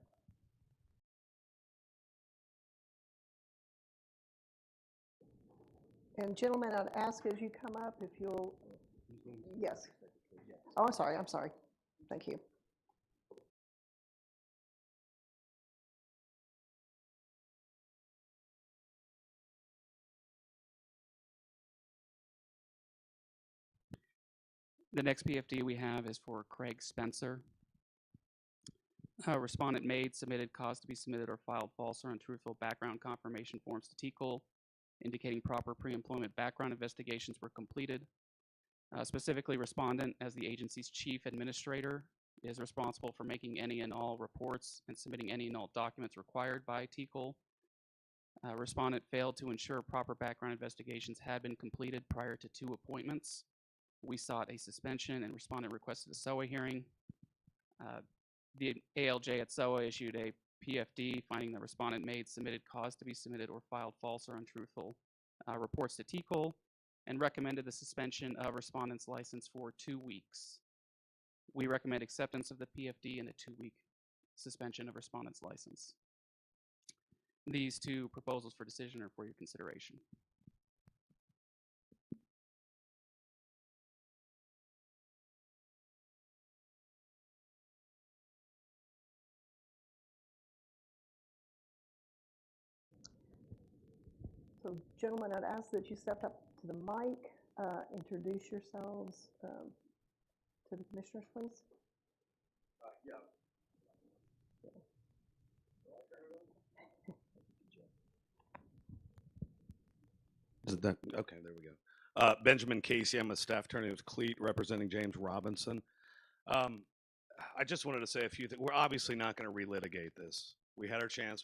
And gentlemen, I'd ask as you come up if you'll, yes. Oh, I'm sorry. Thank you. The next PFD we have is for Craig Spencer. Respondent made, submitted, caused to be submitted, or filed false or untruthful background confirmation forms to TCOLE, indicating proper pre-employment background investigations were completed. Specifically, respondent, as the agency's chief administrator, is responsible for making any and all reports and submitting any and all documents required by TCOLE. Respondent failed to ensure proper background investigations had been completed prior to 2 appointments. We sought a suspension and respondent requested a SOA hearing. The ALJ at SOA issued a PFD finding that respondent made, submitted, caused to be submitted, or filed false or untruthful reports to TCOLE and recommended the suspension of respondent's license for 2 weeks. We recommend acceptance of the PFD and a 2-week suspension of respondent's license. These two proposals for decision are for your consideration. So gentlemen, I'd ask that you step up to the mic, introduce yourselves to the commissioners, please. Is that, okay, there we go. Benjamin Casey, I'm a staff attorney with Cleat representing James Robinson. I just wanted to say a few things. We're obviously not going to relitigate this. We had our chance,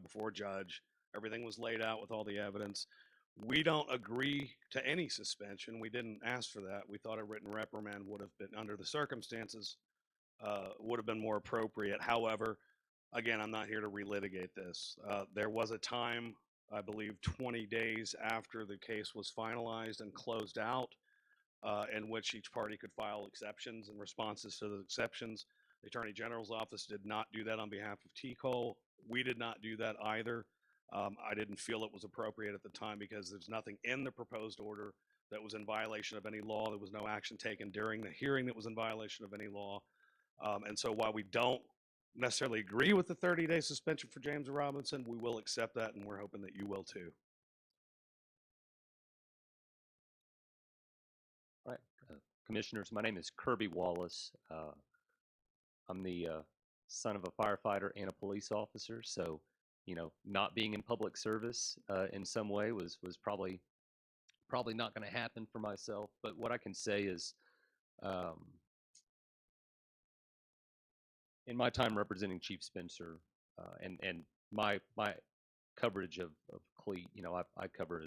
before a judge. Everything was laid out with all the evidence. We don't agree to any suspension. We didn't ask for that. We thought a written reprimand would have been, under the circumstances, would have been more appropriate. However, again, I'm not here to relitigate this. There was a time, I believe 20 days after the case was finalized and closed out, in which each party could file exceptions and responses to the exceptions. The Attorney General's office did not do that on behalf of TCOLE. We did not do that either. I didn't feel it was appropriate at the time because there's nothing in the proposed order that was in violation of any law. There was no action taken during the hearing that was in violation of any law. And so while we don't necessarily agree with the 30-day suspension for James Robinson, we will accept that, and we're hoping that you will too. All right, Commissioners, my name is Kirby Wallace. I'm the son of a firefighter and a police officer, so not being in public service in some way was probably not going to happen for myself. But what I can say is, in my time representing Chief Spencer and my coverage of Cleat, I cover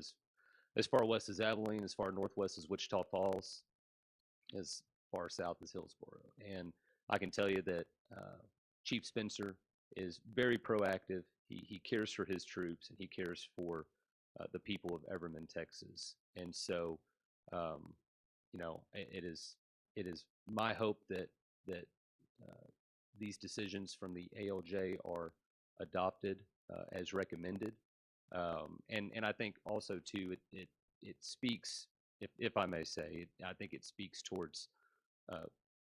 as far west as Abilene, as far northwest as Wichita Falls, as far south as Hillsboro. And I can tell you that Chief Spencer is very proactive. He cares for his troops, and he cares for the people of Everman, Texas. And so, it is my hope that these decisions from the ALJ are adopted as recommended. And I think also too, it speaks, if I may say, I think it speaks towards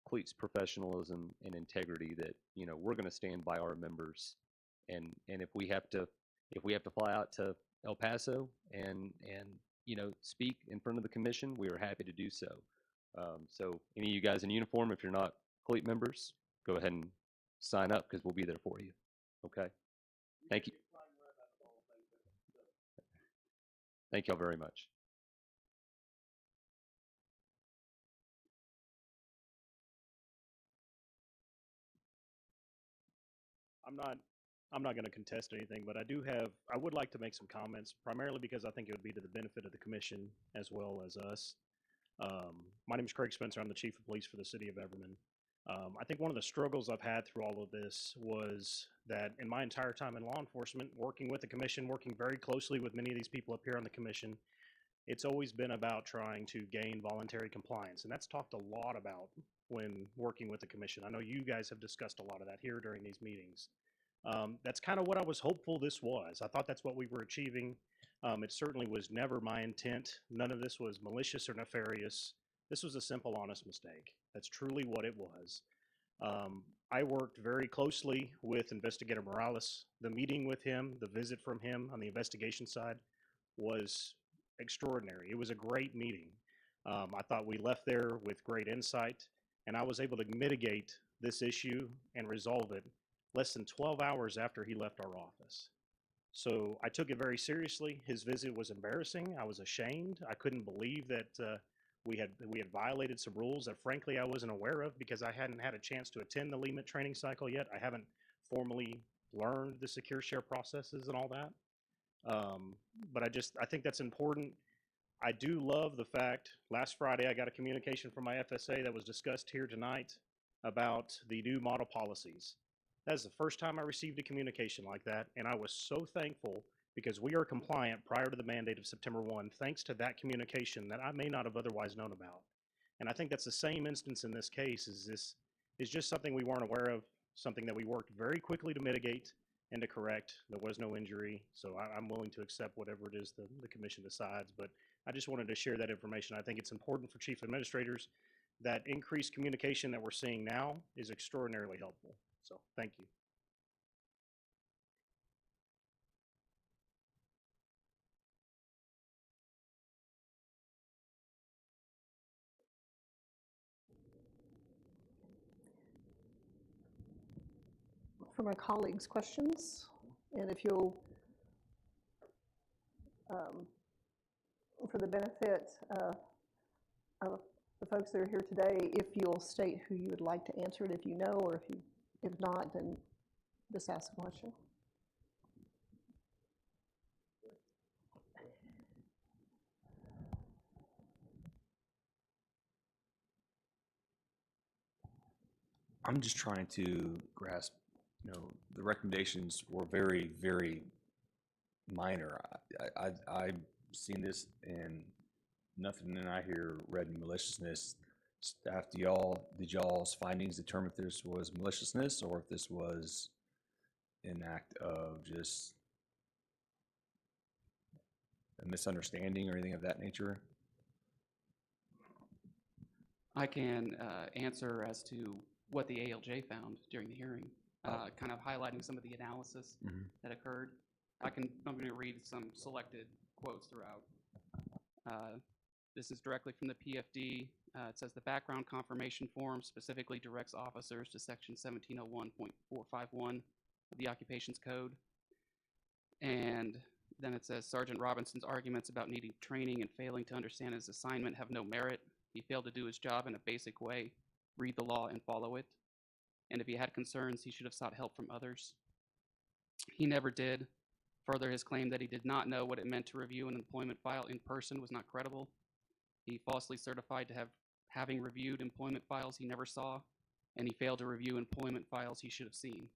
Cleat's professionalism and integrity that we're going to stand by our members, and if we have to fly out to El Paso and speak in front of the commission, we are happy to do so. So any of you guys in uniform, if you're not Cleat members, go ahead and sign up because we'll be there for you. Okay. Thank you. Thank y'all very much. I'm not going to contest anything, but I would like to make some comments, primarily because I think it would be to the benefit of the commission as well as us. My name is Craig Spencer. I'm the Chief of Police for the City of Everman. I think one of the struggles I've had through all of this was that in my entire time in law enforcement, working with the commission, working very closely with many of these people up here on the commission, it's always been about trying to gain voluntary compliance. And that's talked a lot about when working with the commission. I know you guys have discussed a lot of that here during these meetings. That's kind of what I was hopeful this was. I thought that's what we were achieving. It certainly was never my intent. None of this was malicious or nefarious. This was a simple, honest mistake. That's truly what it was. I worked very closely with Investigator Morales. The meeting with him, the visit from him on the investigation side was extraordinary. It was a great meeting. I thought we left there with great insight, and I was able to mitigate this issue and resolve it less than 12 hours after he left our office. So I took it very seriously. His visit was embarrassing. I was ashamed. I couldn't believe that we had violated some rules that frankly I wasn't aware of because I hadn't had a chance to attend the LEMIT training cycle yet. I haven't formally learned the secure share processes and all that. But I think that's important. I do love the fact, last Friday I got a communication from my FSA that was discussed here tonight about the new model policies. That is the first time I received a communication like that, and I was so thankful because we are compliant prior to the mandate of September 1, thanks to that communication that I may not have otherwise known about. And I think that's the same instance in this case. Is this is just something we weren't aware of, something that we worked very quickly to mitigate and to correct. There was no injury, so I'm willing to accept whatever it is the commission decides. But I just wanted to share that information. I think it's important for chief administrators. That increased communication that we're seeing now is extraordinarily helpful. So thank you. From my colleagues, questions? And if you'll, for the benefit of the folks that are here today, if you'll state who you would like to answer it, if you know, or if not, then just ask a question. I'm just trying to grasp, the recommendations were very, very minor. I've seen this and nothing in I hear read maliciousness. Staff, did y'all's findings determine if this was maliciousness or if this was an act of just a misunderstanding or anything of that nature? I can answer as to what the ALJ found during the hearing, kind of highlighting some of the analysis that occurred. I'm going to read some selected quotes throughout. This is directly from the PFD. It says the background confirmation form specifically directs officers to section 1701.451 of the Occupations Code. And then it says Sergeant Robinson's arguments about needing training and failing to understand his assignment have no merit. He failed to do his job in a basic way, read the law and follow it. And if he had concerns, he should have sought help from others. He never did. Further, his claim that he did not know what it meant to review an employment file in person was not credible. He falsely certified to having reviewed employment files he never saw, and he failed to review employment files he should have seen.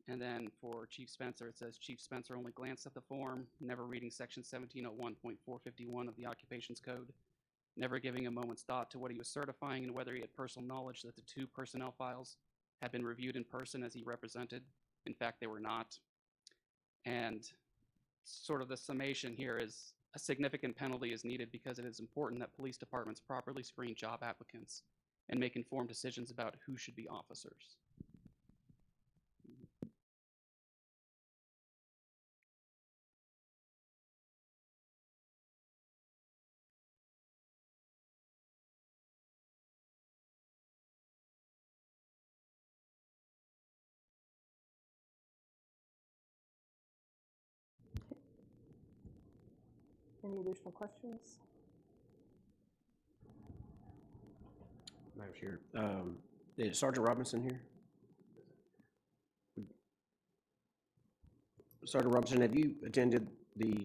And then for Chief Spencer, it says Chief Spencer only glanced at the form, never reading section 1701.451 of the Occupations Code, never giving a moment's thought to what he was certifying and whether he had personal knowledge that the two personnel files had been reviewed in person as he represented. In fact, they were not. And sort of the summation here is a significant penalty is needed because it is important that police departments properly screen job applicants and make informed decisions about who should be officers. Any additional questions? Madam Chair, is Sergeant Robinson here? Sergeant Robinson, have you attended the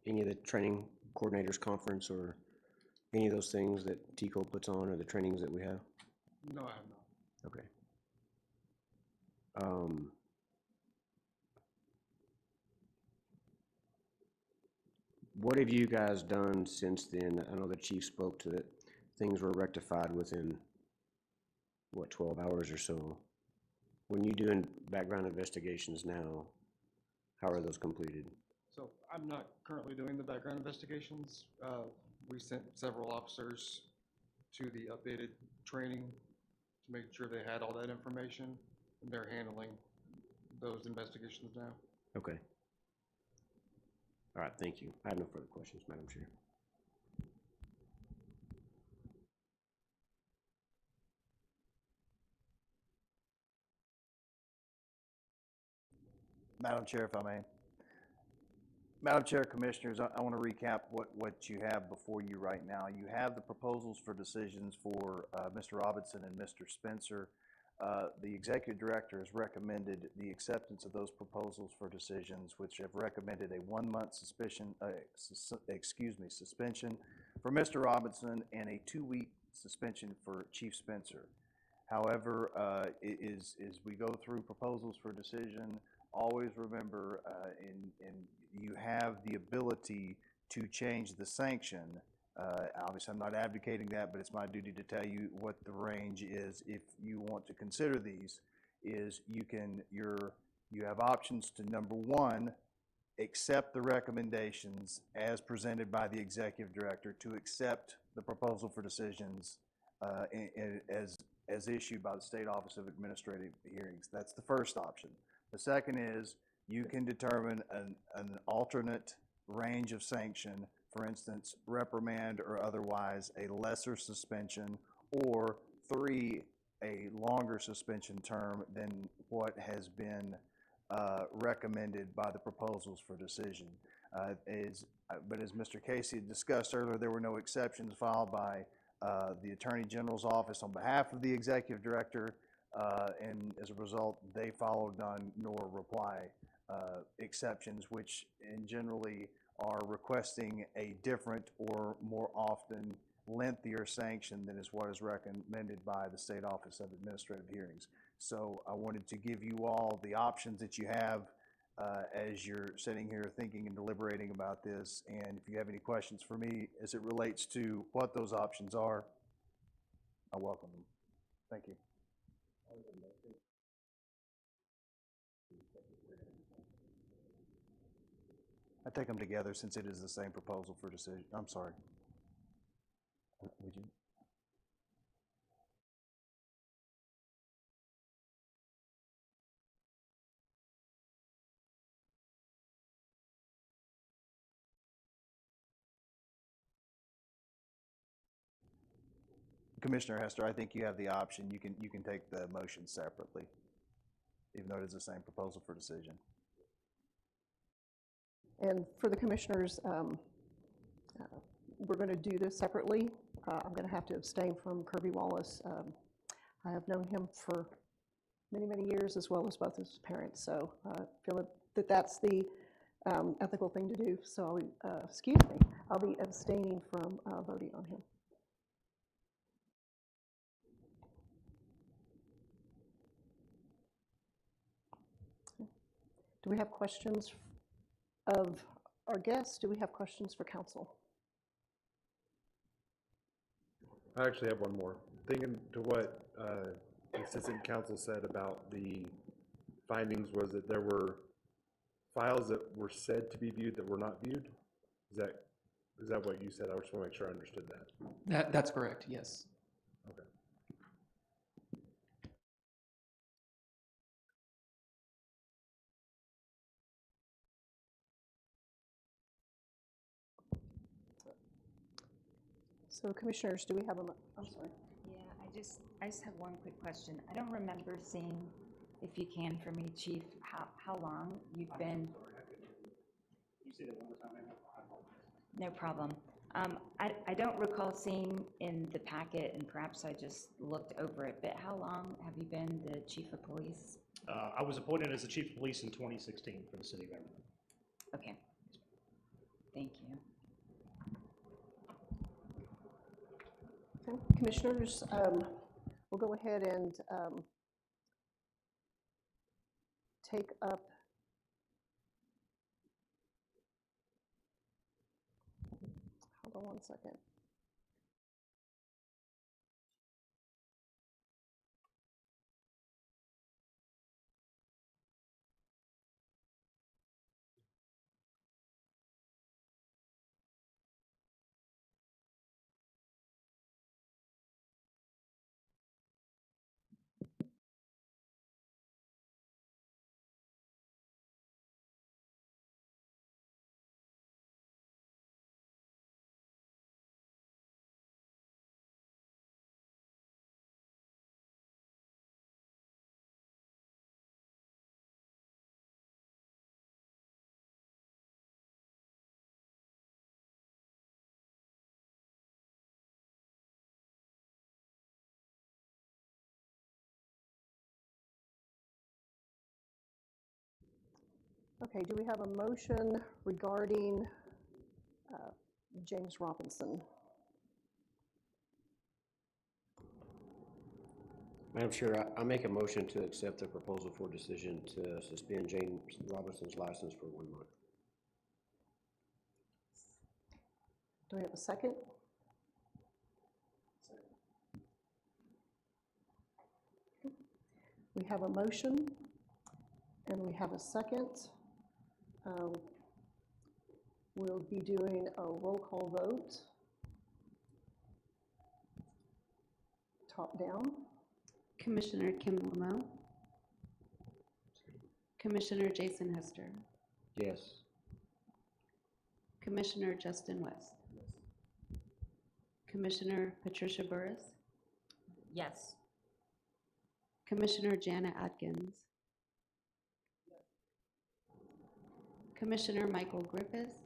any of the training coordinators conference or any of those things that TCOLE puts on, or the trainings that we have? No, I have not. Okay. What have you guys done since then? I know the chief spoke to it. Things were rectified within, what, 12 hours or so. When you're doing background investigations now, how are those completed? So I'm not currently doing the background investigations. We sent several officers to the updated training to make sure they had all that information, and they're handling those investigations now. Okay. All right, thank you. I have no further questions, Madam Chair. Madam Chair, if I may. Madam Chair, Commissioners, I want to recap what you have before you right now. You have the proposals for decisions for Mr. Robinson and Mr. Spencer. The Executive Director has recommended the acceptance of those proposals for decisions, which have recommended a 1-month suspension for Mr. Robinson and a 2-week suspension for Chief Spencer. However, as we go through proposals for decision, always remember, and you have the ability to change the sanction Obviously, I'm not advocating that, but it's my duty to tell you what the range is. If you want to consider these, is you have options to, number one, accept the recommendations as presented by the executive director, to accept the proposal for decisions as issued by the State Office of Administrative Hearings. That's the first option. The second is you can determine an alternate range of sanction, for instance, reprimand or otherwise a lesser suspension, or 3, a longer suspension term than what has been recommended by the proposals for decision. But as Mr. Casey discussed earlier, there were no exceptions filed by the Attorney General's office on behalf of the Executive Director, and as a result, they followed none nor reply exceptions, which generally are requesting a different or more often lengthier sanction than is what is recommended by the State Office of Administrative Hearings. So I wanted to give you all the options that you have as you're sitting here thinking and deliberating about this. And if you have any questions for me as it relates to what those options are, I welcome them. Thank you. I take them together since it is the same proposal for decision. I'm sorry. Would you? Commissioner Hester, I think you have the option. You can take the motion separately, even though it is the same proposal for decision. And for the commissioners, we're going to do this separately. I'm going to have to abstain from Kirby Wallace. I have known him for many, many years, as well as both his parents. So I feel that that's the ethical thing to do. So, excuse me, I'll be abstaining from voting on him. Do we have questions of our guests? Do we have questions for council? I actually have one more. Thinking to what Assistant Counsel said about the findings, was that there were files that were said to be viewed that were not viewed? Is that what you said? I just want to make sure I understood that. That's correct, yes. Okay. So commissioners, do we have I'm sorry. Yeah, I just have one quick question. I don't remember seeing, if you can for me, Chief, how long you've been. You say that one more time? No problem. I don't recall seeing in the packet, and perhaps I just looked over it, but how long have you been the Chief of Police? I was appointed as the Chief of Police in 2016 for the City of Everett. Okay. Thank you. Okay. Commissioners, we'll go ahead and take up hold on one second. Okay, do we have a motion regarding James Robinson? Madam Chair, I make a motion to accept the proposal for decision to suspend James Robinson's license for 1 month. Do we have a second? We have a motion, and we have a second. We'll be doing a roll call vote. Top down. Commissioner Kim Lamo. Commissioner Jason Hester. Yes. Commissioner Justin West. Commissioner Patricia Burris. Yes. Commissioner Jana Atkins. Commissioner Michael Griffiths.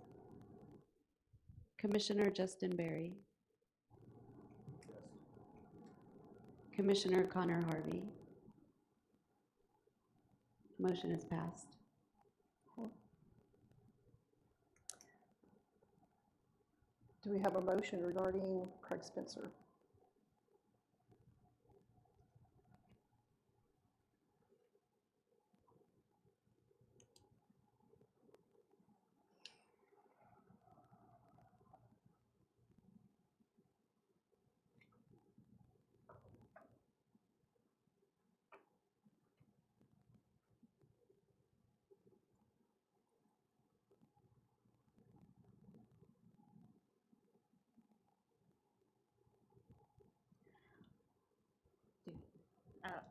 Commissioner Justin Berry. Commissioner Connor Harvey. Motion is passed. Do we have a motion regarding Craig Spencer?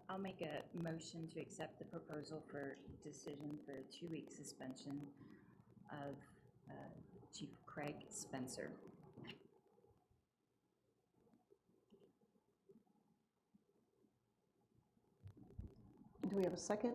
I'll make a motion to accept the proposal for decision for a 2-week suspension of Chief Craig Spencer. Do we have a second?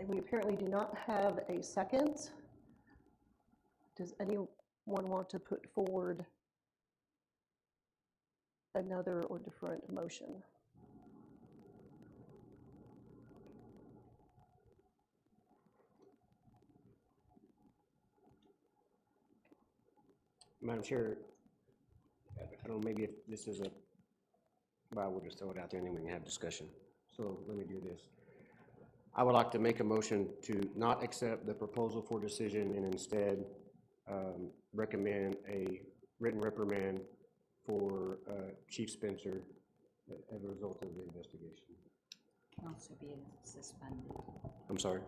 We apparently do not have a second. Does anyone want to put forward another or different motion? Madam Chair, I don't know, maybe if this is a, well, we'll just throw it out there and then we can have discussion. So let me do this. I would like to make a motion to not accept the proposal for decision and instead recommend a written reprimand for Chief Spencer as a result of the investigation. Can also be a suspended. I'm sorry?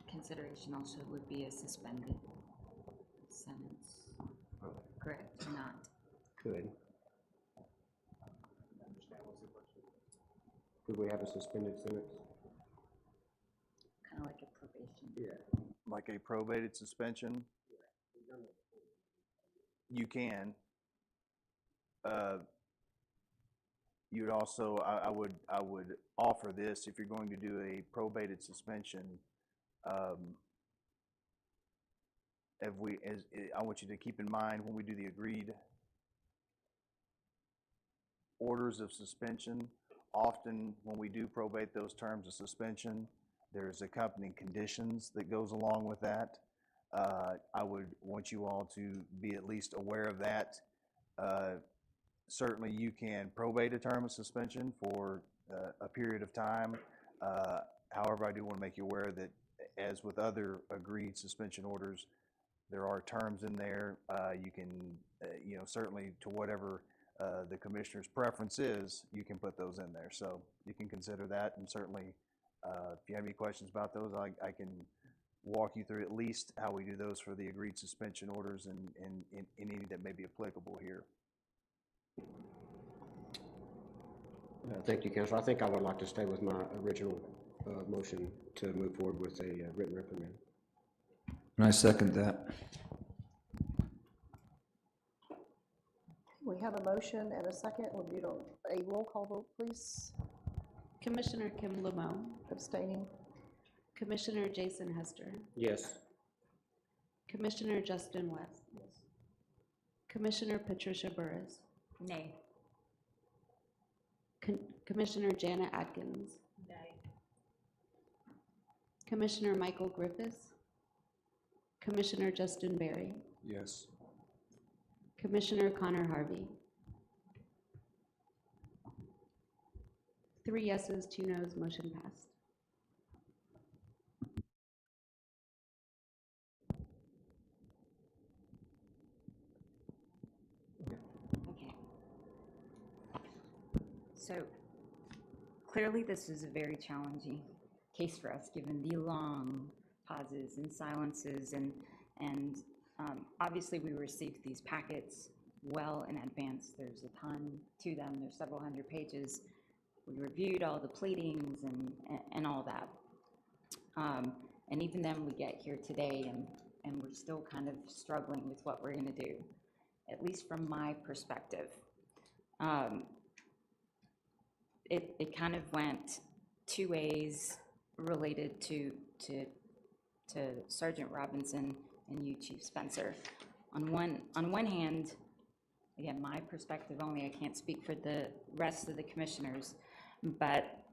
Consideration also would be a suspended sentence. Correct, not. Could. Could we have a suspended sentence? Kind of like a probation. Yeah. Like a probated suspension? You can. You'd also, I would offer this, if you're going to do a probated suspension, I want you to keep in mind when we do the agreed orders of suspension, often when we do probate those terms of suspension, there's accompanying conditions that goes along with that. I would want you all to be at least aware of that. Certainly you can probate a term of suspension for a period of time. However, I do want to make you aware that as with other agreed suspension orders, there are terms in there. You can, certainly to whatever the commissioner's preference is, you can put those in there. So you can consider that, and certainly if you have any questions about those, I can walk you through at least how we do those for the agreed suspension orders and any that may be applicable here. Thank you, Councilor. I think I would like to stay with my original motion to move forward with a written reprimand. And I second that. We have a motion and a second. We'll do a roll call vote, please. Commissioner Kim Lamone, Abstaining. Commissioner Jason Hester, Yes. Commissioner Justin West, Commissioner Patricia Burris, Nay. Commissioner Janet Atkins, Commissioner Michael Griffiths, Commissioner Justin Berry, Yes. Commissioner Connor Harvey. 3 yeses, 2 noes, motion passed. Okay. So clearly this is a very challenging case for us, given the long pauses and silences, and obviously we received these packets well in advance. There's a ton to them. There's several hundred pages. We reviewed all the pleadings and all that. And even then, we get here today, and we're still kind of struggling with what we're going to do, at least from my perspective. It kind of went 2 ways related to Sergeant Robinson and you, Chief Spencer. On one hand, again, my perspective only, I can't speak for the rest of the commissioners, but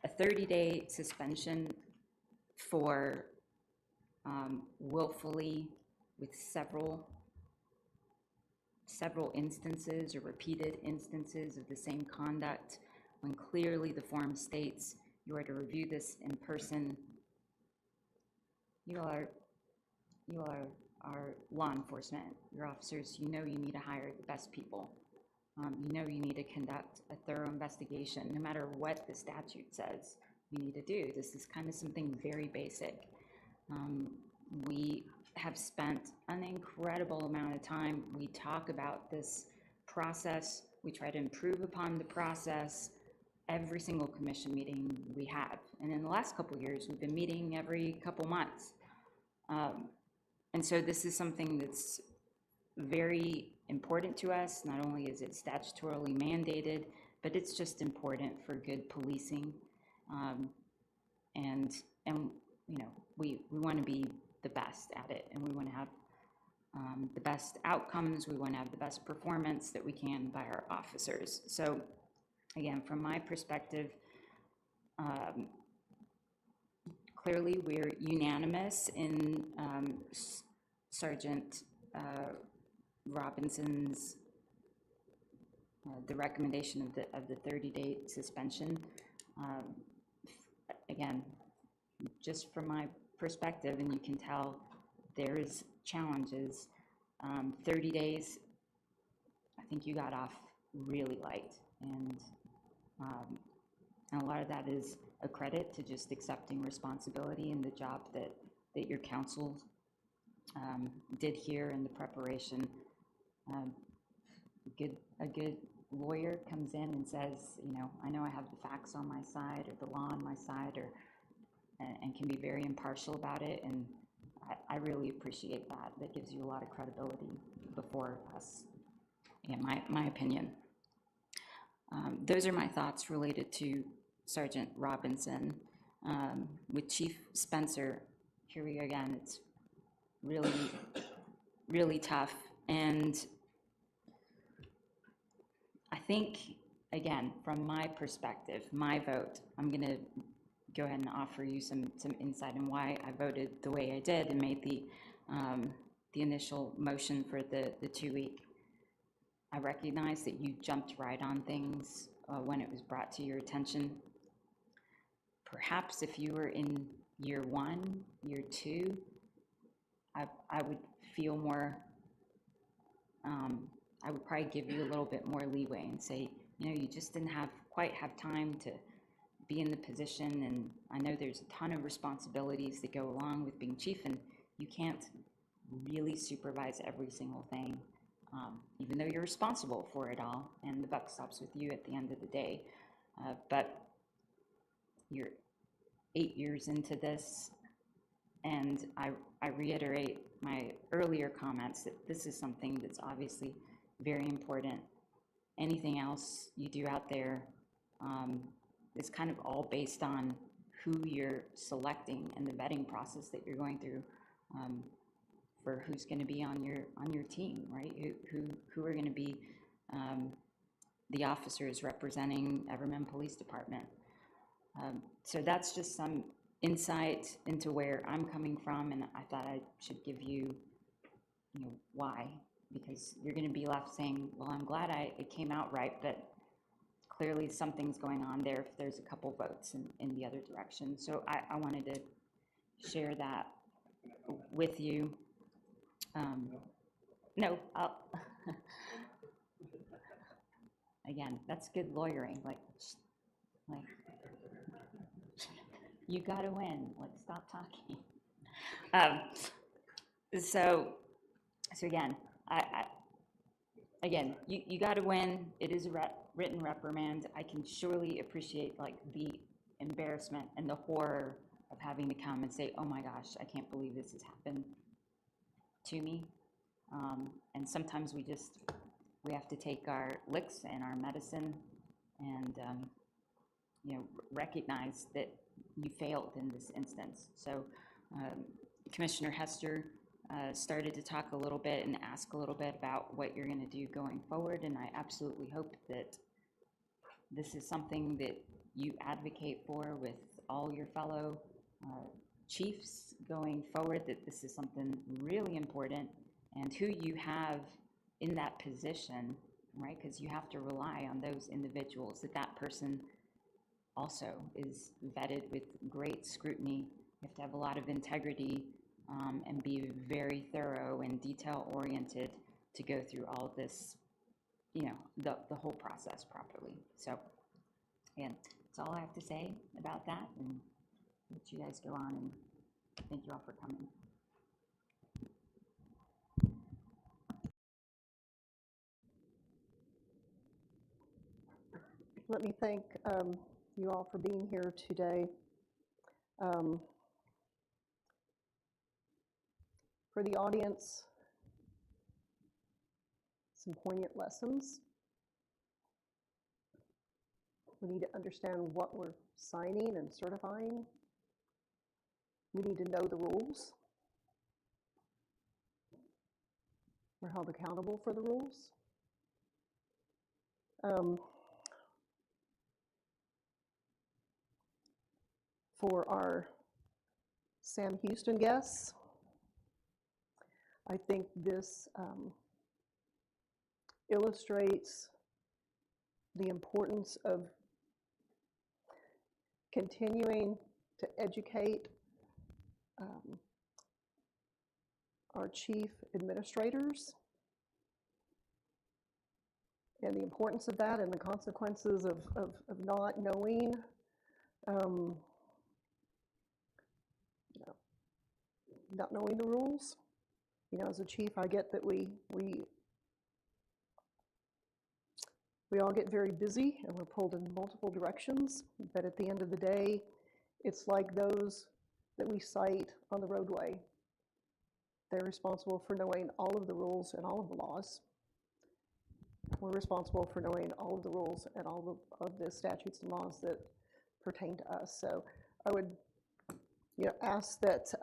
a 30-day suspension for willfully, with several instances or repeated instances of the same conduct, when clearly the form states you are to review this in person. You are law enforcement. Your officers, you know you need to hire the best people. You know you need to conduct a thorough investigation, no matter what the statute says you need to do. This is kind of something very basic. We have spent an incredible amount of time. We talk about this process. We try to improve upon the process every single commission meeting we have. And in the last couple of years, we've been meeting every couple months. And so this is something that's very important to us. Not only is it statutorily mandated, but it's just important for good policing. And you know, we want to be the best at it, and we want to have the best outcomes. We want to have the best performance that we can by our officers. So again, from my perspective, clearly we're unanimous in Sergeant Robinson's the recommendation of the 30-day suspension. Again, just from my perspective, and you can tell there is challenges. 30 days, I think you got off really light, and a lot of that is a credit to just accepting responsibility and the job that your council did here in the preparation. A good lawyer comes in and says, you know, I know I have the facts on my side or the law on my side, and can be very impartial about it, and I really appreciate that. That gives you a lot of credibility before us, in my opinion. Those are my thoughts related to Sergeant Robinson. With Chief Spencer, here we go again. It's really, really tough. And I think, again, from my perspective, my vote, I'm going to go ahead and offer you some insight on why I voted the way I did and made the initial motion for the 2-week. I recognize that you jumped right on things when it was brought to your attention. Perhaps if you were in year 1, year 2, I would feel more, I would probably give you a little bit more leeway and say, you know, you just didn't quite have time to be in the position, and I know there's a ton of responsibilities that go along with being chief, and you can't really supervise every single thing, even though you're responsible for it all, and the buck stops with you at the end of the day. But you're 8 years into this, and I reiterate my earlier comments that this is something that's obviously very important. Anything else you do out there, is kind of all based on who you're selecting and the vetting process that you're going through for who's going to be on your team, right? Who are going to be the officers representing Everman Police Department. So that's just some insight into where I'm coming from, and I thought I should give you, why, because you're going to be left saying, well, I'm glad it came out right, but clearly something's going on there if there's a couple votes in the other direction. So I wanted to share that with you. No, again, that's good lawyering. Like you got to win. Like, stop talking. So again, you got to win. It is a written reprimand. I can surely appreciate like the embarrassment and the horror of having to come and say, "Oh my gosh, I can't believe this has happened to me." And sometimes we have to take our licks and our medicine, and recognize that you failed in this instance. So Commissioner Hester started to talk a little bit and ask a little bit about what you're going to do going forward, and I absolutely hope that this is something that you advocate for with all your fellow chiefs going forward, that this is something really important, and who you have in that position, right? Because you have to rely on those individuals, that person also is vetted with great scrutiny. You have to have a lot of integrity and be very thorough and detail-oriented to go through all of this, the whole process properly. So, again, that's all I have to say about that, and let you guys go on, and thank you all for coming. Let me thank you all for being here today. For the audience, some poignant lessons. We need to understand what we're signing and certifying. We need to know the rules. We're held accountable for the rules. For our Sam Houston guests, I think this illustrates the importance of continuing to educate our chief administrators and the importance of that and the consequences of not knowing not knowing the rules. As a chief, I get that we all get very busy and we're pulled in multiple directions, but at the end of the day, it's like those that we cite on the roadway. They're responsible for knowing all of the rules and all of the laws. We're responsible for knowing all of the rules and all of the statutes and laws that pertain to us. So I would ask that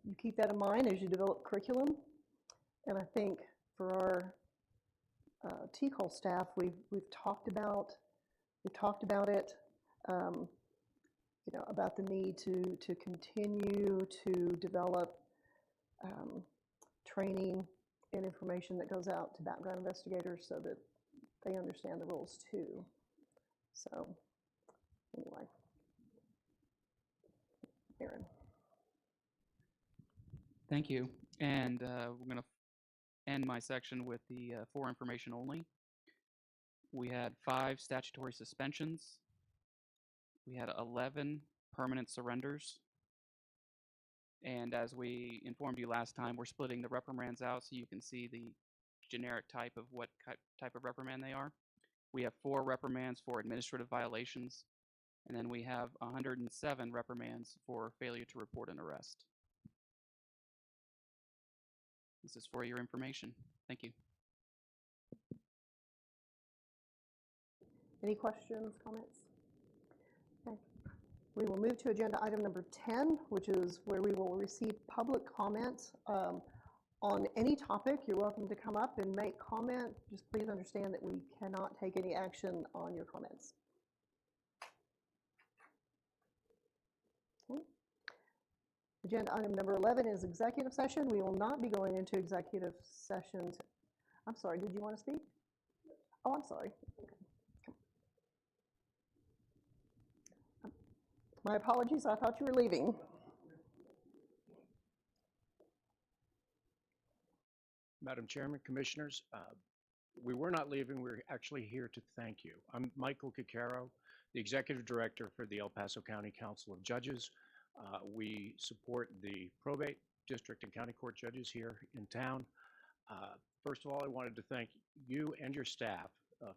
you keep that in mind as you develop curriculum. And I think for our TCOLE staff, we've talked about it, about the need to continue to develop training and information that goes out to background investigators so that they understand the rules too. So anyway, Aaron. Thank you. And we're going to end my section with the for information only. We had 5 statutory suspensions. We had 11 permanent surrenders. And as we informed you last time, we're splitting the reprimands out so you can see the generic type of what type of reprimand they are. We have 4 reprimands for administrative violations, and then we have 107 reprimands for failure to report an arrest. This is for your information. Thank you. Any questions, comments? Okay. We will move to agenda item number 10, which is where we will receive public comments on any topic. You're welcome to come up and make comment. Just please understand that we cannot take any action on your comments. Okay. Agenda item number 11 is executive session. We will not be going into executive sessions. I'm sorry, did you want to speak? Oh, I'm sorry. Okay. My apologies, I thought you were leaving. Madam Chairman, Commissioners, we were not leaving, we're actually here to thank you. I'm Michael Cicaro, the Executive Director for the El Paso County Council of Judges. We support the probate district and county court judges here in town. First of all, I wanted to thank you and your staff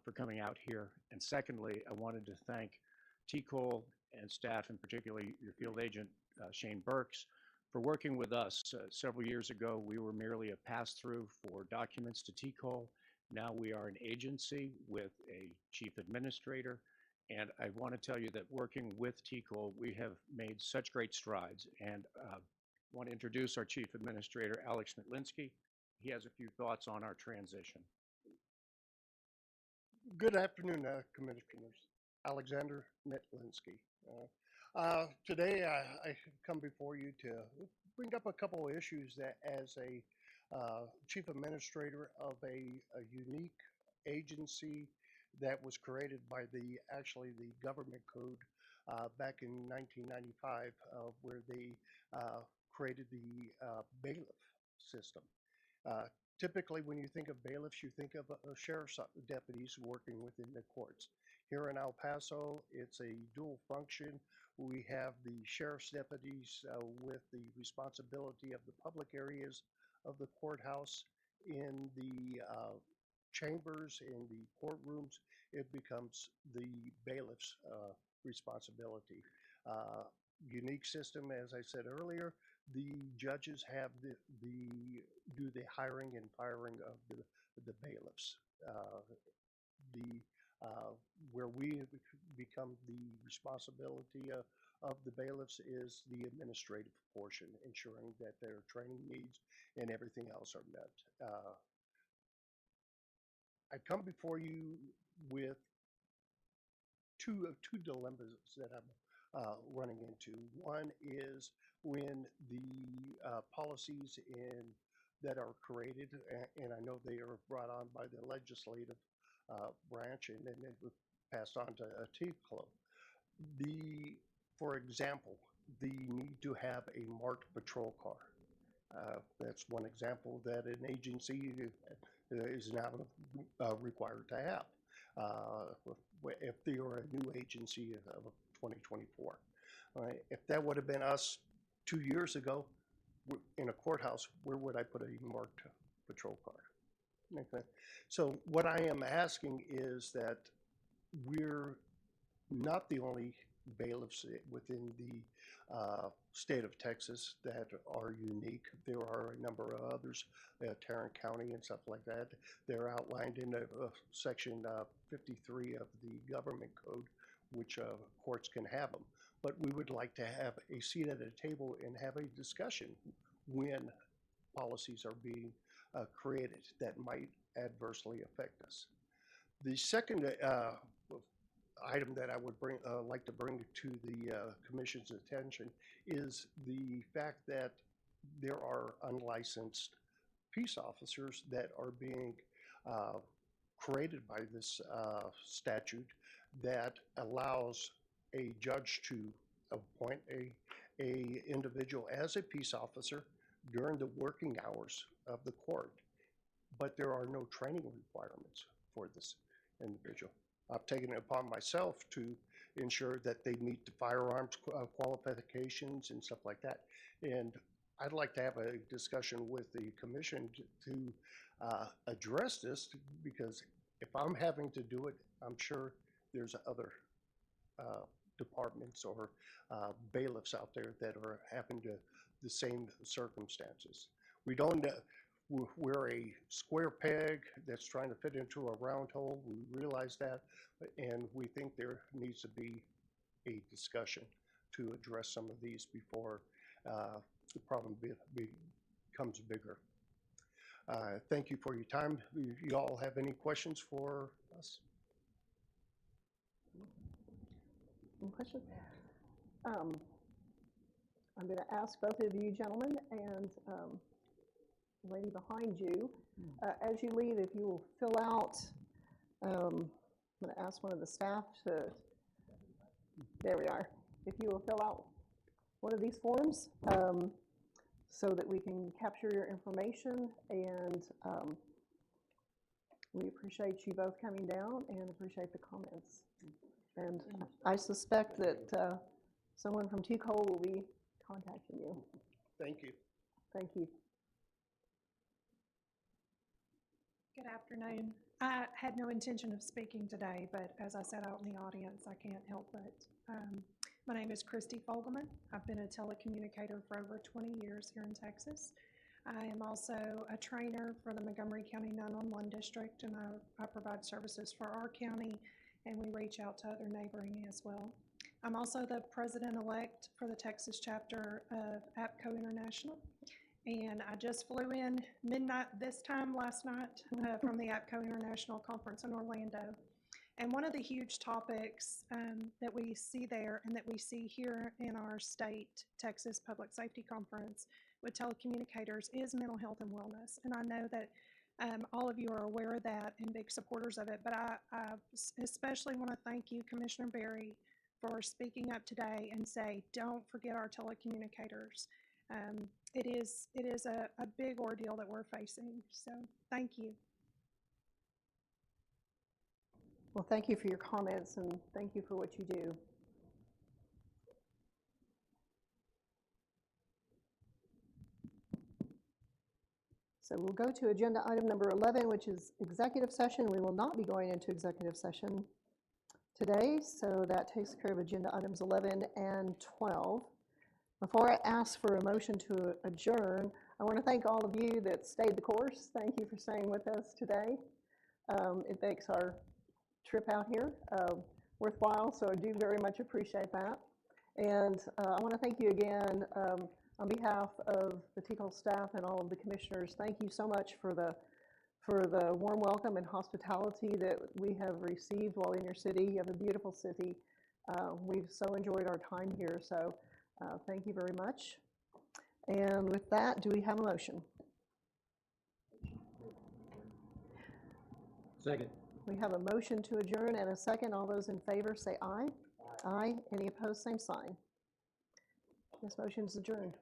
for coming out here. And secondly, I wanted to thank TCOLE and staff, and particularly your field agent, Shane Burks, for working with us. Several years ago, we were merely a pass-through for documents to TCOLE. Now we are an agency with a chief administrator. And I want to tell you that working with TCOLE, we have made such great strides. And I want to introduce our chief administrator, Alex Metlinsky. He has a few thoughts on our transition. Good afternoon, Commissioners. Alexander Metlinsky. Today, I come before you to bring up a couple of issues that, as a chief administrator of a unique agency that was created by the government code back in 1995, where they created the bailiff system. Typically, when you think of bailiffs, you think of sheriff's deputies working within the courts. Here in El Paso, it's a dual function. We have the sheriff's deputies with the responsibility of the public areas of the courthouse. In the chambers, in the courtrooms, it becomes the bailiff's responsibility. Unique system, as I said earlier. The judges have do the hiring and firing of the bailiffs. Where we become the responsibility of the bailiffs is the administrative portion, ensuring that their training needs and everything else are met. I come before you with two dilemmas that I'm running into. One is when the policies that are created, and I know they are brought on by the legislative branch, and then it was passed on to TCOLE. For example, the need to have a marked patrol car. That's one example that an agency is now required to have if they are a new agency of 2024. If that would have been us 2 years ago in a courthouse, where would I put a marked patrol car? Okay. So what I am asking is that we're not the only bailiffs within the state of Texas that are unique. There are a number of others, Tarrant County and stuff like that. They're outlined in section 53 of the government code, which courts can have them. But we would like to have a seat at a table and have a discussion when policies are being created that might adversely affect us. The second item that I would like to bring to the Commission's attention is the fact that there are unlicensed peace officers that are being created by this statute that allows a judge to appoint a individual as a peace officer during the working hours of the court, but there are no training requirements for this individual. I've taken it upon myself to ensure that they meet the firearms qualifications and stuff like that. And I'd like to have a discussion with the commission to address this, because if I'm having to do it, I'm sure there's other departments or bailiffs out there that are having the same circumstances. We don't, we're a square peg that's trying to fit into a round hole. We realize that, and we think there needs to be a discussion to address some of these before the problem becomes bigger. Thank you for your time. You all have any questions for us? Any questions? I'm going to ask both of you gentlemen and the lady behind you, as you leave, if you will fill out, I'm going to ask one of the staff to, there we are, if you will fill out one of these forms so that we can capture your information, and we appreciate you both coming down and appreciate the comments. And I suspect that someone from TCOLE will be contacting you. Thank you. Thank you. Good afternoon. I had no intention of speaking today, but as I sat out in the audience, I can't help but. My name is Christy Fogelman. I've been a telecommunicator for over 20 years here in Texas. I am also a trainer for the Montgomery County 911 District, and I provide services for our county, and we reach out to other neighboring as well. I'm also the president-elect for the Texas chapter of APCO International, and I just flew in midnight this time last night from the APCO International Conference in Orlando. And one of the huge topics that we see there and that we see here in our state Texas Public Safety Conference with telecommunicators is mental health and wellness. And I know that all of you are aware of that and big supporters of it, but I especially want to thank you, Commissioner Berry, for speaking up today and say, don't forget our telecommunicators. It is a big ordeal that we're facing, so thank you. Well, thank you for your comments and thank you for what you do. So we'll go to agenda item number 11, which is executive session. We will not be going into executive session today, so that takes care of agenda items 11 and 12. Before I ask for a motion to adjourn, I want to thank all of you that stayed the course. Thank you for staying with us today. It makes our trip out here worthwhile, so I do very much appreciate that. And I want to thank you again on behalf of the TCOLE staff and all of the commissioners. Thank you so much for the warm welcome and hospitality that we have received while in your city. You have a beautiful city. We've so enjoyed our time here, so thank you very much. And with that, do we have a motion? Second. We have a motion to adjourn and a second. All those in favor say aye. Aye. Any opposed, same sign. This motion is adjourned.